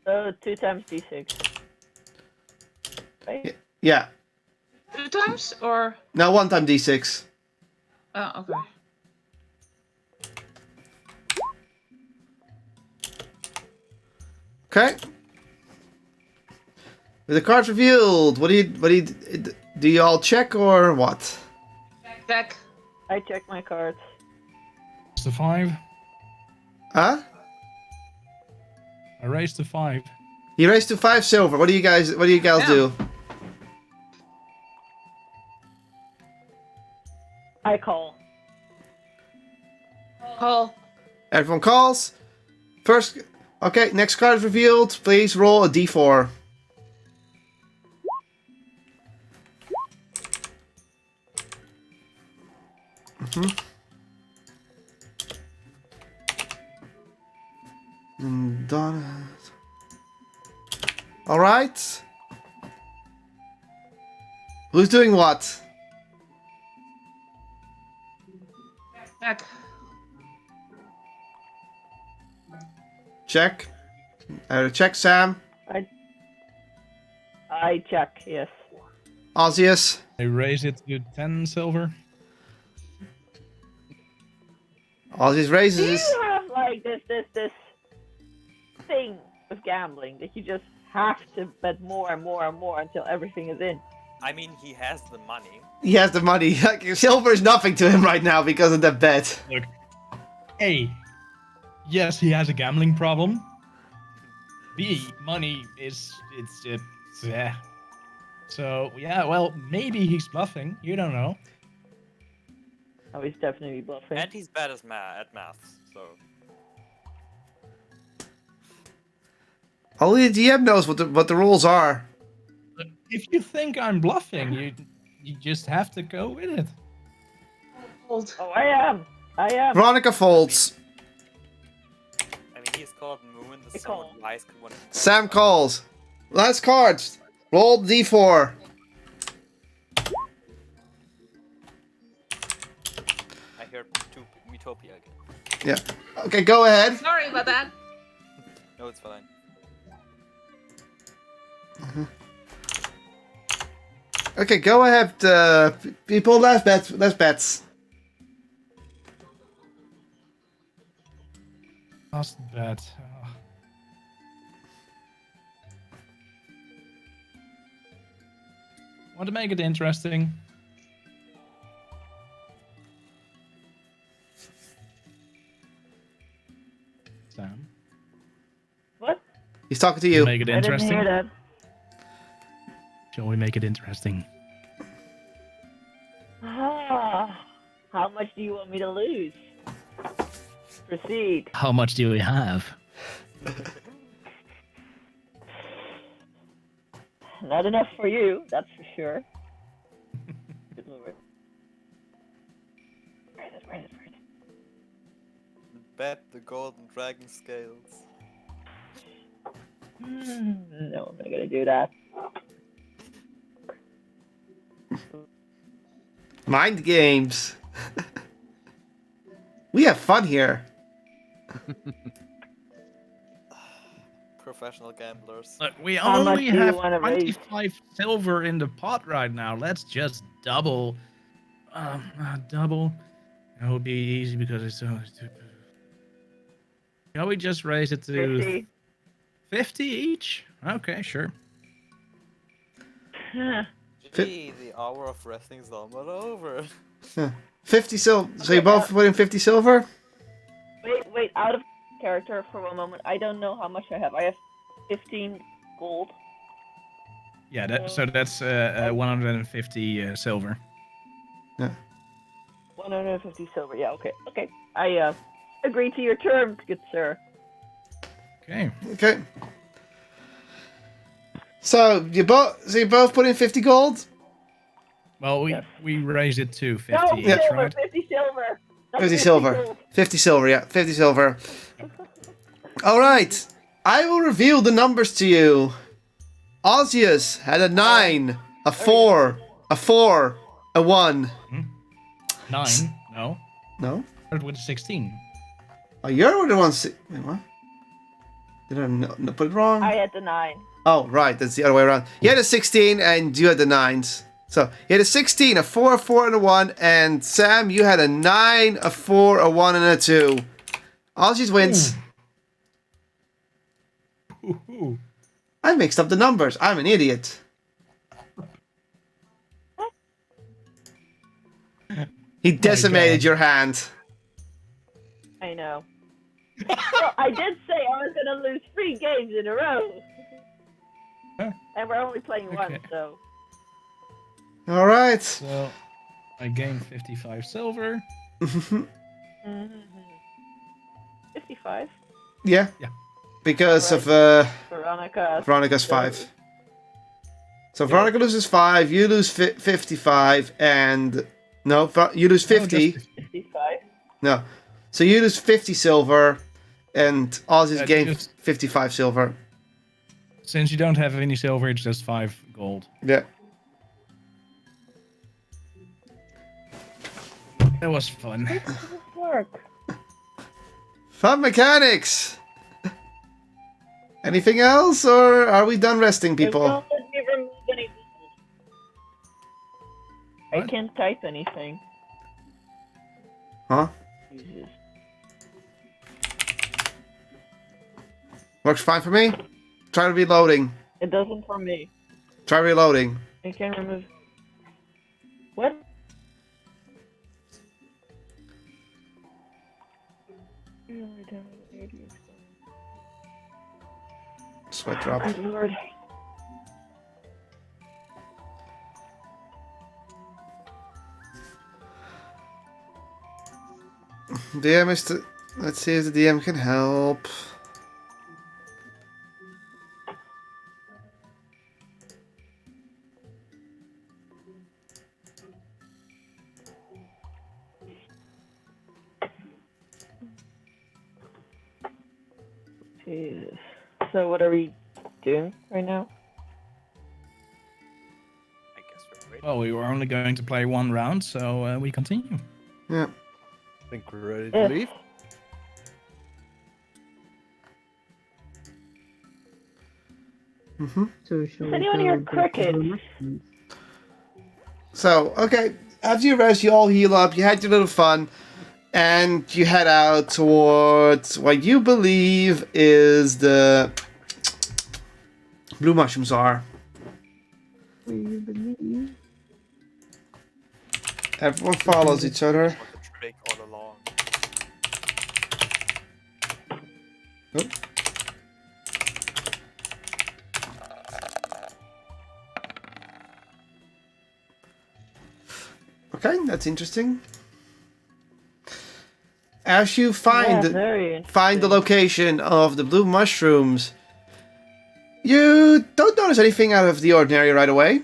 D: So 2 times d6. Right?
E: Yeah.
C: 2 times or?
E: Now 1 time d6.
C: Oh, okay.
E: Okay. With the cards revealed, do you all check or what?
C: Check.
D: I check my cards.
A: Raise to 5.
E: Huh?
A: I raised to 5.
E: You raised to 5 silver. What do you guys
C: Yeah.
E: do?
D: I call.
C: Call.
E: Everyone calls. First, okay, next card is revealed. Please roll a d4. Donna. All right. Who's doing what?
C: Check.
E: Check. Check, Sam.
D: I check, yes.
E: Osseous.
A: I raise it to 10 silver.
E: Osseous
D: Do
E: raises.
D: you have like this thing with gambling that you just have to bet more and more and more until everything is in?
B: I mean, he has the money.
E: He has the money. Silver is nothing to him right now because of that bet.
A: Look. A. Yes, he has a gambling problem. B. Money is... yeah. So, yeah, well, maybe he's bluffing. You don't know.
D: Oh, he's definitely bluffing.
B: And he's bad at maths, so...
E: Only the GM knows what the rules are.
A: But if you think I'm bluffing, you just have to go with it.
C: Hold.
D: Oh, I am.
E: Veronica folds.
B: I mean, he's called Moon, the
D: I call.
B: somewhat wise one.
E: Sam calls. Last cards. Roll d4.
B: I heard Utopia again.
E: Yeah. Okay, go ahead.
C: Sorry about that.
B: No, it's fine.
E: Okay, go ahead. People, last bets. Last bets.
A: Last bet. Want to make it interesting? Sam?
D: What?
E: He's talking to you.
A: Make it
D: I didn't
A: interesting.
D: hear that.
A: Shall we make it interesting?
D: Ah, how much do you want me to lose? Proceed.
A: How much do we have?
D: Not enough for you, that's for sure. Good lord. Where is it?
B: Bet the golden dragon scales.
D: No, I'm not gonna do that.
E: Mind games. We have fun here.
B: Professional gamblers.
A: Look, we
D: How much
A: only
D: do you
A: have
D: wanna raise?
A: 25 silver in the pot right now. Let's just double. Double. That would be easy because it's so stupid. Shall we just raise it to
D: 50.
E: 50
A: each? Okay, sure.
B: Gee, the hour of resting is almost over.
E: 50 silver. So you both put in 50 silver?
D: Wait, out of character for one moment. I don't know how much I have. I have 15 gold.
A: Yeah, so that's 150 silver.
D: 150 silver. Yeah, okay. I agree to your terms, good sir.
A: Okay.
E: Okay. So you both put in 50 gold?
A: Well,
D: Yes.
A: we raised it to 50
D: No,
A: each,
D: silver,
A: right?
D: 50 silver. Not
E: 50 silver.
D: gold.
E: 50 silver, yeah. 50 silver. Alright. I will reveal the numbers to you. Osius had a 9, a 4, a 4, a 1.
A: 9? No.
E: No?
A: Started with a 16.
E: Oh, you're the one. Wait, what? Did I put it wrong?
D: I had the 9.
E: Oh, right. That's the other way around. You had a 16 and you had the 9s. So you had a 16, a 4, a 4, and a 1. And Sam, you had a 9, a 4, a 1, and a 2. Osius wins.
A: Ooh.
E: I mixed up the numbers. I'm an idiot. He decimated
A: God.
E: your hand.
D: I know. Well, I did say I was going to lose 3 games in a row.
A: Huh.
D: And we're only playing one,
A: Okay.
D: so...
E: All right.
A: So I gained 55 silver.
D: Mm-hmm. 55.
E: Yeah.
A: Yeah.
E: Because
D: Right.
E: of
D: Veronica's
E: 5. So Veronica loses 5, you lose 55, and... No, you lose 50.
A: just
D: 55.
E: No. So you lose 50 silver, and Ozzy's
A: Yeah,
E: gained
A: just-
E: 55 silver.
A: Since you don't have any silver, it's just 5 gold.
E: Yeah.
A: That was fun.
D: Work.
E: Fun mechanics! Anything else, or are we done resting, people?
D: Don't let me remove any I
A: What?
D: can't type anything.
E: Huh?
D: Jesus.
E: Works fine for me? Try reloading.
D: It doesn't for me.
E: Try reloading.
D: I can remove... What?
E: Sweat drop.
D: Good lord.
E: DM is to... Let's see if the DM can help.
D: Jesus. So what are we doing right now?
B: I guess we're ready.
A: Well, we were only going to play 1 round, so we continue.
E: Yeah.
G: I think we're ready to
D: Yeah.
G: leave.
E: Mm-hmm.
F: So shall
D: Does
F: we
D: anyone
F: go
D: hear
F: back to
D: crickets?
F: the mushrooms?
E: So, okay. After you rest, you all heal up, you had your little fun, and you head out towards what you believe is the blue mushrooms are.
F: We believe.
E: Everyone follows each other.
B: What the trick all along.
E: Oop. Okay, that's interesting. As you find
D: Yeah, very
E: find the
D: interesting.
E: location of the blue mushrooms, you don't notice anything out of the ordinary right away,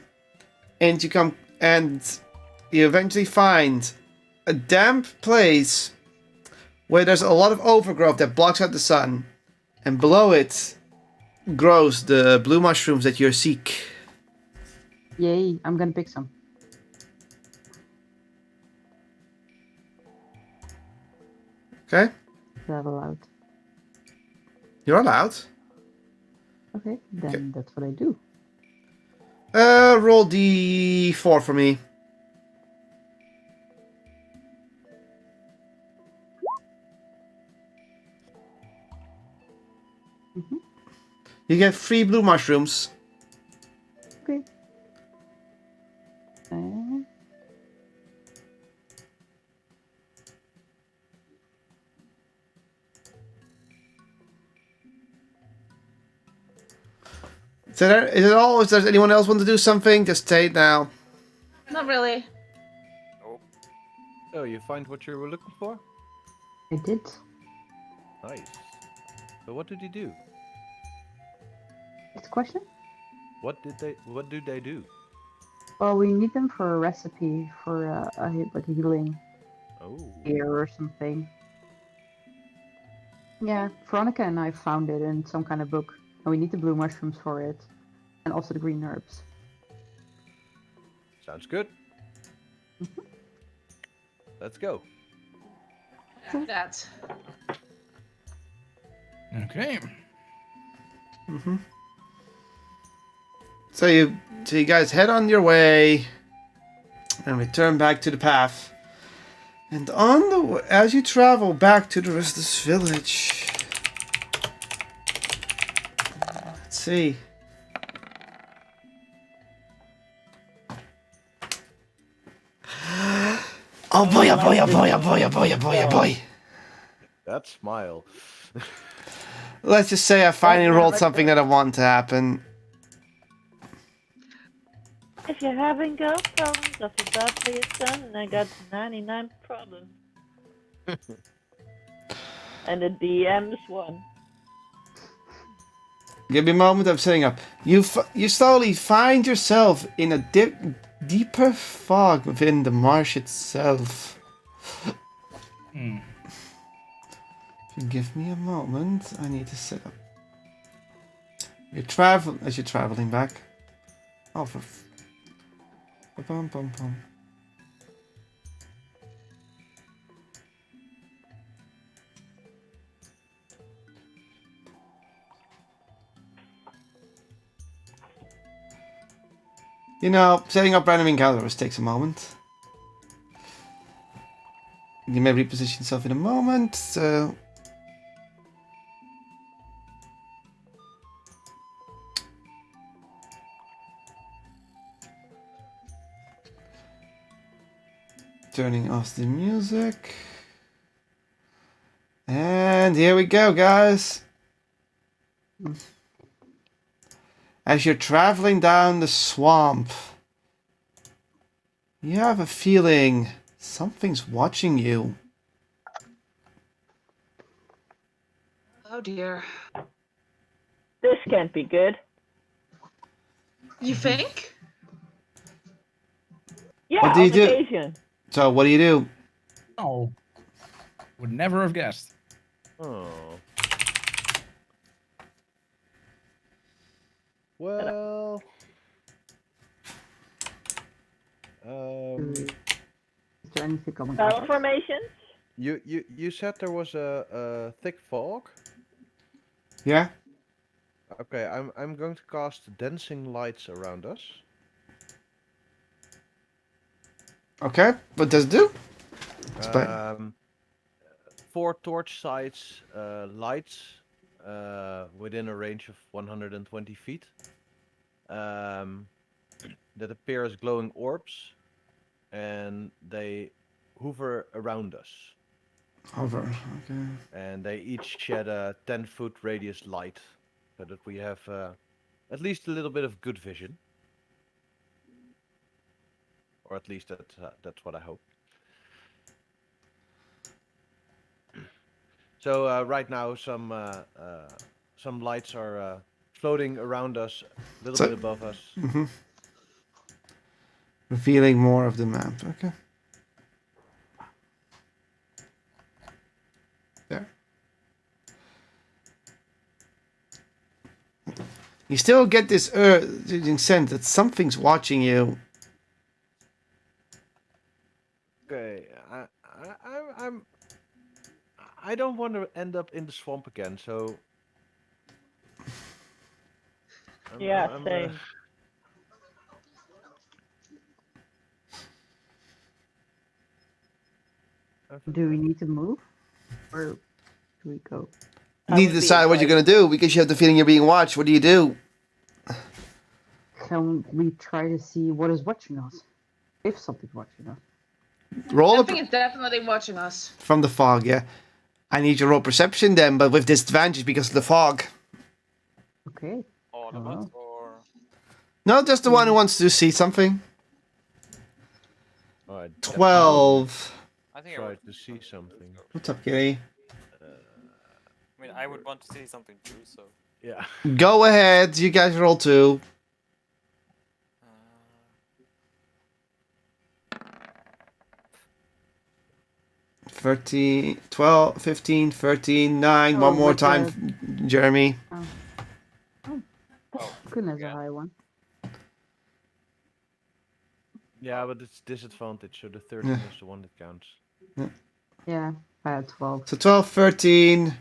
E: and you eventually find a damp place where there's a lot of overgrowth that blocks out the sun, and below it grows the blue mushrooms that you seek.
F: Yay, I'm gonna pick some.
E: Okay,
F: Is that allowed?
E: you're allowed.
F: Okay, then that's what I do.
E: Roll D4 for me.
F: Mhm.
E: You get 3 blue mushrooms.
F: Okay. And
E: Is it all? Does anyone else want to do something? Just say it now.
C: Not really.
B: Nope.
G: Oh, you find what you were looking for?
F: I did.
G: Nice. So what did he do?
F: Next question?
G: What do they do?
F: Well, we need them for a recipe for like a healing
G: Oh.
F: gear or something. Yeah, Veronica and I found it in some kind of book, and we need the blue mushrooms for it, and also the green herbs.
G: Sounds good. Let's go.
C: That.
A: Okay.
E: So you guys head on your way and return back to the path. And on the way, as you travel back to the rest of this village, let's see. Oh boy, oh boy, oh boy, oh boy, oh boy, oh boy, oh boy.
G: That smile.
E: Let's just say I finally rolled something that I want to happen.
D: If you're having girl problems, I feel bad for your son, and I got 99 problems. And the DM's one.
E: Give me a moment, I'm setting up. You slowly find yourself in a deeper fog within the marsh itself. Give me a moment, I need to set up. As you're traveling back. Oh, for... Bum, bum, bum. You know, setting up random encounters takes a moment. You may reposition yourself in a moment, so... Turning off the music. And here we go, guys. As you're traveling down the swamp, you have a feeling something's watching you.
C: Oh dear.
D: This can't be good.
C: You think?
D: Yeah,
E: What do you
D: on
E: do?
D: occasion.
E: So, what do you do?
A: Oh. Would never have guessed.
G: Oh. Well.
F: Is there anything coming
D: Battle
F: up?
D: formations?
G: You said there was a thick fog.
E: Yeah?
G: Okay, I'm going to cast dancing lights around us.
E: Okay, what does it do? Explain.
G: 4 torch size lights within a range of 120 feet that appear as glowing orbs, and they hover around us.
E: Hover, okay.
G: And they each shed a 10-foot radius light, so that we have at least a little bit of good vision. Or at least that's what I hope. So right now, some lights are floating around us, a little bit above us.
E: Mm-hmm. Revealing more of the map. Okay. There. You still get this sense that something's watching you.
G: Okay, I don't want to end up in the swamp again, so.
D: Same.
F: Do we need to move? Or do we go?
E: You need to decide what you're going to do because you have the feeling you're being watched. What do you do?
F: Can we try to see what is watching us? If something's watching us.
E: Roll
C: Something is definitely watching us.
E: from the fog, yeah. I need your roll perception then, but with disadvantage because of the fog.
F: Okay.
B: All of us, or
E: No, just the one who wants to see something.
G: I
E: 12.
B: I think I
G: tried
B: would
G: to see something.
E: What's up, Kitty?
B: mean, I would want to see something too. So.
G: Yeah.
E: Go ahead. You guys roll 2.
B: Uh,
E: 13, 12, 15, 13, 9.
F: Oh,
E: One more
F: with
E: time, Jeremy.
F: Goodness, a
B: yeah.
F: high one.
G: Yeah, but it's disadvantage, so the 13 is the one that counts.
F: Yeah, I had 12.
E: So 12, 13.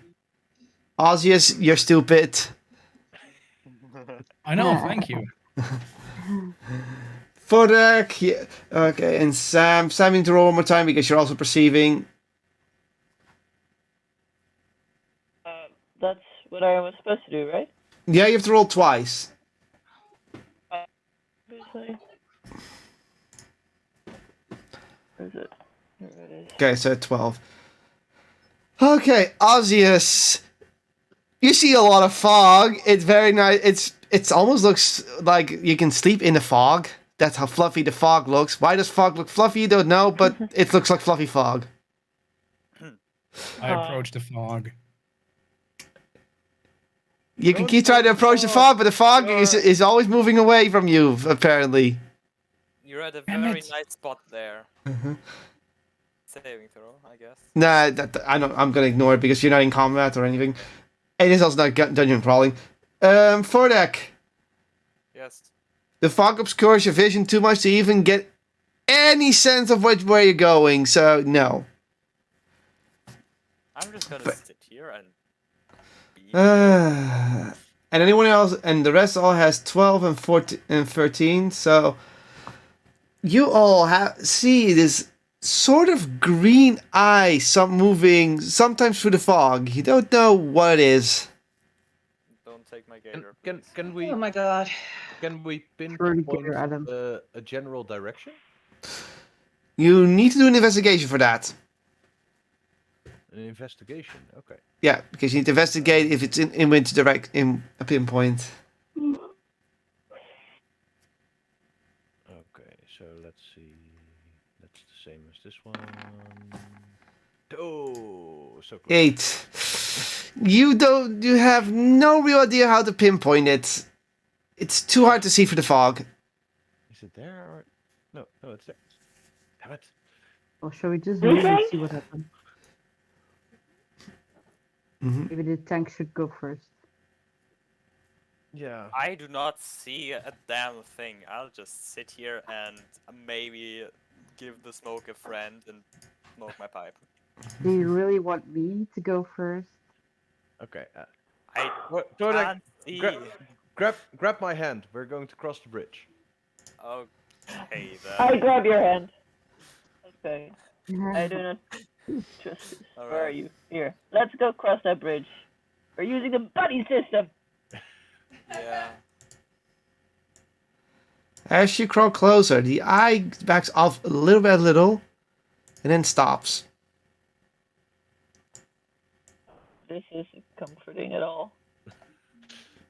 E: Ozzius, you're stupid.
A: I know, thank you.
E: Fodek, yeah. Okay, and Sam. Sam, you need to roll one more time because you're also perceiving.
D: That's what I was supposed to do, right?
E: Yeah, you have to roll twice.
D: Obviously. Where is it? Here it is.
E: Okay, so 12. Okay, Ozzius. You see a lot of fog. It's very nice. It almost looks like you can sleep in the fog. That's how fluffy the fog looks. Why does fog look fluffy? You don't know, but it looks like fluffy fog.
A: I approach the fog.
E: You can keep trying to approach the fog, but the fog is always moving away from you, apparently.
B: You're at a
A: Damn
B: very
A: it.
B: nice spot there. Saving throw, I guess.
E: Nah, I'm gonna ignore it because you're not in combat or anything. It is also not dungeon crawling. Fordek.
B: Yes.
E: The fog obscures your vision too much to even get any sense of where you're going, so no.
B: I'm just gonna sit here and be.
E: And anyone else, and the rest all has 12 and 14 and 13, so you all see this sort of green eye, moving sometimes through the fog. You don't know what it is.
B: Don't take my gator.
G: Can we
C: Oh my god.
G: can we
F: Throw the
G: pinpoint
F: gator at him.
G: a general direction?
E: You need to do an investigation for that.
G: An investigation. Okay.
E: Yeah, because you need to investigate if it's in which in a pinpoint.
G: Okay, so let's see. That's the same as this one. Oh, so close.
E: 8. You have no real idea how to pinpoint it. It's too hard to see for the fog.
G: Is it there or no? No, it's there. Damn it.
F: Or shall we just move and see what happens?
E: Mhm.
F: Maybe the tank should go first.
G: Yeah.
B: I do not see a damn thing. I'll just sit here and maybe give the smoke a friend and smoke my pipe.
F: Do you really want me to go first?
G: Okay.
B: I
G: Todek,
B: can't see.
G: grab my hand. We're going to cross the bridge.
B: Okay
D: I
B: then.
D: grab your hand. Okay. I do not trust this.
B: All
D: Where are
B: right.
D: you? Here. Let's go cross that bridge. We're using the buddy system.
B: Yeah.
E: As you crawl closer, the eye backs off a little, and then stops.
D: This isn't comforting at all.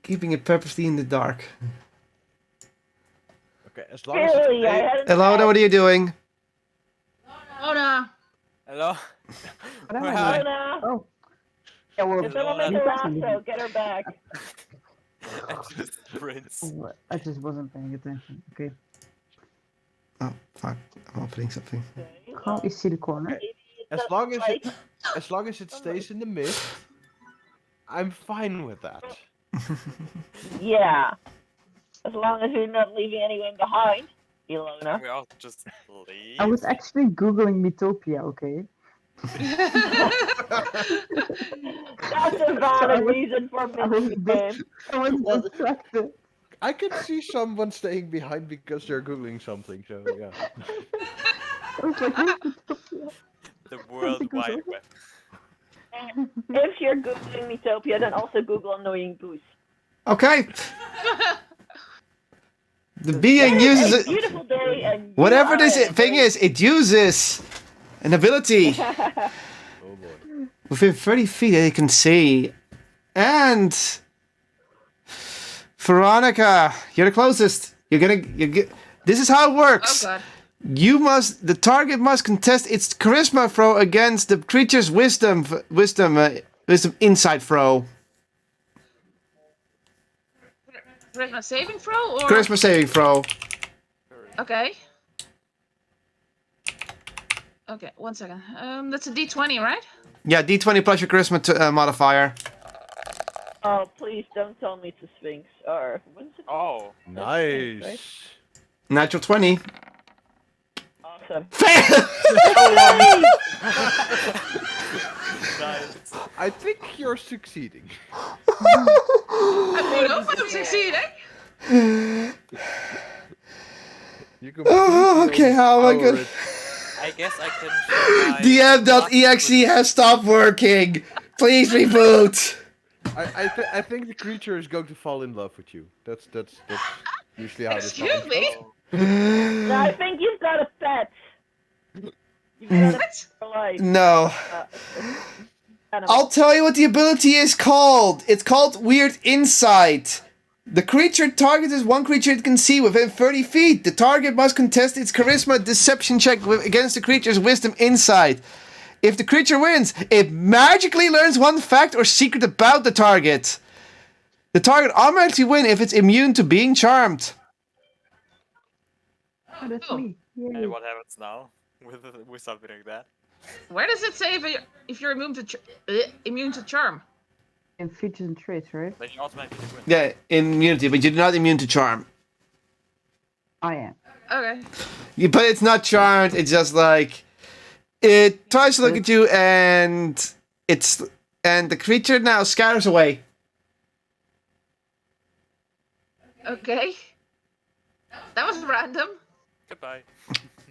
E: Keeping it purposely in the dark.
G: Okay, as long as
D: Really? I
G: it's
D: hadn't
E: Hello,
D: had-
E: what are you doing?
C: Oh no.
B: Hello.
F: What am
B: Hi.
F: I
D: Oh,
F: doing?
D: no.
F: Oh. Yeah, well,
D: It's someone
B: Hello.
D: with a lasso. Get her back.
B: And just sprints.
F: Oh, I just wasn't paying attention. Okay.
E: Oh, fuck. I'm opening something.
D: Okay,
F: Can't you see the corner?
D: maybe it
G: as
D: doesn't
G: long as
D: like-
G: as long as it stays in the mist, I'm fine with that.
D: Yeah. As long as you're not leaving anyone behind, Ilona.
B: We all just leave.
F: I was actually Googling Metopia, okay?
D: That's a valid reason for
F: I was
D: missing him.
F: I was
G: Well,
F: distracted.
G: I can see someone staying behind because they're googling something. So yeah.
F: I was like, where's Metopia?
B: The World Wide Web.
D: If you're Googling Metopia, then also Google annoying goose.
E: Okay. The being uses
D: a
E: it.
D: beautiful day and you
E: Whatever
D: are
E: this
D: in a
E: thing
D: very-
E: is, it uses an ability
G: Oh boy.
E: within 30 feet that you can see. And Veronica, you're the closest. This is how it
C: Oh
E: works.
C: god.
E: The target must contest its charisma throw against the creature's wisdom Wisdom insight throw.
C: Charisma saving throw or?
E: Charisma saving throw.
C: Okay. Okay, 1 second. That's a D20, right?
E: Yeah, D20 plus your charisma modifier.
D: Oh, please don't tell me it's a Sphinx. Or, what is it?
B: Oh,
G: Nice.
D: right?
E: Natural 20.
D: Awesome.
E: Fail!
B: nice.
G: I think you're succeeding.
C: I mean, hope I'm succeeding.
G: You
E: Oh, okay, how am I
G: overpower
E: gonna...
G: it.
B: I guess I can show my
E: DM.exe has stopped working. Please reboot.
G: I think the creature is going to fall in love with you. That's usually how this
C: Excuse
G: happens.
C: me?
D: No, I think you've got a pet. You've got a
C: What?
D: pet for life.
E: No.
D: Animal.
E: I'll tell you what the ability is called. It's called Weird Insight. The creature target is one creature it can see within 30 feet. The target must contest its charisma deception check against the creature's wisdom insight. If the creature wins, it magically learns one fact or secret about the target. The target automatically wins if it's immune to being charmed.
F: Oh, that's
C: Oh.
F: me. Yay.
B: And what happens now with something like that?
C: Where does it say if you're immune to charm?
F: In features and traits, right?
B: Then you automatically win.
E: Yeah, immunity, but you're not immune to charm.
F: I am.
C: Okay.
E: But it's not charmed, it's just like... It tries to look at you and the creature now scatters away.
C: Okay. That was random.
B: Goodbye.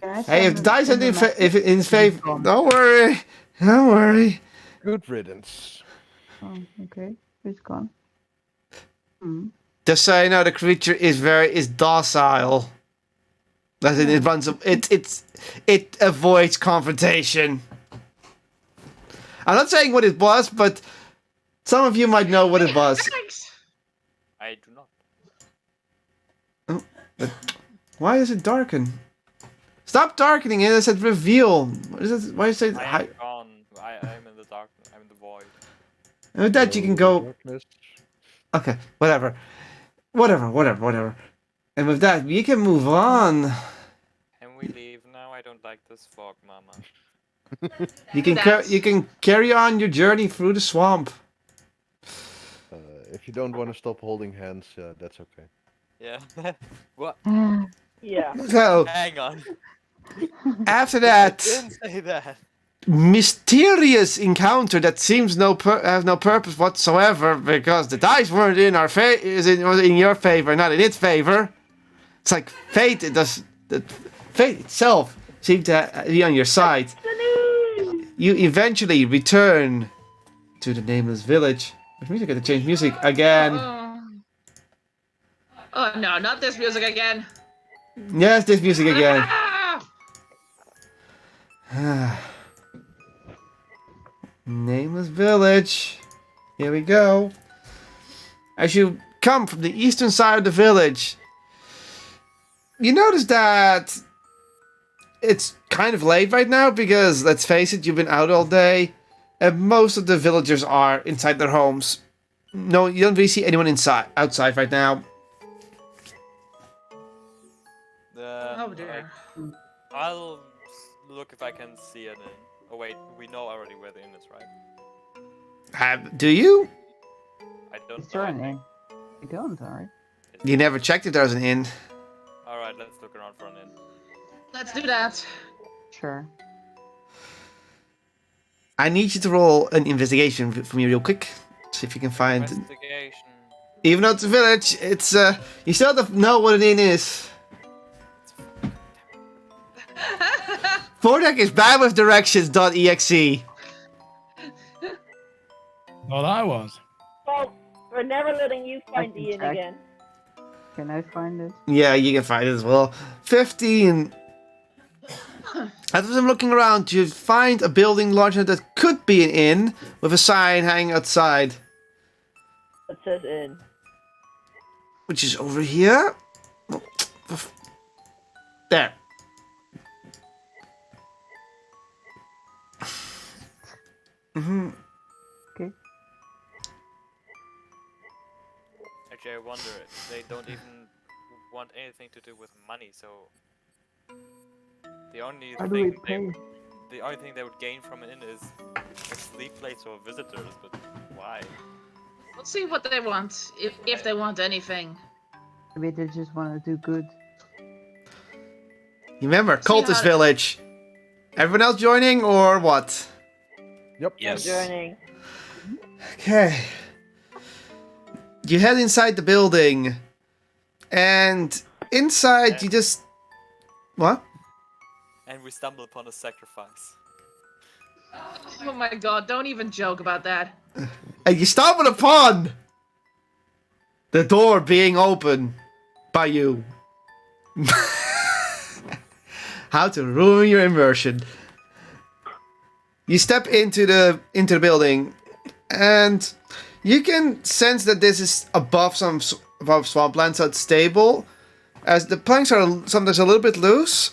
F: Can I
E: Hey, if the
F: send
E: dice
F: him
E: are
F: a message?
E: if in his favor,
F: Gone.
E: don't worry. Don't worry.
G: Good riddance.
F: Oh, okay. He's gone. Hmm.
E: Just so you know, the creature is docile. As in, it runs. It avoids confrontation. I'm not saying what it was, but some of you might know what it was.
B: I do not.
E: Why is it darken? Stop darkening it. I said reveal. What is it? Why you say
B: I
E: hi?
B: am gone. I am in the dark. I'm in the void.
E: With that you can go.
G: Darkness.
E: Okay, whatever. Whatever. And with that, we can move on.
B: Can we leave now? I don't like this fog, mama.
E: You can
C: That's-
E: you can carry on your journey through the swamp.
G: If you don't want to stop holding hands, that's okay.
B: Yeah. What?
D: Yeah.
E: So
B: Hang on.
E: after that
B: Didn't say that.
E: mysterious encounter that seems have no purpose whatsoever because the dice weren't in our was in your favor, not in its favor. It's like fate. Fate itself seemed to be on your side. You eventually return to the nameless village. Which means I got to change music again.
C: Oh no, not this music again.
E: Yes, this music again.
C: Ah!
E: Nameless village. Here we go. As you come from the eastern side of the village, you notice that it's kind of late right now because, let's face it, you've been out all day, and most of the villagers are inside their homes. No, you don't really see anyone outside right now.
C: Oh dear.
B: I'll look if I can see an inn. Oh wait, we know already where the inn is, right?
E: Do you?
B: I don't
F: Is
B: know.
F: there
B: I
F: an
B: think.
F: inn? You don't, alright.
E: You never checked if there was an inn.
B: Alright, let's look around for an inn.
C: Let's do that.
F: Sure.
E: I need you to roll an investigation for me real quick. See if you can find...
B: Investigation.
E: Even though it's a village, it's you still don't know what an inn is. Vordak is bad with directions.exe.
A: Thought I was.
D: Well, we're never letting you find the inn
F: check.
D: again.
F: Can I find it?
E: Yeah, you can find it as well. 15. As I'm looking around, you find a building large enough that could be an inn with a sign hanging outside,
D: It says inn.
E: which is over here. There.
F: Okay.
B: Actually, I wonder if they don't even want anything to do with money. So the only
F: How do we
B: thing
F: pay?
B: the only thing they would gain from it is a sleep place for visitors. But why?
C: Let's see what they want, if they want anything.
F: Maybe they just want to do good.
E: Remember,
C: See
E: cultist
C: how-
E: village. Everyone else joining or what?
G: Yep.
A: Yes.
D: Journey.
E: Okay. You head inside the building, and inside you just what?
B: And we stumble upon a sacrifice.
C: Oh my god, don't even joke about that.
E: And you stumble upon the door being open by you. How to ruin your immersion. You step into the building, and you can sense that this is above swampland, so it's stable. As the planks are sometimes a little bit loose,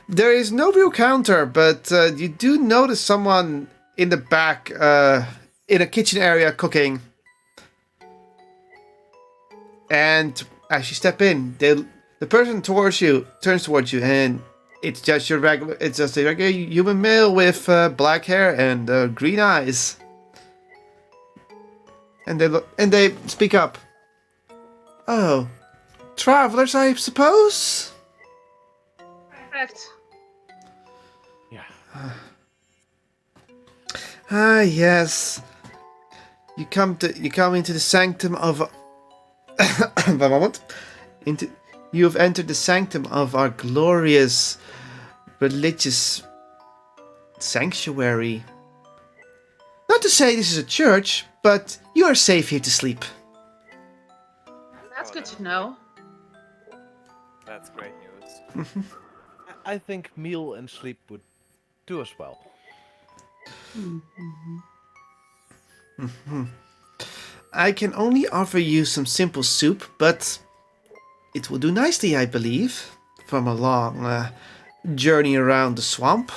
E: there is no real counter, but you do notice someone in the back, in a kitchen area, cooking. And as you step in, the person turns towards you, and it's just a regular human male with black hair and green eyes. And they speak up. Oh, travelers, I suppose.
C: Correct.
G: Yeah.
E: Ah, yes. You come into the sanctum of. One moment. You have entered the sanctum of our glorious religious sanctuary. Not to say this is a church, but you are safe here to sleep.
C: That's good to know.
B: That's great news.
G: I think meal and sleep would do us well.
E: I can only offer you some simple soup, but it will do nicely, I believe, from a long journey around the swamp.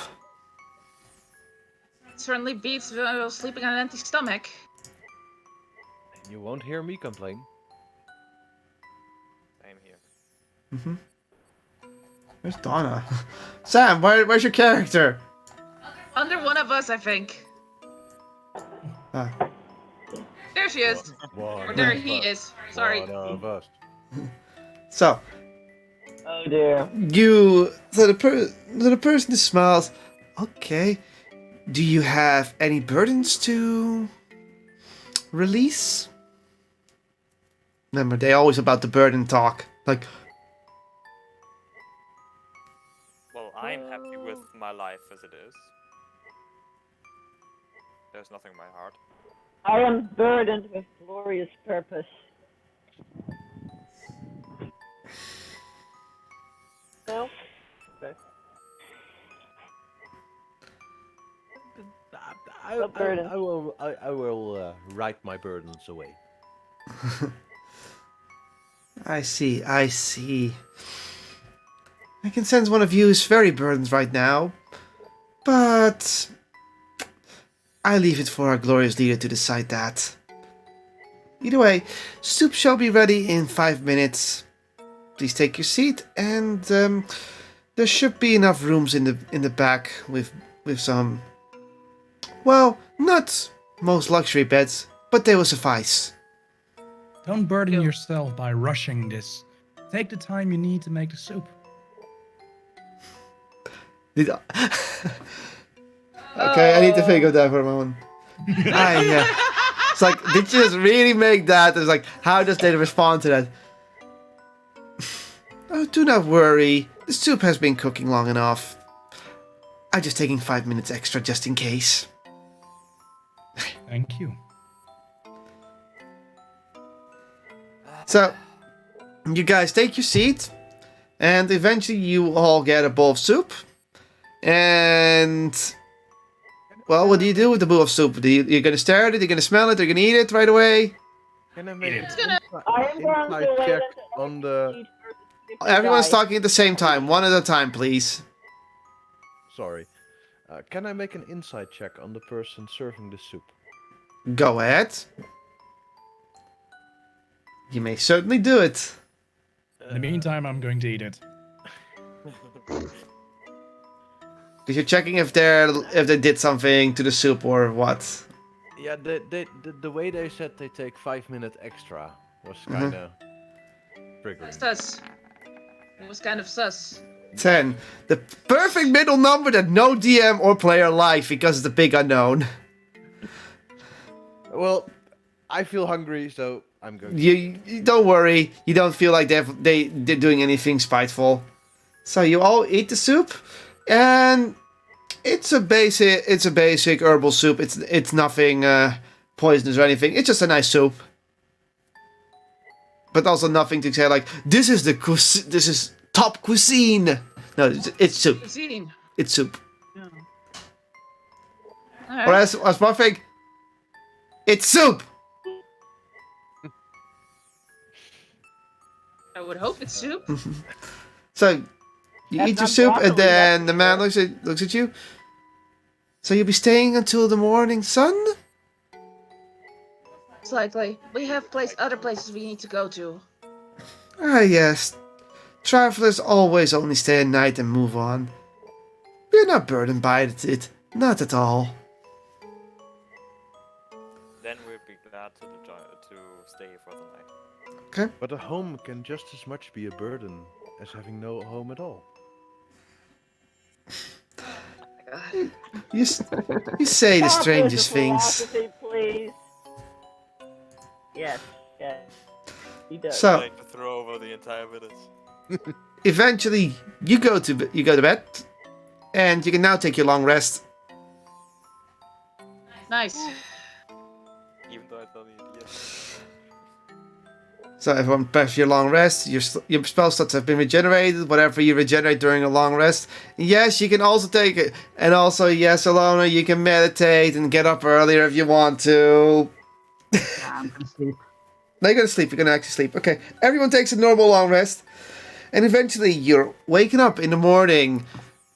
C: Certainly beats sleeping on an empty stomach.
G: You won't hear me complain.
B: Same here.
E: Where's Donna? Sam, where's your character?
C: Under one of us, I think.
E: Ah.
C: There she is. Or there he is. Sorry.
G: One of us.
E: So,
D: Oh dear.
E: the person smiles. Okay. Do you have any burdens to release? Remember, they always about the burden talk. Like,
B: Well, I'm happy with my life as it is. There's nothing in my heart.
D: I am burdened with glorious purpose. No? Okay. What burden?
G: I will write my burdens away.
E: I see. I can sense one of you is very burdened right now, but I leave it for our glorious leader to decide that. Either way, soup shall be ready in 5 minutes. Please take your seat, and there should be enough rooms in the back with some, well, not most luxury beds, but they will suffice.
A: Don't burden yourself by rushing this. Take the time you need to make the soup.
E: Okay, I need to think of that for a moment. It's like, did you just really make that? It's like, how does they respond to that? Oh, do not worry. The soup has been cooking long enough. I'm just taking 5 minutes extra just in case.
A: Thank you.
E: So, you guys take your seat, and eventually you all get a bowl of soup. And, well, what do you do with the bowl of soup? You're gonna stare at it, you're gonna smell it, you're gonna eat it right away?
G: Can I make
A: It.
G: an
D: I am going
G: inside
D: to wait
G: check
D: until
G: on the...
E: Everyone's
D: guy.
E: talking at the same time, one at a time, please.
G: Sorry. Can I make an inside check on the person serving the soup?
E: Go ahead. You may certainly do it.
A: In the meantime, I'm going to eat it.
E: Because you're checking if they did something to the soup or what.
G: Yeah, the way they said they take 5 minutes extra was
E: Mm-hmm.
G: kind of triggering.
C: Sus. It was kind of sus.
E: 10. The perfect middle number that no DM or player like because it's the big unknown.
G: Well, I feel hungry, so I'm going.
E: You don't worry. You don't feel like they're doing anything spiteful. So you all eat the soup, and it's a basic herbal soup. It's nothing poisonous or anything. It's just a nice soup, but also nothing to say like this is top cuisine. No, it's soup.
C: Cuisine.
E: It's soup.
C: Yeah.
E: Or as Muffig, it's soup.
C: I would hope it's soup.
E: So you
D: That's
E: eat your
D: not
E: soup,
D: broccoli,
E: and then
D: that's
E: the man
D: sugar.
E: looks at you. So you'll be staying until the morning sun?
C: It's likely. We have other places we need to go to.
E: Ah, yes. Travelers always only stay a night and move on. We're not burdened by it. Not at all.
B: Then we'd be glad to stay for the night.
G: But a home can just as much be a burden as having no home at all.
C: God.
E: You say the
D: Stop with
E: strangest
D: the
E: things.
D: philosophy, please. Yes. He does.
E: So
B: Like to throw over the entire village.
E: eventually, you go to bed, and you can now take your long rest.
C: Nice.
B: Even though I tell you yes.
E: So everyone press your long rest. Your spell slots have been regenerated. Whatever you regenerate during a long rest. Yes, you can also take it. And also, yes, Alona, you can meditate and get up earlier if you want to.
F: I'm gonna sleep.
E: Now you're going to sleep. You're going to actually sleep. Okay. Everyone takes a normal long rest. And eventually you're waking up in the morning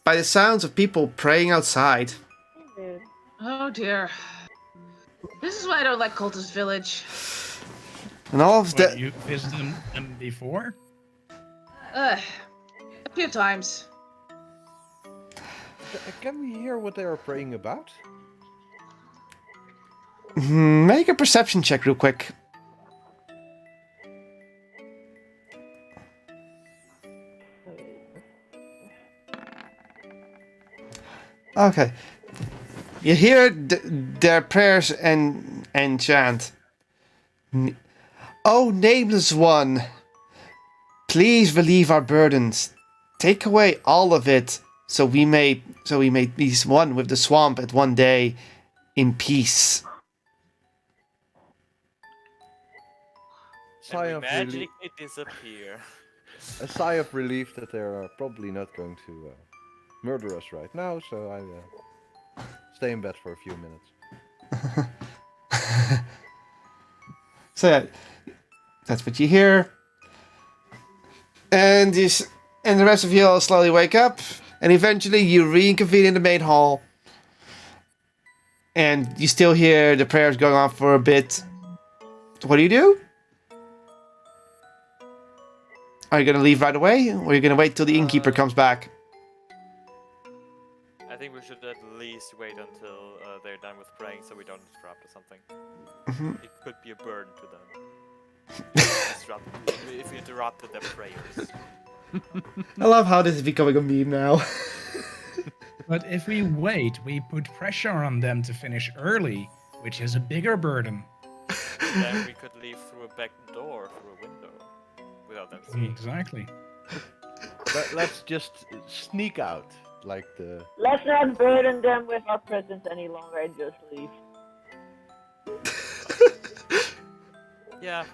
E: by the sounds of people praying outside.
C: Oh dear. This is why I don't like Cultist Village.
E: And all of
A: What,
E: that.
A: you visited them before?
C: A few times.
G: Can we hear what they are praying about?
E: Make a perception check real quick. Okay. You hear their prayers and chant. Oh, nameless one, please relieve our burdens. Take away all of it, so we may be one with the swamp at one day, in peace.
G: Sigh
B: And
G: of
B: we
G: relief.
B: magically disappear.
G: A sigh of relief that they are probably not going to murder us right now, so I stay in bed for a few minutes.
E: So yeah, that's what you hear. And the rest of you all slowly wake up, and eventually you reconvene in the main hall. And you still hear the prayers going on for a bit. What do? Are you gonna leave right away, or are you gonna wait till the innkeeper comes back?
B: I think we should at least wait until they're done with praying so we don't disrupt or something.
E: Mhm.
B: It could be a burden to them. If we interrupted their prayers.
E: I love how this is becoming a meme now.
A: But if we wait, we put pressure on them to finish early, which is a bigger burden.
B: Then we could leave through a back door, through a window, without them seeing.
A: Exactly.
G: Let's just sneak out, like the.
D: Let's not burden them with our presence any longer and just leave.
B: Yeah.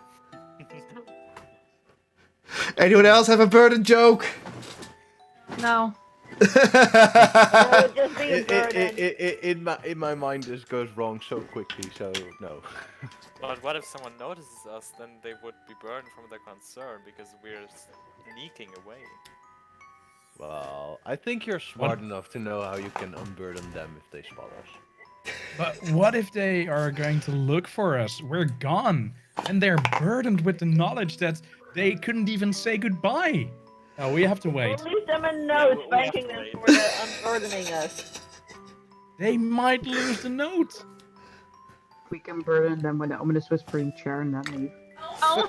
E: Anyone else have a burden joke?
C: No.
D: That would just be a burden.
G: In my mind, this goes wrong so quickly. So no.
B: But what if someone notices us? Then they would be burdened from their concern because we're sneaking away.
G: Well, I think you're smart enough to know how you can unburden them if they spot us.
A: But what if they are going to look for us? We're gone. And they're burdened with the knowledge that they couldn't even say goodbye. No, we have to wait.
D: We'll leave them a
B: Yeah,
D: note
B: we have
D: thanking
B: to
D: them
B: wait.
D: for their unburdening us.
A: They might lose the note.
F: We can burden them with an ominous whispering chair and then leave.
C: Oh,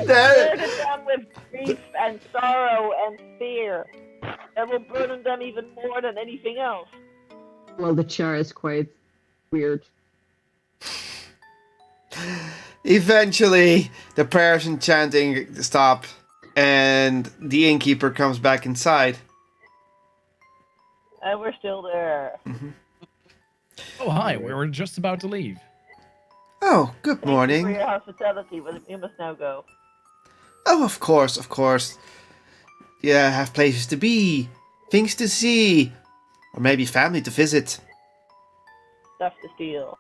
E: That-
D: Burden them with grief and sorrow and fear. That will burden them even more than anything else.
F: Well, the chair is quite weird.
E: Eventually, the prayers and chanting stop, and the innkeeper comes back inside.
D: And we're still there.
A: Oh, hi. We were just about to leave.
E: Oh, good
D: Thank you for
E: morning.
D: your hospitality, but you must now go.
E: Oh, of course, of course. Yeah, have places to be, things to see, or maybe family to visit.
D: Stuff to steal.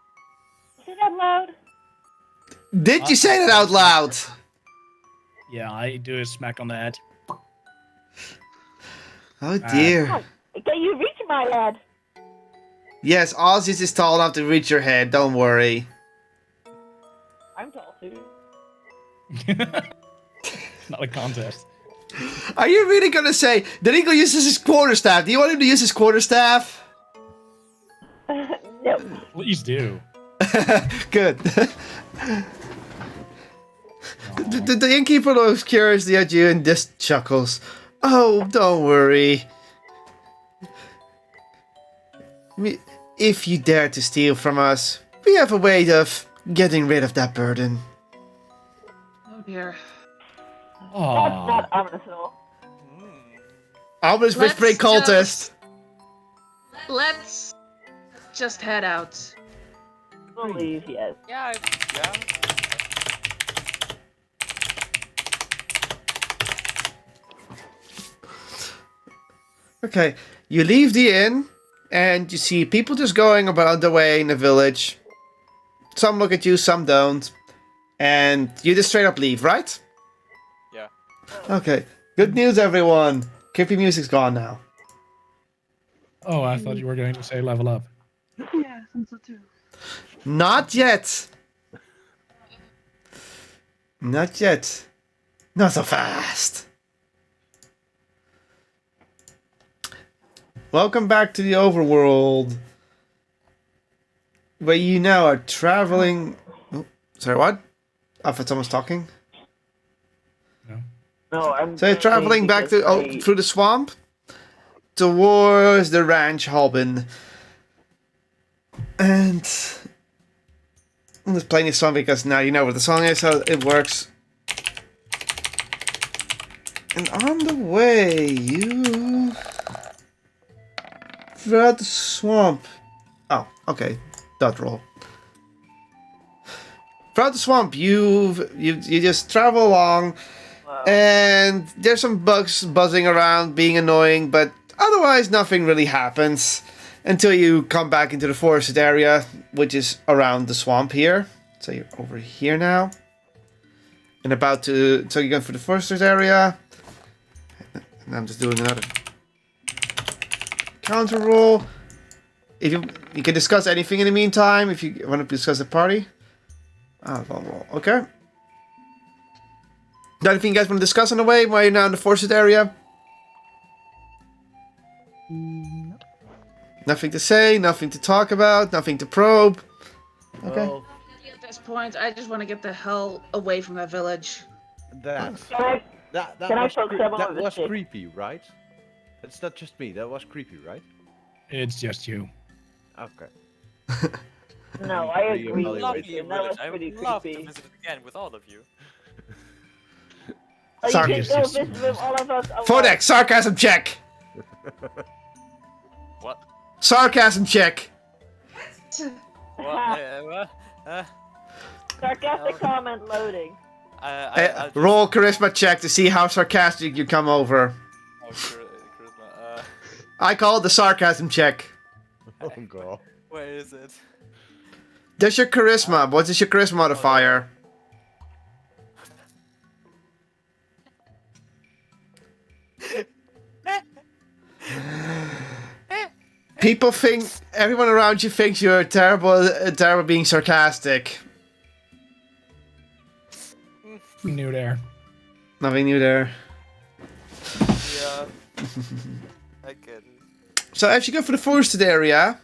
D: Say that loud.
E: Did you say that out loud?
A: Yeah, I do a smack on the head.
E: Oh dear.
D: Can you reach my head?
E: Yes, Ozzy is tall enough to reach your head, don't worry.
D: I'm tall too.
A: It's not a contest.
E: Are you really gonna say that he gonna use his quarterstaff? Do you want him to use his quarterstaff?
D: No.
A: Please do.
E: Good. The innkeeper looks curiously at you and just chuckles. Oh, don't worry. If you dare to steal from us, we have a way of getting rid of that burden.
C: oh dear.
D: That's
A: Aww.
D: not ominous at all.
E: Almost
C: Let's
E: whispering cultist.
C: Let's just head out.
D: We'll leave, yes.
B: Yeah, yeah.
E: Okay, you leave the inn, and you see people just going about their way in the village. Some look at you, some don't. And you just straight up leave, right?
B: Yeah.
E: Okay, good news everyone. Creepy music's gone now.
A: Oh, I thought you were going to say level up.
F: Yeah, I think so too.
E: Not yet. Not yet. Not so fast. Welcome back to the overworld. Where you now are traveling... Oh, sorry, what? I thought someone's talking.
D: No, I'm.
E: So you're traveling back to through the swamp towards the ranch Halbin. And I'm just playing this song because now you know what the song is, so it works. And on the way, you throughout the swamp. Oh, okay. Dot roll. Throughout the swamp, you just travel along. And there's some bugs buzzing around, being annoying, but otherwise nothing really happens until you come back into the forested area, which is around the swamp here. So you're over here now. And about to... So you're going for the forested area. And I'm just doing another counter roll. If you can discuss anything in the meantime, if you want to discuss the party. Ah, long roll. Okay. Anything you guys want to discuss on the way while you're now in the forested area?
F: No.
E: Nothing to say, nothing to talk about, nothing to probe. Okay.
G: Well,
C: At this point, I just want to get the hell away from that village.
G: that
D: Can
G: that
D: Can I
G: was
D: poke someone
G: that
D: with a
G: was
D: stick?
G: creepy, right? It's not just me. That was creepy, right?
A: It's just you.
G: Okay.
D: No, I
G: Really
D: agree with
G: evaluate
D: you.
B: Lovely
D: That was
B: village. I
D: pretty
B: would love to
D: creepy.
B: visit it again with all of you.
D: Oh, you
E: Sorry,
D: can
A: it's
D: go
A: just-
D: visit with all of us. alone.
E: Fodex, sarcasm check!
B: What?
E: Sarcasm check!
B: What?
D: Sarcastic comment loading.
B: I'll just-
E: Roll charisma check to see how sarcastic you come over.
B: Oh, charisma.
E: I call it the sarcasm check.
G: Oh god.
B: Where is it?
E: That's your charisma. What is your charisma modifier? People think everyone around you thinks you're terrible being sarcastic.
A: New there.
E: Nothing new there.
B: Yeah. I get it.
E: So as you go through the forested area,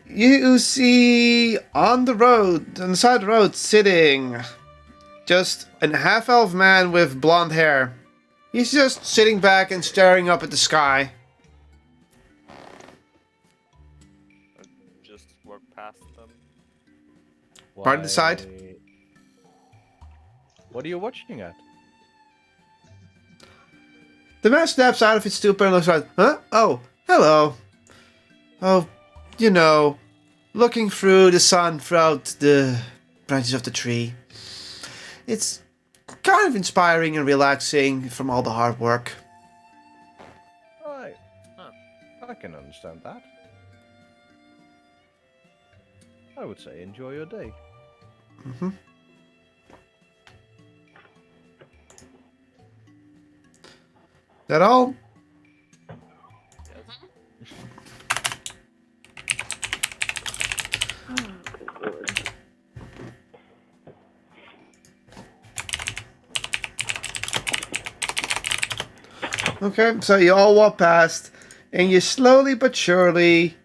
E: you see on the side of the road, sitting just a half-elf man with blonde hair. He's just sitting back and staring up at the sky.
B: Just work past them.
E: Pardon the side?
G: What are you watching at?
E: The man snaps out of his stupor and looks around. Huh? Oh, hello. Oh, looking through the sun throughout the branches of the tree. It's kind of inspiring and relaxing from all the hard work.
G: Right. I can understand that. I would say enjoy your day.
E: Mm-hmm. That all? Okay, so you all walk past, and you slowly but surely...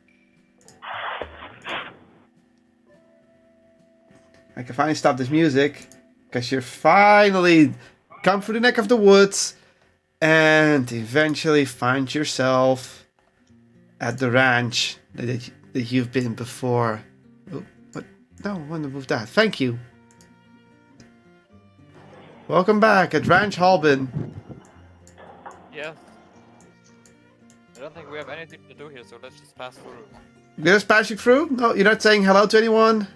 E: I can finally stop this music, because you're finally come through the neck of the woods, and eventually find yourself at the ranch that you've been before. Oh, what? No, I want to move that. Thank you. Welcome back at Ranch Halbin.
B: Yes. I don't think we have anything to do here, so let's just pass through.
E: You're just passing through? No, you're not saying hello to anyone?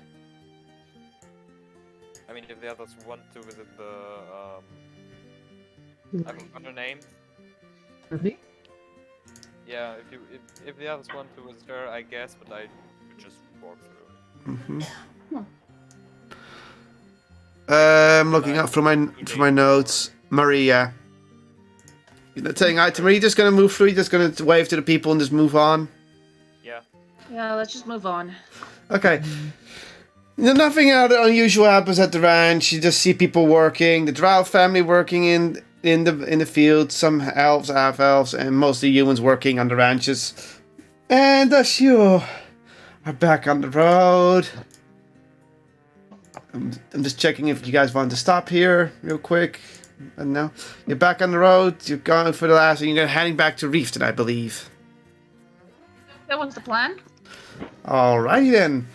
B: I mean, if the others want to visit the, I forgot her name.
F: Really?
B: Yeah, if the others want to visit her, I guess, but I would just walk through.
E: Mm-hmm. I'm looking up for my notes. Maria. You're not saying hi to Maria, just gonna move through, you're just gonna wave to the people and just move on?
B: Yeah.
C: Yeah, let's just move on.
E: Okay. Nothing unusual happens at the ranch. You just see people working. The Drow family working in the field. Some elves, half elves, and mostly humans working on the ranches. And thus you are back on the road. I'm just checking if you guys want to stop here real quick. And no, you're back on the road. You're going for the last, and you're heading back to Reefton, I believe.
C: That was the plan.
E: Alrighty then.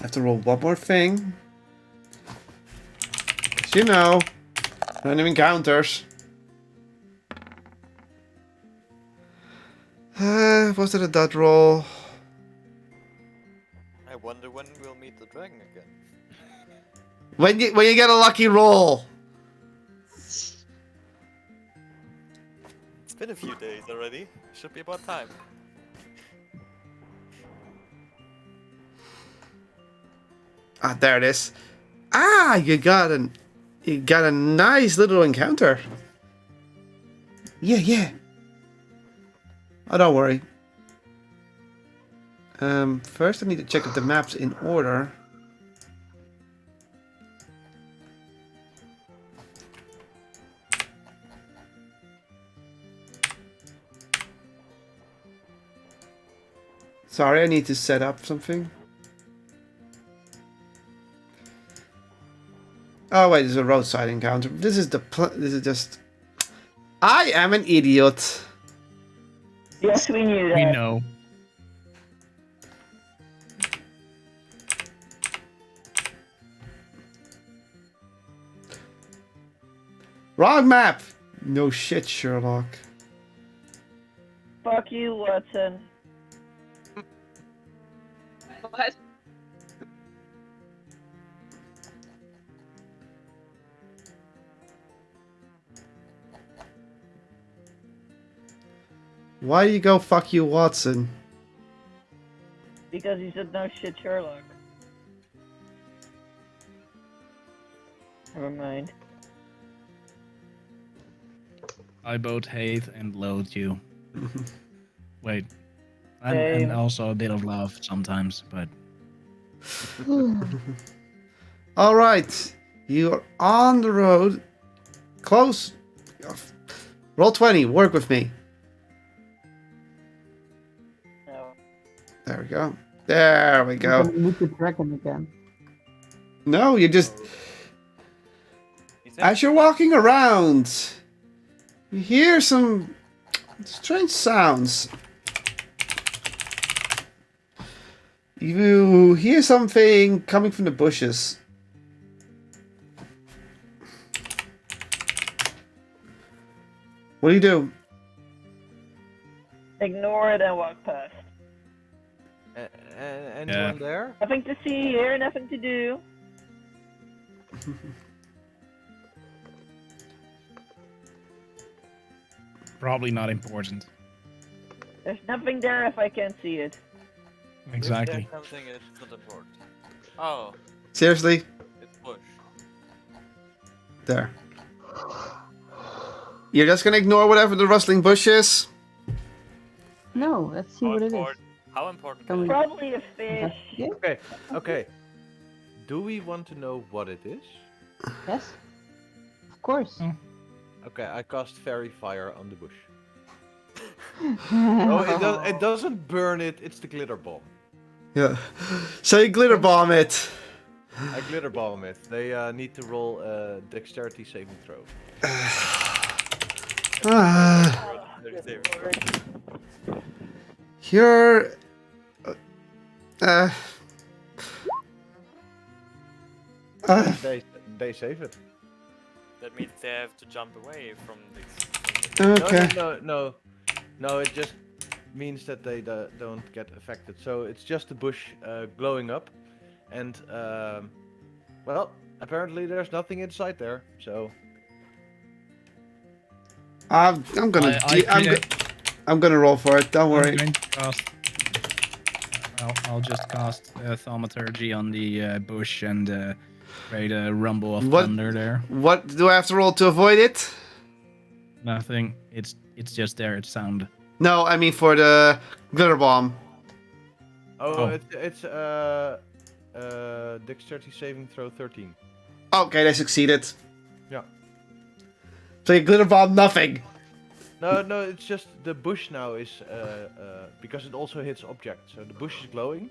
E: I have to roll one more thing. 'Cause random encounters. Was it a dot roll?
B: I wonder when we'll meet the dragon again.
E: When you get a lucky roll.
B: It's been a few days already. Should be about time.
E: Ah, there it is. Ah, you got a nice little encounter. Yeah. Oh, don't worry. First I need to check if the map's in order. Sorry, I need to set up something. Oh wait, there's a roadside encounter. This is just... I am an idiot.
D: Yes, we knew that.
A: We know.
E: Wrong map! No shit, Sherlock.
D: Fuck you, Watson.
C: What?
E: Why do you go fuck you, Watson?
D: Because he said no shit, Sherlock. Never mind.
A: I both hate and loathe you. Wait. And
D: Same.
A: also a bit of love sometimes, but
E: All right, you are on the road, close. Roll 20. Work with me.
D: No.
E: There we go. There we
F: I'm
E: go.
F: gonna meet the dragon again.
E: No, you just
B: He said
E: as you're walking around, you hear some strange sounds. You hear something coming from the bushes. What do you do?
D: Ignore it and walk past.
G: Anyone there?
D: Nothing to see here, nothing to do.
A: probably not important.
D: There's nothing there if I can't see it.
A: Exactly.
B: If there's something, it's not important. Oh,
E: Seriously?
B: it's bush.
E: There. You're just gonna ignore whatever the rustling bush is?
F: No, let's see
B: How
F: what it is.
B: important? How important
F: Can
B: can
F: we-
B: it
D: Probably a fish.
F: Investigate?
G: Okay. Do we want to know what it is?
F: Yes. Of course.
A: Oh.
G: Okay, I cast Fairy Fire on the bush. No, it doesn't burn it, it's the glitter bomb.
E: Yeah. So you glitter bomb it.
G: I glitter bomb it. They need to roll a dexterity saving throw.
E: You're. Uh.
G: They save it.
B: That means they have to jump away from the.
E: Okay.
G: No, it just means that they don't get affected. So it's just the bush glowing up, and well, apparently there's nothing inside there. So
E: I'm gonna. I'm gonna roll for it. Don't worry.
A: I'm going to cast. I'll just cast thaumaturgy on the bush and create a rumble of
E: What-
A: thunder there.
E: What do I have to roll to avoid it?
A: Nothing. It's just there. It's sound.
E: No, I mean for the glitter bomb.
G: oh,
A: Oh.
G: it's dexterity saving throw 13.
E: Okay, they succeeded.
G: Yeah.
E: So you glitter bomb nothing.
G: No, it's just the bush now is because it also hits objects. So the bush is glowing,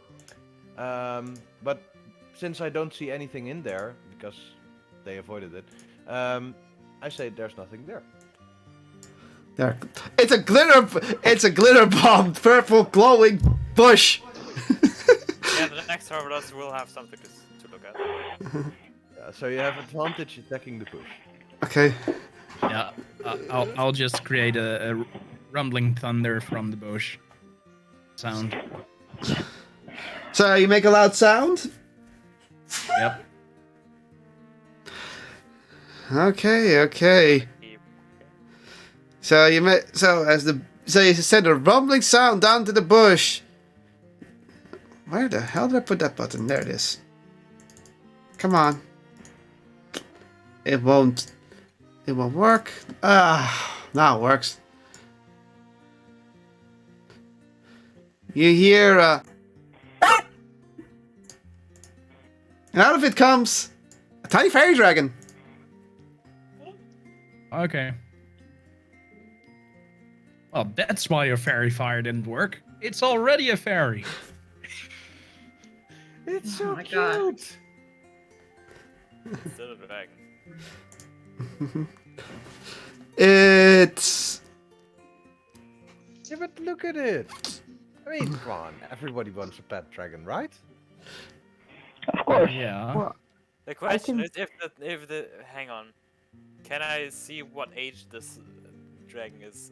G: but since I don't see anything in there because they avoided it, I say there's nothing there.
E: There. It's a glitter bomb, purple glowing bush.
B: Yeah, the next harvest will have something to look at.
G: Yeah, so you have advantage attacking the bush.
E: Okay.
A: Yeah. I'll just create a rumbling thunder from the bush. Sound.
E: So you make a loud sound.
A: Yep.
E: Okay. So you send a rumbling sound down to the bush. Where the hell did I put that button? There it is. Come on. It won't work. Now it works. You hear and out of it comes a tiny fairy dragon.
A: Okay. Well, that's why your fairy fire didn't work. It's already a fairy.
G: It's
C: Oh
G: so
C: my
G: cute.
C: God.
B: Still a dragon.
E: It's
G: Yeah, but look at it. I mean, come on. Everybody wants a pet dragon, right?
D: Of course.
A: Yeah.
F: Well,
B: The question
F: can-
B: is if the hang on, can I see what age this dragon is?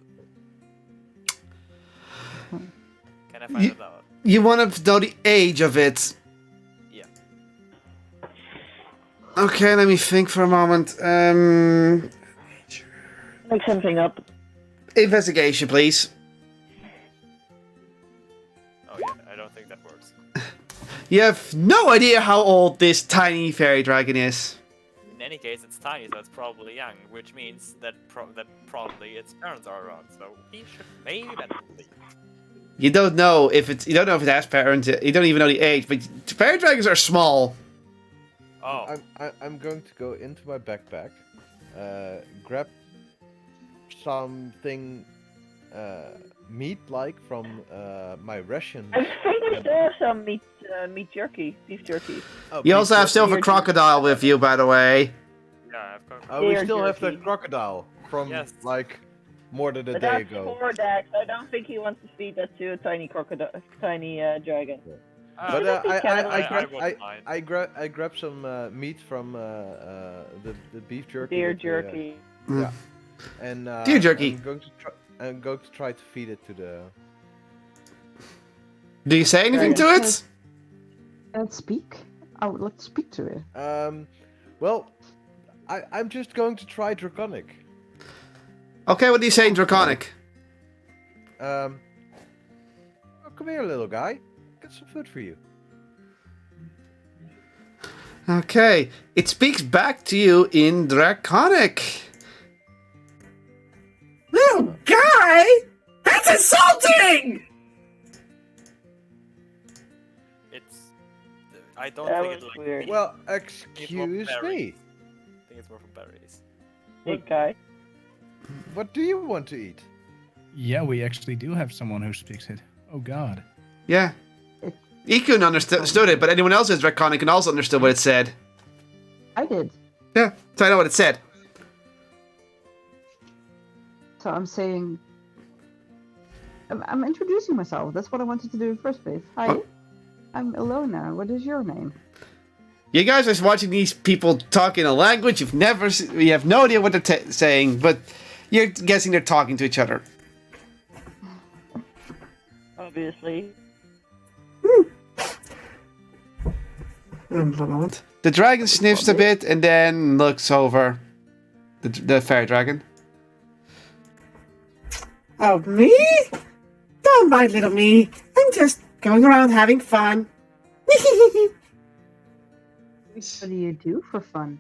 B: Can I find it out?
E: you want to know the age of it.
B: Yeah.
E: Okay, let me think for a moment.
D: Make something up.
E: Investigation, please.
B: Oh yeah, I don't think that works.
E: You have no idea how old this tiny fairy dragon is.
B: In any case, it's tiny, so it's probably young, which means that probably its parents are around. So we should maybe better leave.
E: You don't know if it has parents. You don't even know the age. But fairy dragons are small.
B: Oh,
G: I'm going to go into my backpack, grab something meat-like from my ration.
D: I think we still have some meat jerky, beef jerky.
G: Oh,
E: You also have Silver
D: Deer
E: Crocodile with you, by the way.
B: yeah, I've got.
G: we
D: Deer
G: still have
D: jerky.
G: the crocodile from
B: Yes.
G: like more than a
D: But
G: day
D: that's
G: ago.
D: 4 decks. I don't think he wants to feed that to a tiny dragon.
G: But
D: Shouldn't be cannibalistic.
G: I grabbed some meat from the beef jerky.
D: Deer
G: that we,
D: jerky.
G: yeah. And
E: Deer jerky.
G: I'm going to try to feed it to the.
E: Do you say anything to it?
F: Let's speak. I would like to speak to it.
G: Well, I'm just going to try draconic.
E: Okay, what do you say in Draconic?
G: Oh, come here, little guy. Got some food for you.
E: Okay, it speaks back to you in Draconic. Little guy? That's insulting!
B: It's. I don't
D: That
B: think
D: was
B: it's like.
D: weird.
G: Well,
B: It's more
G: excuse
B: berries.
G: me.
B: I think it's more for berries.
D: Big guy.
G: What do you want to eat?
A: Yeah, we actually do have someone who speaks it. Oh god.
E: Yeah. Ikun understood it, but anyone else who's Draconic and also understood what it said.
F: I did.
E: Yeah, so I know what it said.
F: So I'm saying. I'm introducing myself. That's what I wanted to do in the first place. Hi.
E: Oh.
F: I'm Ilona. What is your name?
E: You guys are watching these people talk in a language you have no idea what they're saying, but you're guessing they're talking to each other.
D: Obviously.
E: The dragon sniffs a bit and then looks over the fairy dragon.
H: Oh, me? Don't mind little me. I'm just going around having fun.
F: What do you do for fun?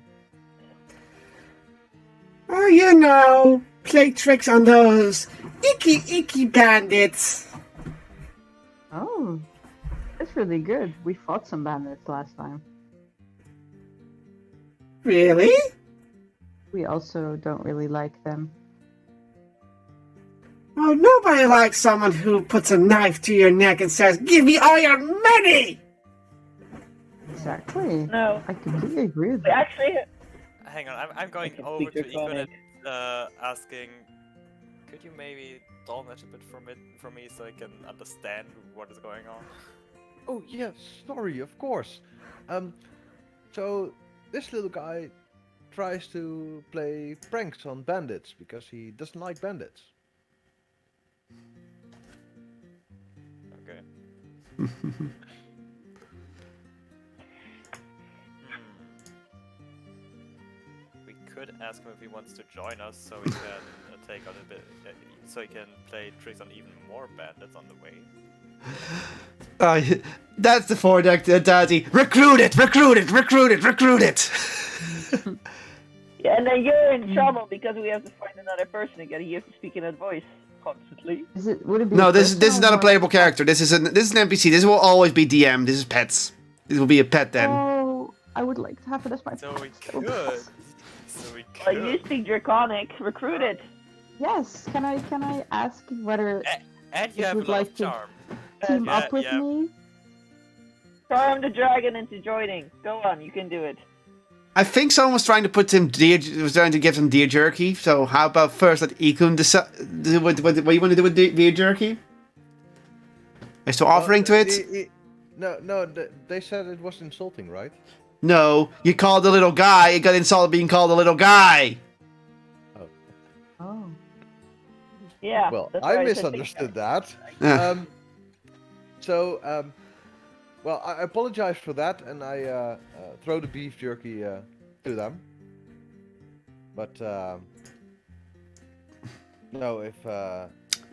H: Oh, you know, play tricks on those icky bandits.
F: Oh, that's really good. We fought some bandits last time.
H: Really?
F: We also don't really like them.
H: Oh, nobody likes someone who puts a knife to your neck and says, "Give me all your money!"
F: Exactly.
D: No.
F: I completely agree with
D: We
F: that.
D: actually.
B: Hang on, I'm going
D: can
B: over
D: speak
B: to Ikon
D: Draconic.
B: and asking, could you maybe dolmetsch a bit for me so I can understand what is going on?
G: Oh yes, sorry, of course. So this little guy tries to play pranks on bandits because he doesn't like bandits.
B: Okay. We could ask him if he wants to join us so we can take on a bit, so he can play tricks on even more bandits on the way.
E: That's the four-deck daddy. Recruit it! Recruit it! Recruit it! Recruit it!
D: Yeah, and then you're in trouble because we have to find another person again. You have to speak in that voice constantly.
F: Would it be
E: No,
F: a
E: this is
F: person
E: not a
F: or-
E: playable character. This is an NPC. This will always be DM. This is pets. This will be a pet then.
F: Oh, I would like to have it as my
B: So we
F: pet.
B: could. So we
D: Well, you
B: could.
D: speak Draconic. Recruit it.
F: Yes. Can I ask whether
B: And you
F: If
B: have a
F: you'd
B: lot
F: like
B: of
F: to-
B: charm.
F: team
B: yeah,
F: up with
B: yeah.
F: me?
D: Charm the dragon into joining. Go on, you can do it.
E: I think someone was trying to give him deer jerky. So how about first let Ikun decide what you want to do with deer jerky? Are you still offering to it?
G: No, they said it was insulting, right?
E: No, you called the little guy. You got insulted being called a little guy.
F: Oh.
D: Yeah.
G: Well,
D: that's
G: I
D: why said big
G: misunderstood
D: guy.
G: that.
E: Yeah.
G: Well, I apologize for that, and I throw the beef jerky to them. But no, if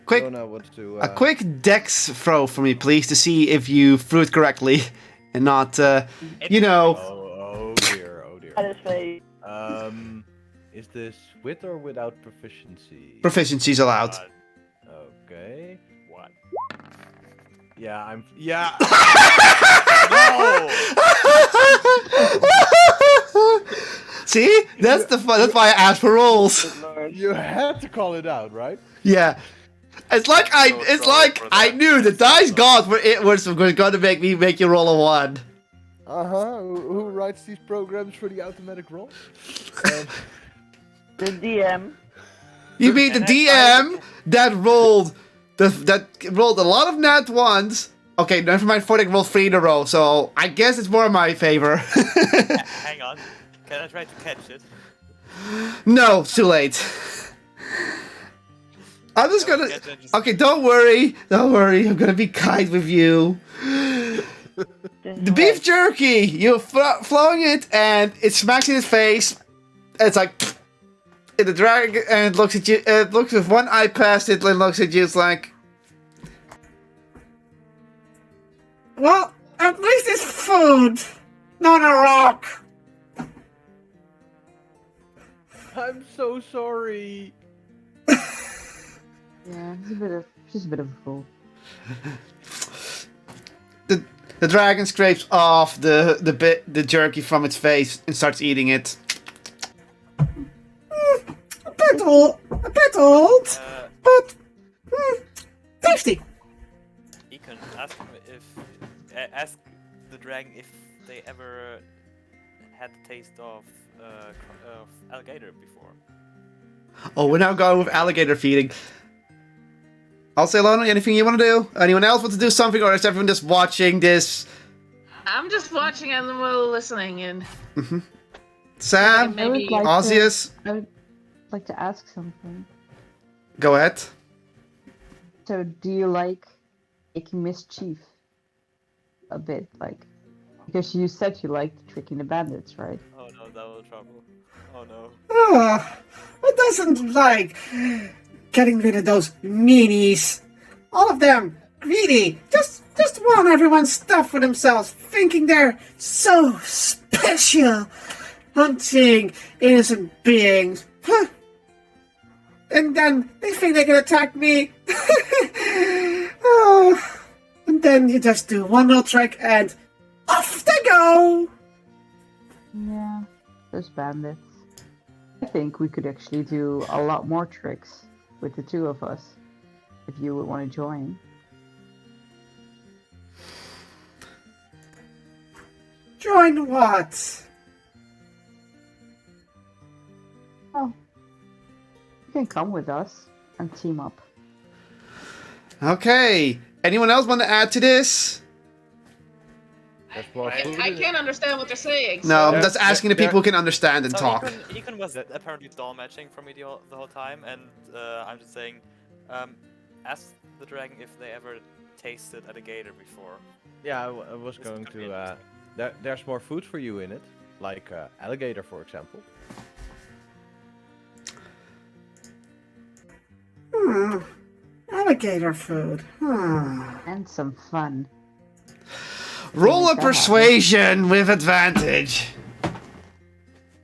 E: Quick,
G: Fiona wants to,
E: a quick dex throw for me, please, to see if you threw it correctly and not, you know.
G: Oh dear, oh dear.
D: At his face.
G: Is this with or without proficiency?
E: Proficiency's allowed.
G: Okay.
B: What?
G: Yeah, I'm. Yeah.
B: No!
E: See, that's the fun. That's why I asked for rolls.
D: Good lord.
G: You had to call it out, right?
E: Yeah, it's like
B: So
E: it's
B: sorry
E: like
B: for
E: I
B: that.
E: knew the dice god was going to make you roll a 1.
G: Who writes these programs for the automatic roll?
D: The DM.
E: You mean the
B: And
E: DM that rolled a lot of nat ones? Okay, never mind. For rolled 3 in a row, so I guess it's more in my favor.
B: Hang on. Can I try to catch it?
E: No, it's too late. I'm just
B: No,
E: gonna.
B: catch it, just-
E: Okay, don't worry. Don't worry. I'm gonna be kind with you. The beef jerky. You're flowing it, and it smacks in his face. And it's like. And the dragon and it looks at you. It looks with one eye past it, and looks at you. It's like.
H: Well, at least it's food, not a rock.
G: I'm so sorry.
F: Yeah, she's a bit of a fool.
E: The dragon scrapes off the jerky from its face and starts eating it.
H: A bit old, but tasty.
B: You can ask him ask the dragon if they ever had the taste of alligator before.
E: Oh, we're now going with alligator feeding. I'll say, Lona, anything you want to do? Anyone else want to do something, or is everyone just watching this?
C: I'm just watching and well listening and
E: Sam?
C: Maybe-
F: I would like
E: Osius?
F: I would like to ask something.
E: Go ahead.
F: So, do you like making mischief? A bit, like, because you said you liked tricking the bandits, right?
B: Oh no, double trouble. Oh no.
H: Who doesn't like getting rid of those meanies? All of them greedy, just want everyone's stuff for themselves, thinking they're so special, hunting innocent beings. Huh. And then they think they can attack me. Oh. And then you just do one little trick and off they go!
F: Yeah, those bandits. I think we could actually do a lot more tricks with the two of us, if you would want to join.
H: Join what?
F: Oh, you can come with us and team up.
E: Okay. Anyone else want to add to this?
G: That's more food
C: I
G: in it.
C: can't understand what they're saying.
E: No, I'm
G: There-
E: just asking the
G: there-
E: people who can understand and
B: So
E: talk.
B: Econ was apparently doll matching for me the whole time, and I'm just saying, ask the dragon if they ever tasted alligator before.
G: Yeah, I was
B: This
G: going
B: could be
G: to. There's more food for you in it, like alligator, for example.
H: Alligator food.
F: And some fun.
E: Roll a
F: Make that
E: persuasion with advantage.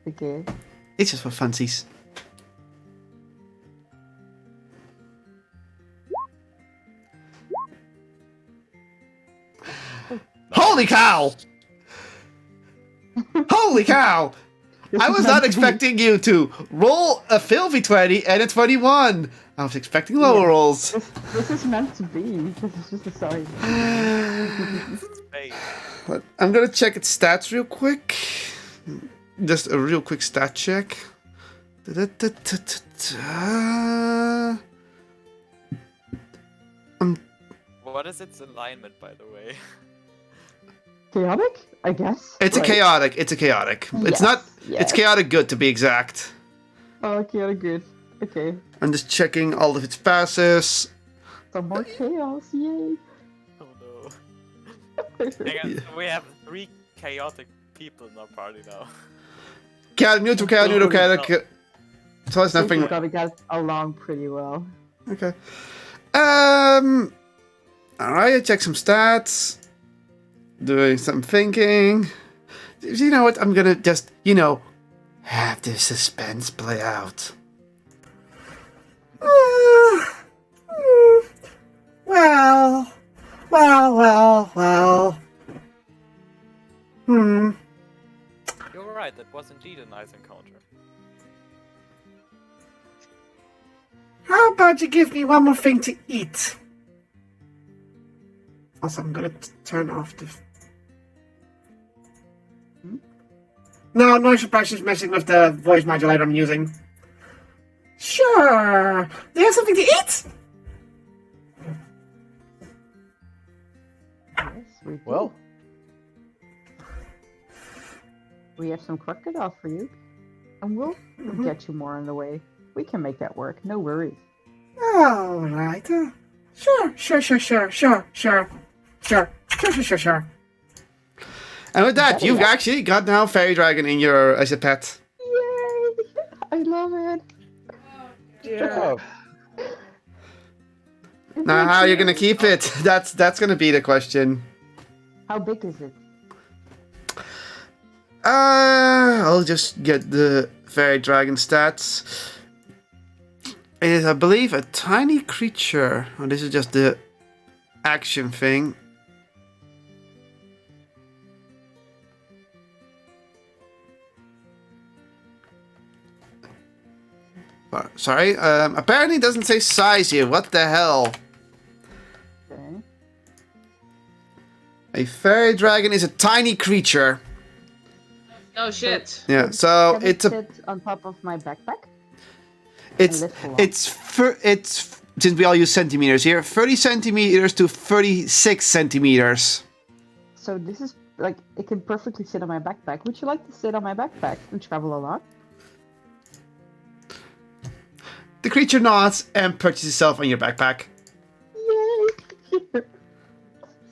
F: Okay.
E: It's just for funsies. Holy cow! Holy cow! I was not expecting you to roll a filthy 20 and a 21. I was expecting lower
F: Yeah.
E: rolls.
F: This is meant to be. This is just a sign.
B: Hey,
E: But I'm gonna check its stats real quick. Just a real quick stat check. Da-da-da-da-da-da.
B: what is its alignment, by the way?
F: Chaotic, I guess.
E: It's a
F: Right.
E: chaotic. It's a chaotic. It's
F: Yes,
E: not.
F: yes.
E: It's chaotic good to be exact.
F: Oh, chaotic good. Okay.
E: I'm just checking all of its passes.
F: Some more chaos, yay.
B: Oh no. Hang on, so we have 3 chaotic people in our party now.
E: Chaotic, neutral, chaotic, neutral, chaotic. So it's
F: I think
E: nothing.
F: we're gonna get along pretty well.
E: Okay. Alright, I check some stats. Doing some thinking. You know what? I'm gonna just, have the suspense play out.
H: Well, well.
B: You're right, that was indeed a nice encounter.
H: How about you give me one more thing to eat? Also, I'm gonna turn off the... No, noise suppression is messing with the voice modulator I'm using. Sure. Do you have something to eat?
F: Yes, we do.
G: Well,
F: We have some crocodile for you, and we'll get you more on the way. We can make that work, no worries.
H: All right. Sure.
E: And with that, you've actually got now Fairy Dragon in your as a pet.
F: Yay! I love it.
G: shut up.
E: Now, how are you gonna keep it? That's gonna be the question.
F: How big is it?
E: I'll just get the Fairy Dragon stats. It is, I believe, a tiny creature. Oh, this is just the action thing. Sorry, apparently it doesn't say size here. What the hell?
F: Okay.
E: A Fairy Dragon is a tiny creature.
C: No shit.
E: Yeah, so
F: Can
E: it's
F: it
E: a
F: sit on top of my backpack?
E: it's
F: lift along?
E: it's since we all use centimeters here, 30 centimeters to 36 centimeters.
F: So this is like it can perfectly sit on my backpack. Would you like to sit on my backpack and travel along?
E: The creature nods and perches itself on your backpack.
F: Yay!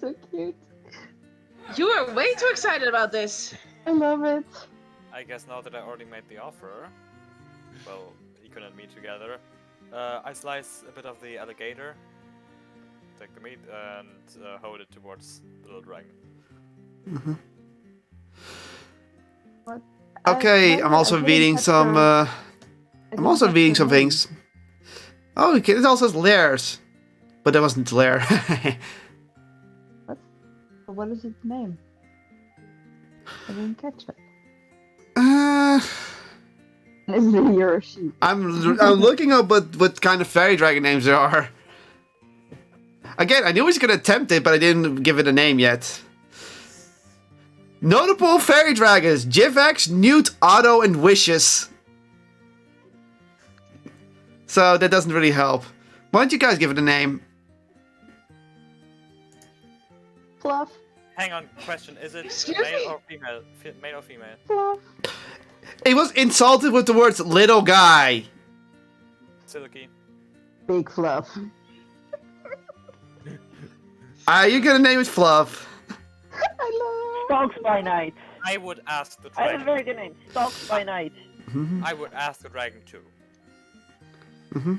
F: So cute.
C: You are way too excited about this.
F: I love it.
B: I guess now that I already made the offer, well, Econ and me together, I slice a bit of the alligator, take the meat, and hold it towards the little dragon.
F: What?
E: Okay, I'm also reading some. I'm also reading some things. Oh, okay, it also says layers, but that wasn't lair.
F: What is its name? I didn't catch it. Is it your or sheep?
E: I'm looking up what kind of fairy dragon names there are. Again, I knew I was gonna attempt it, but I didn't give it a name yet. Notable fairy dragons: Jivax, Newt, Otto, and Wishes. So that doesn't really help. Why don't you guys give it a name?
F: Fluff.
B: Hang on, question: is it
C: Excuse
B: male
C: me?
B: or female? Male or female?
F: Fluff.
E: It was insulted with the words "little guy."
B: Silky.
F: Big fluff.
E: You're gonna name it Fluff.
F: I
D: Stalks by night.
B: I would ask the
D: I have a
B: dragon.
D: very good name. Stalks by night.
B: I would ask the dragon too.
F: love.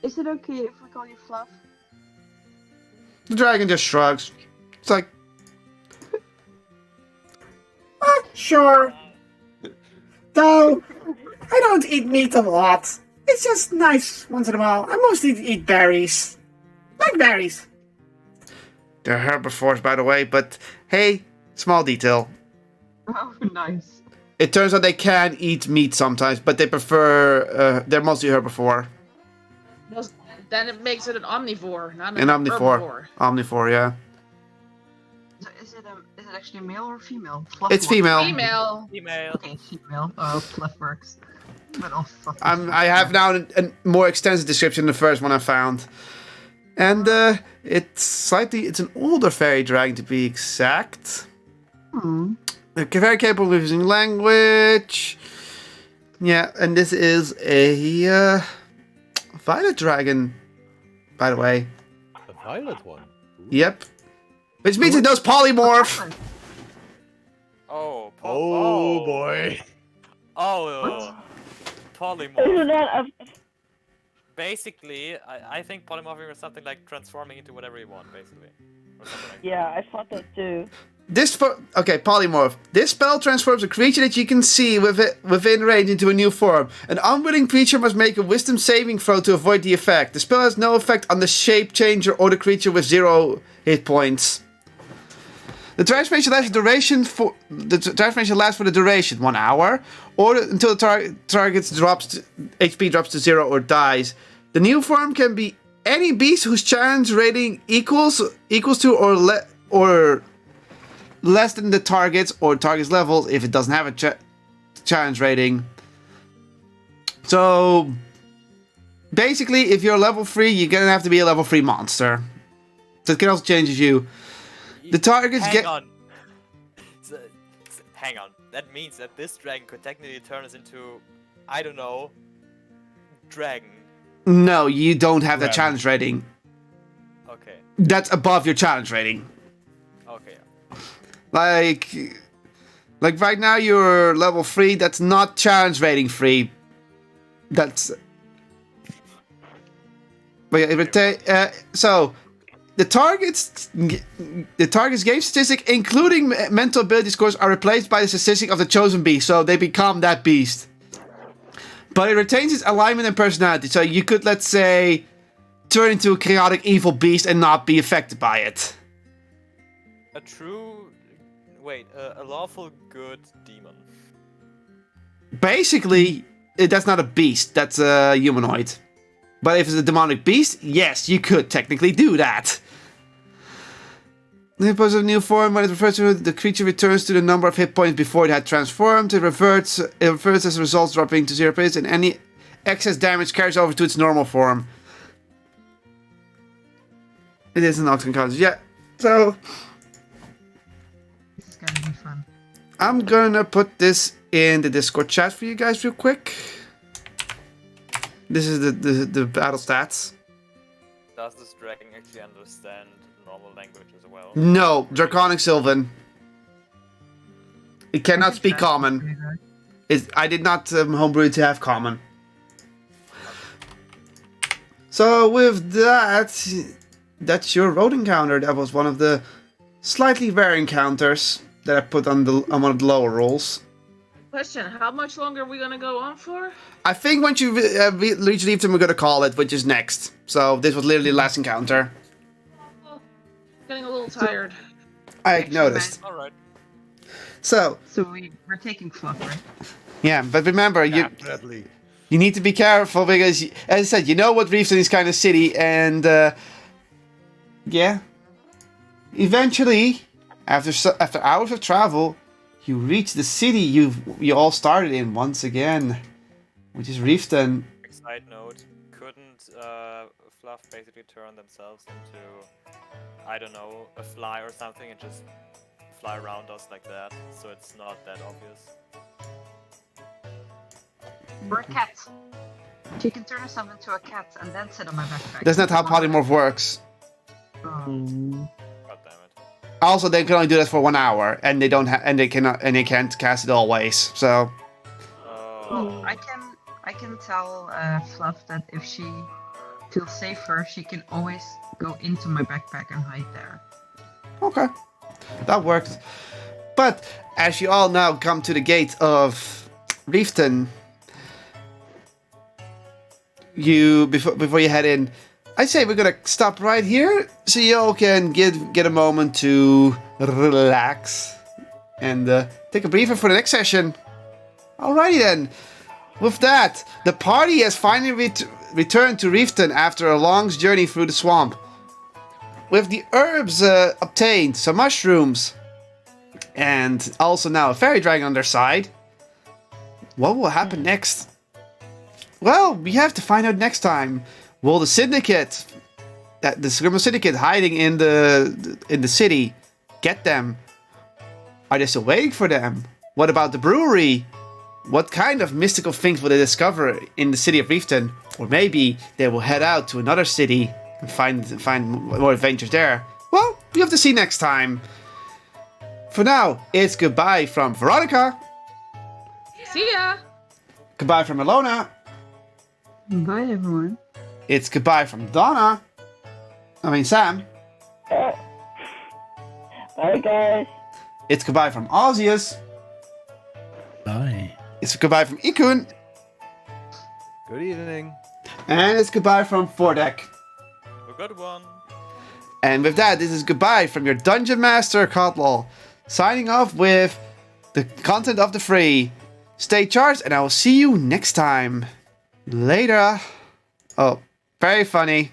F: Is it okay if we call you Fluff?
E: The dragon just shrugs. It's like,
H: Sure. Though, I don't eat meat a lot. It's just nice once in a while. I mostly eat berries. Like berries.
E: they're herbivores, by the way, but hey, small detail.
F: Oh, nice.
E: It turns out they can eat meat sometimes, but they prefer, they're mostly herbivore.
C: Then it makes it an omnivore, not
E: An
C: an
E: omnivore.
C: herbivore.
E: Omnivore, yeah.
F: So is it actually male or female? Fluff
E: It's
F: works.
E: female.
C: Female.
B: Female.
F: Okay, female. Oh, Fluff works. But all Fluff.
E: I have now a more extensive description than the first one I found. And it's an older fairy dragon to be exact. They're very capable of using language. Yeah, and this is a violet dragon, by the way.
G: A violet one. Ooh.
E: Yep. Which means it knows polymorph.
B: Oh.
G: Oh boy.
B: Oh.
D: Isn't
B: Polymorph.
D: that a...
B: Basically, I think polymorphing is something like transforming into whatever you want, basically. Or something like
D: Yeah, I thought that too.
E: polymorph. This spell transforms a creature that you can see within range into a new form. An unwilling creature must make a wisdom saving throw to avoid the effect. The spell has no effect on the shape changer or the creature with 0 hit points. The transformation lasts for the duration, 1 hour, or until the target's HP drops to 0 or dies. The new form can be any beast whose challenge rating equals to or less than the target's or target's levels if it doesn't have a challenge rating. So basically, if you're level 3, you're gonna have to be a level 3 monster. That can also change you. The targets
B: Hang on. Hang on. That means that this dragon could technically turn us into, I don't know, dragon.
E: No, you don't have that
A: Right.
E: challenge rating.
B: Okay.
E: That's above your challenge rating.
B: Okay.
E: Like right now you're level 3, that's not challenge rating 3. That's... But yeah, so... The target's game statistic, including mental ability scores, are replaced by the statistic of the chosen beast, so they become that beast. But it retains its alignment and personality, so you could, let's say, turn into a chaotic evil beast and not be affected by it.
B: A lawful good demon.
E: Basically, that's not a beast, that's a humanoid. But if it's a demonic beast, yes, you could technically do that. The pose of new form, when it refers to the creature returns to the number of hit points before it had transformed. It reverts as a result, dropping to 0 points, and any excess damage carries over to its normal form. It is an Octagon contest. Yeah, so
F: This is gonna be fun.
E: I'm gonna put this in the Discord chat for you guys real quick. This is the battle stats.
B: Does this dragon actually understand normal language as well?
E: No, Draconic Sylvan. It cannot speak common. I did not homebrew to have common. So with that, that's your road encounter. That was one of the slightly rare encounters that I put on one of the lower rolls.
C: Question: how much longer are we gonna go on for?
E: I think once you reach Leafton, we're gonna call it, which is next. So this was literally the last encounter.
C: Oh, getting a little tired.
E: I noticed.
B: Alright.
E: So
F: we're taking Fluff, right?
E: yeah, but remember,
G: Definitely.
E: you need to be careful because, as I said, you know what Reefton is kind of city, and yeah, eventually, after hours of travel, you reach the city you all started in once again, which is Reefton.
B: Side note, couldn't Fluff basically turn themselves into, I don't know, a fly or something and just fly around us like that, so it's not that obvious?
F: Or a cat. She can turn herself into a cat and then sit on my backpack.
E: That's not how polymorph works.
B: God damn it.
E: Also, they can only do that for 1 hour, and they can't cast it always. So
B: Oh.
F: I can tell Fluff that if she feels safer, she can always go into my backpack and hide there.
E: okay, that works. But as you all now come to the gate of Reefton, before you head in, I say we're gonna stop right here so you all can get a moment to relax and take a breather for the next session. Alrighty then. With that, the party has finally returned to Reefton after a long journey through the swamp. With the herbs obtained, some mushrooms, and also now a fairy dragon on their side, what will happen next? Well, we have to find out next time. Will the syndicate, the Scrimmage Syndicate hiding in the city, get them? Are they still waiting for them? What about the brewery? What kind of mystical things will they discover in the city of Reefton? Or maybe they will head out to another city and find more adventures there. Well, we have to see next time. For now, it's goodbye from Veronica.
C: See ya.
E: Goodbye from Ilona.
F: Bye, everyone.
E: It's goodbye from Donna. I mean Sam.
D: Bye, guys.
E: It's goodbye from Ausius.
A: Bye.
E: It's goodbye from Ikun.
G: Good evening.
E: And it's goodbye from Fordek.
B: A good one.
E: And with that, this is goodbye from your Dungeon Master, Kotlol. Signing off with the content of the free. Stay charged, and I will see you next time. Later. Oh, very funny.